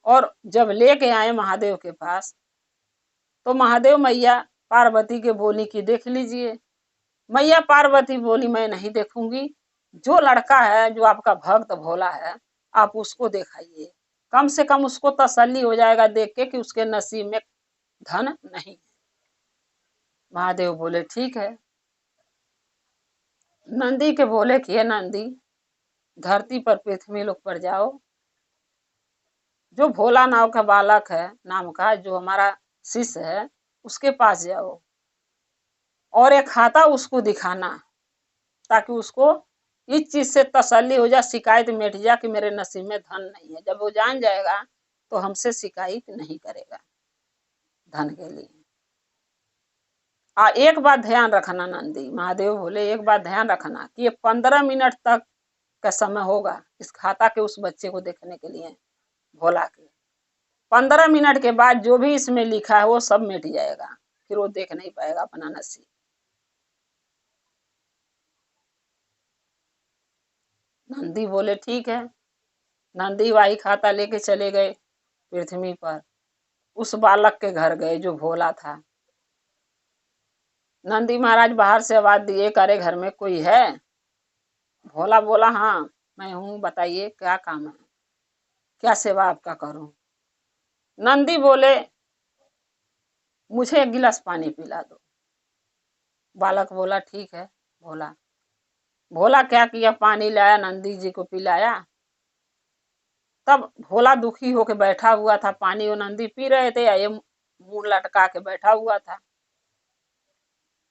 और जब लेके आए महादेव के पास तो महादेव मैया पार्वती के बोली कि देख लीजिए। मैया पार्वती बोली मैं नहीं देखूंगी, जो लड़का है जो आपका भक्त भोला है आप उसको दिखाइए, कम से कम उसको तसल्ली हो जाएगा देख के कि उसके नसीब में धन नहीं। महादेव बोले ठीक है। नंदी के बोले कि हे नंदी धरती पर पृथ्वी लोक पर जाओ, जो भोला नाव का बालक है नाम का जो हमारा शिष्य है उसके पास जाओ और एक खाता उसको दिखाना, ताकि उसको इस चीज से तसल्ली हो जाए, शिकायत मिट जाए कि मेरे नसीब में धन नहीं है। जब वो जान जाएगा तो हमसे शिकायत नहीं करेगा धन के लिए। एक बात ध्यान रखना नंदी, महादेव बोले एक बात ध्यान रखना कि ये 15 मिनट तक का समय होगा इस खाता के उस बच्चे को देखने के लिए भोला के। 15 मिनट के बाद जो भी इसमें लिखा है वो सब मिट जाएगा, फिर वो देख नहीं पाएगा अपना नसीब। नंदी बोले ठीक है। नंदी वाही खाता लेके चले गए पृथ्वी पर, उस बालक के घर गए जो भोला था। नंदी महाराज बाहर से आवाज दिए करे घर में कोई है? भोला बोला हाँ मैं हूं, बताइए क्या काम है, क्या सेवा आपका करूं? नंदी बोले मुझे एक गिलास पानी पिला दो। बालक बोला ठीक है भोला। भोला क्या किया, पानी लाया नंदी जी को पिलाया। तब भोला दुखी होके बैठा हुआ था, पानी वो नंदी पी रहे थे, ये मुंह लटका के बैठा हुआ था।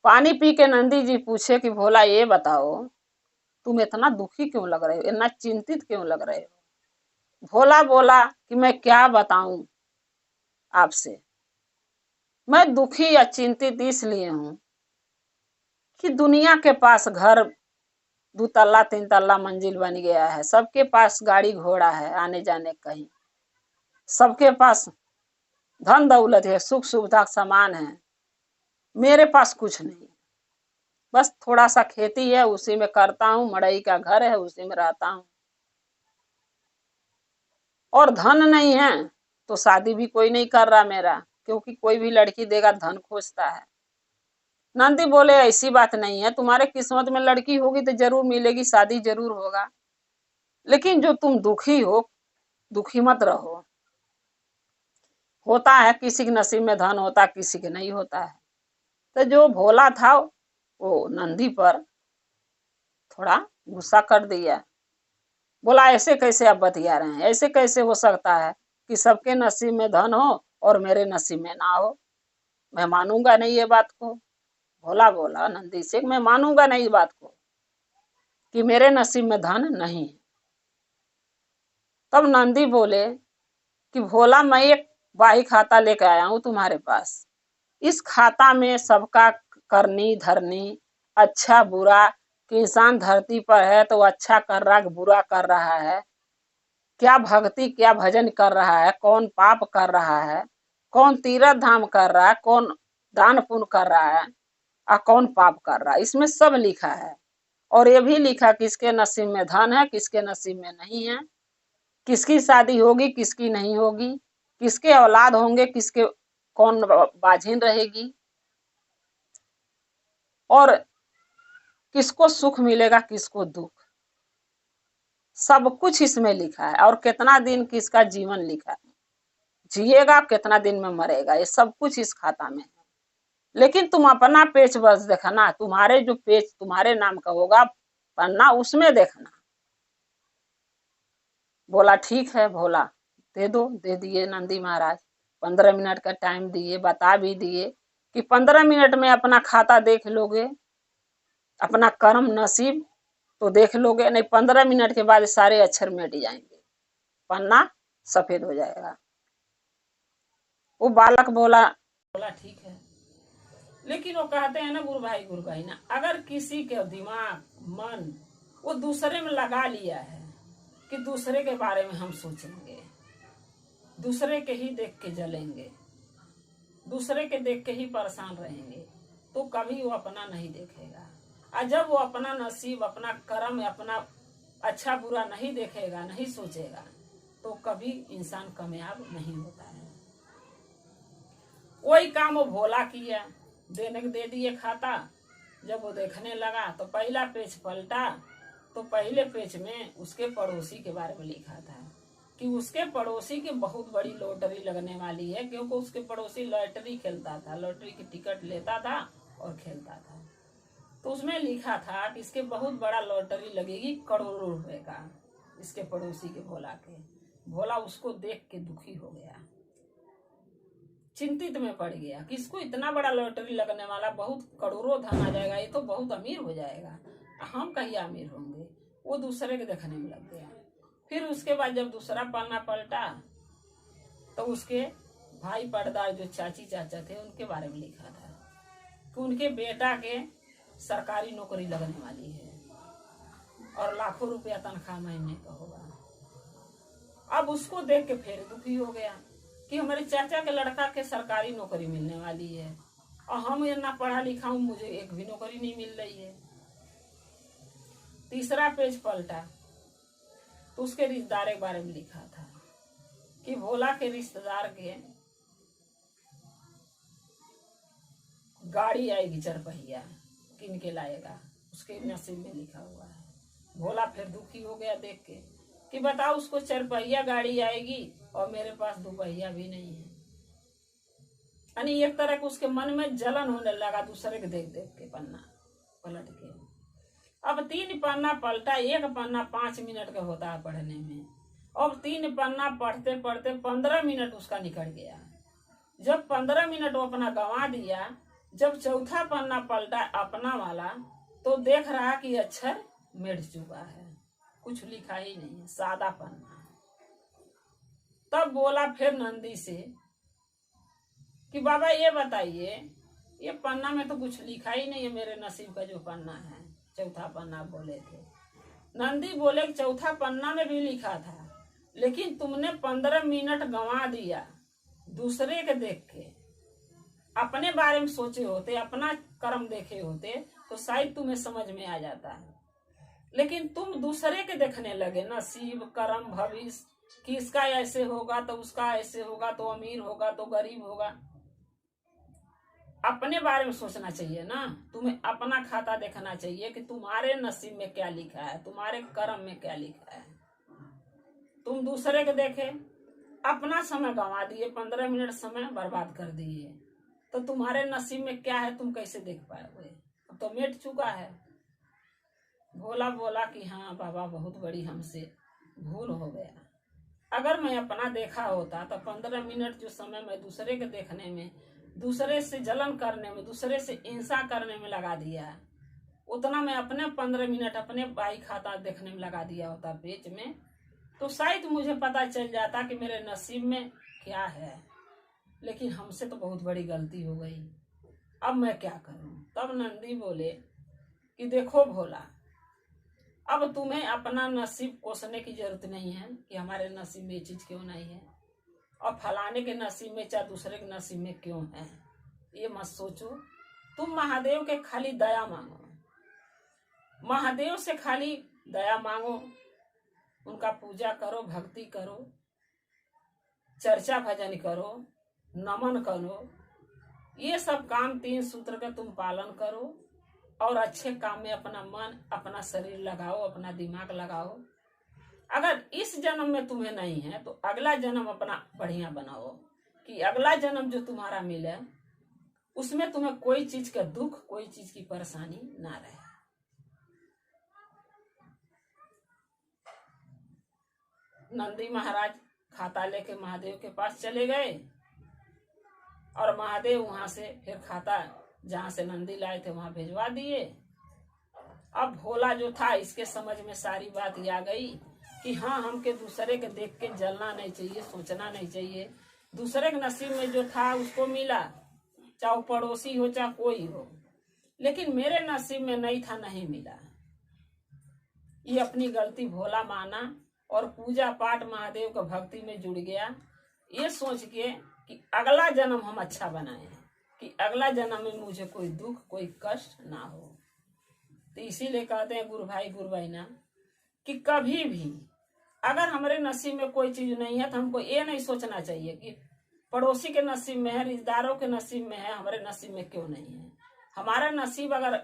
पानी पी के नंदी जी पूछे कि भोला ये बताओ तुम इतना दुखी क्यों लग रहे हो, इतना चिंतित क्यों लग रहे हो? भोला बोला कि मैं क्या बताऊं आपसे, मैं दुखी या चिंतित इसलिए हूं कि दुनिया के पास घर 2 तल्ला 3 तल्ला मंजिल बन गया है, सबके पास गाड़ी घोड़ा है आने जाने कहीं, सबके पास धन दौलत है, सुख सुविधा सामान है, मेरे पास कुछ नहीं, बस थोड़ा सा खेती है उसी में करता हूँ, मड़ई का घर है उसी में रहता हूँ, और धन नहीं है तो शादी भी कोई नहीं कर रहा मेरा, क्योंकि कोई भी लड़की देगा धन खोजता है। नंदी बोले ऐसी बात नहीं है, तुम्हारे किस्मत में लड़की होगी तो जरूर मिलेगी, शादी जरूर होगा, लेकिन जो तुम दुखी हो दुखी मत रहो। होता है किसी के नसीब में धन होता, किसी के नहीं होता है। तो जो भोला था वो नंदी पर थोड़ा गुस्सा कर दिया, बोला ऐसे कैसे आप बतिया रहे हैं, ऐसे कैसे हो सकता है कि सबके नसीब में धन हो और मेरे नसीब में ना हो, मैं मानूंगा नहीं ये बात को। भोला बोला नंदी से मैं मानूंगा नहीं इस बात को कि मेरे नसीब में धन नहीं है। तब नंदी बोले कि भोला मैं एक वाही खाता लेकर आया हूं तुम्हारे पास, इस खाता में सबका करनी धरनी अच्छा बुरा, कि इंसान धरती पर है तो अच्छा कर रहा है बुरा कर रहा है, क्या भक्ति क्या भजन कर रहा है, कौन पाप कर रहा है, कौन तीर्थ धाम कर रहा है, कौन दान पुण्य कर रहा है और कौन पाप कर रहा है, इसमें सब लिखा है। और ये भी लिखा किसके नसीब में धन है, किसके नसीब में नहीं है, किसकी शादी होगी, किसकी नहीं होगी, किसके औलाद होंगे, किसके कौन बाझिन रहेगी, और किसको सुख मिलेगा, किसको दुख, सब कुछ इसमें लिखा है। और कितना दिन किसका जीवन लिखा है, जिएगा कितना दिन में मरेगा, ये सब कुछ इस खाता में है। लेकिन तुम अपना पेज बस देखना, तुम्हारे जो पेज तुम्हारे नाम का होगा पन्ना, उसमें देखना। बोला ठीक है भोला, दे दो। दे दिए नंदी महाराज। 15 मिनट का टाइम दिए, बता भी दिए कि 15 मिनट में अपना खाता देख लोगे, अपना कर्म नसीब तो देख लोगे, नहीं 15 मिनट के बाद सारे अक्षर मिट जाएंगे, पन्ना सफेद हो जाएगा। वो बालक बोला ठीक है। लेकिन वो कहते हैं ना गुरु भाई ना, अगर किसी के दिमाग मन वो दूसरे में लगा लिया है कि दूसरे के बारे में हम सोचेंगे, दूसरे के ही देख के जलेंगे, दूसरे के देख के ही परेशान रहेंगे, तो कभी वो अपना नहीं देखेगा। और जब वो अपना नसीब, अपना कर्म, अपना अच्छा बुरा नहीं देखेगा, नहीं सोचेगा, तो कभी इंसान कामयाब नहीं होता है। वही काम वो भोला किया, देने दे दिए खाता। जब वो देखने लगा तो पहला पेज पलटा तो पहले पेज में उसके पड़ोसी के बारे में लिखा था कि उसके पड़ोसी की बहुत बड़ी लॉटरी लगने वाली है, क्योंकि उसके पड़ोसी लॉटरी खेलता था, लॉटरी की टिकट लेता था और खेलता था। तो उसमें लिखा था कि इसके बहुत बड़ा लॉटरी लगेगी, करोड़ों रुपए का, इसके पड़ोसी के भोला के। भोला उसको देख के दुखी हो गया, चिंतित में पड़ गया कि इसको इतना बड़ा लॉटरी लगने वाला, बहुत करोड़ों धन आ जाएगा, ये तो बहुत अमीर हो जाएगा, हम कहीं अमीर होंगे। वो दूसरे के देखने में लग गया। फिर उसके बाद जब दूसरा पन्ना पलटा तो उसके भाई पर्दार जो चाची चाचा थे उनके बारे में लिखा था कि उनके बेटा के सरकारी नौकरी लगने वाली है और लाखों रुपया तनख्वाह महीने का होगा। अब उसको देख के फिर दुखी हो गया कि हमारे चाचा के लड़का के सरकारी नौकरी मिलने वाली है और हम ये ना पढ़ा लिखा हूं, मुझे एक भी नौकरी नहीं मिल रही है। तीसरा पेज पलटा तो उसके रिश्तेदार के बारे में लिखा था कि भोला के रिश्तेदार के गाड़ी आएगी चरपहिया, किन के लाएगा, उसके नसीब में लिखा हुआ है। भोला फिर दुखी हो गया देख के कि बताओ, उसको चरपहिया गाड़ी आएगी और मेरे पास दुपहिया भी नहीं है। यानी एक तरह के उसके मन में जलन होने लगा दूसरे के देख देख के पन्ना पलट के। अब 3 पन्ना पलटा, एक पन्ना 5 मिनट का होता है पढ़ने में, अब 3 पन्ना पढ़ते पढ़ते 15 मिनट उसका निकल गया। जब 15 मिनट वो अपना गंवा दिया, जब चौथा पन्ना पलटा अपना वाला तो देख रहा कि अक्षर मिट चुका है, कुछ लिखा ही नहीं है, सादा पन्ना। तब बोला फिर नंदी से कि बाबा ये बताइए, ये पन्ना में तो कुछ लिखा ही नहीं है, मेरे नसीब का जो पन्ना है, चौथा पन्ना बोले थे। नंदी बोले चौथा पन्ना में भी लिखा था, लेकिन तुमने 15 मिनट गंवा दिया दूसरे के देख के। अपने बारे में सोचे होते, अपना कर्म देखे होते तो शायद तुम्हें समझ में आ जाता है, लेकिन तुम दूसरे के देखने लगे, नसीब, कर्म, भविष्य कि इसका ऐसे होगा तो उसका ऐसे होगा, तो अमीर होगा तो गरीब होगा। अपने बारे में सोचना चाहिए ना, तुम्हें अपना खाता देखना चाहिए कि तुम्हारे नसीब में क्या लिखा है, तुम्हारे कर्म में क्या लिखा है। तुम दूसरे के देखे, अपना समय गंवा दिए, 15 मिनट समय बर्बाद कर दिए, तो तुम्हारे नसीब में क्या है तुम कैसे देख पाओगे, अब तो मिट चुका है। भोला बोला कि हाँ बाबा, बहुत बड़ी हमसे भूल हो गया, अगर मैं अपना देखा होता तो 15 मिनट जो समय मैं दूसरे के देखने में, दूसरे से जलन करने में, दूसरे से हिंसा करने में लगा दिया, उतना मैं अपने 15 मिनट अपने भाई खाता देखने में लगा दिया होता पेज में, तो शायद मुझे पता चल जाता कि मेरे नसीब में क्या है। लेकिन हमसे तो बहुत बड़ी गलती हो गई, अब मैं क्या करूं। तब नंदी बोले कि देखो भोला, अब तुम्हें अपना नसीब कोसने की जरूरत नहीं है कि हमारे नसीब में ये चीज क्यों नहीं है और फलाने के नसीब में चाहे दूसरे के नसीब में क्यों है, ये मत सोचो। तुम महादेव के खाली दया मांगो, महादेव से खाली दया मांगो, उनका पूजा करो, भक्ति करो, चर्चा भजन करो, नमन करो। ये सब काम 3 सूत्र का तुम पालन करो और अच्छे काम में अपना मन, अपना शरीर लगाओ, अपना दिमाग लगाओ। अगर इस जन्म में तुम्हें नहीं है तो अगला जन्म अपना बढ़िया बनाओ कि अगला जन्म जो तुम्हारा मिले उसमें तुम्हें कोई चीज का दुख, कोई चीज की परेशानी ना रहे। नंदी महाराज खाता लेके महादेव के पास चले गए और महादेव वहां से फिर खाता जहां से नंदी लाए थे वहां भिजवा दिए। अब भोला जो था इसके समझ में सारी बात आ गई कि हाँ, हमके दूसरे के देख के जलना नहीं चाहिए, सोचना नहीं चाहिए। दूसरे के नसीब में जो था उसको मिला, चाहे वो पड़ोसी हो चाहे कोई हो, लेकिन मेरे नसीब में नहीं था, नहीं मिला। ये अपनी गलती भोला माना और पूजा पाठ महादेव का भक्ति में जुड़ गया, ये सोच के कि अगला जन्म हम अच्छा बनाए, कि अगला जन्म में मुझे कोई दुख, कोई कष्ट ना हो। तो इसीलिए कहते हैं गुरु भाई गुरु बहना कि कभी भी अगर हमारे नसीब में कोई चीज नहीं है तो हमको ये नहीं सोचना चाहिए कि पड़ोसी के नसीब में है, रिश्तेदारों के नसीब में है, हमारे नसीब में क्यों नहीं है। हमारा नसीब, अगर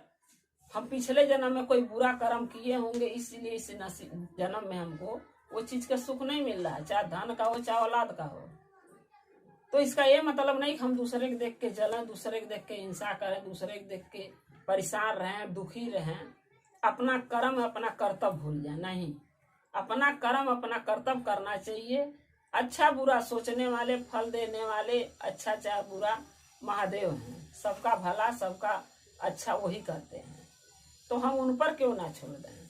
हम पिछले जन्म में कोई बुरा कर्म किए होंगे इसलिए इस नसीब जन्म में हमको वो चीज का सुख नहीं मिल रहा है, चाहे धन का हो चाहे औलाद का हो। तो इसका ये मतलब नहीं कि हम दूसरे के देख के जलें, दूसरे के देख के हिंसा करें, दूसरे के देख के परेशान रहें, दुखी रहें, अपना कर्म अपना कर्तव्य भूल जाए। नहीं, अपना कर्म अपना कर्तव्य करना चाहिए। अच्छा बुरा सोचने वाले, फल देने वाले, अच्छा चाहे बुरा महादेव हैं। सबका भला, सबका अच्छा वही करते हैं, तो हम उन पर क्यों ना छोड़ दें।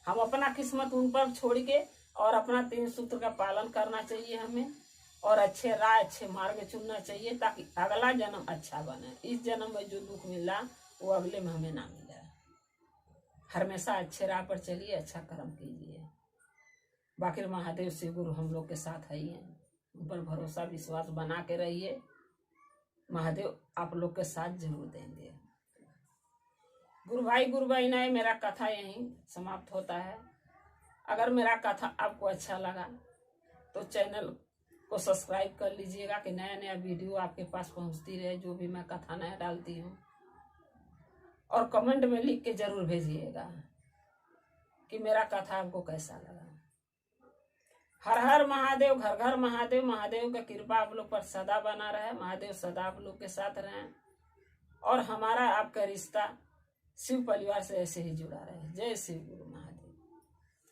हम अपना किस्मत उन पर छोड़ के और अपना 3 सूत्र का पालन करना चाहिए हमें, और अच्छे राह, अच्छे मार्ग चुनना चाहिए ताकि अगला जन्म अच्छा बने। इस जन्म में जो दुख मिला वो अगले में हमें ना मिले। हमेशा अच्छे राह पर चलिए, अच्छा कर्म कीजिए। बाकी महादेव शिव गुरु हम लोग के साथ है ही हैं, उन पर भरोसा विश्वास बना के रहिए। महादेव आप लोग के साथ जरूर देंगे। गुरु भाई गुरु बहनाएं, मेरा कथा यहीं समाप्त होता है। अगर मेरा कथा आपको अच्छा लगा तो चैनल को सब्सक्राइब कर लीजिएगा कि नया नया वीडियो आपके पास पहुंचती रहे, जो भी मैं कथा नया डालती हूँ। और कमेंट में लिख के जरूर भेजिएगा कि मेरा कथा आपको कैसा लगा। हर हर महादेव, घर घर महादेव। महादेव का कृपा आप लोग पर सदा बना रहे, महादेव सदा आप लोग के साथ रहें और हमारा आपका रिश्ता शिव परिवार से ऐसे ही जुड़ा रहे। जय शिव गुरु।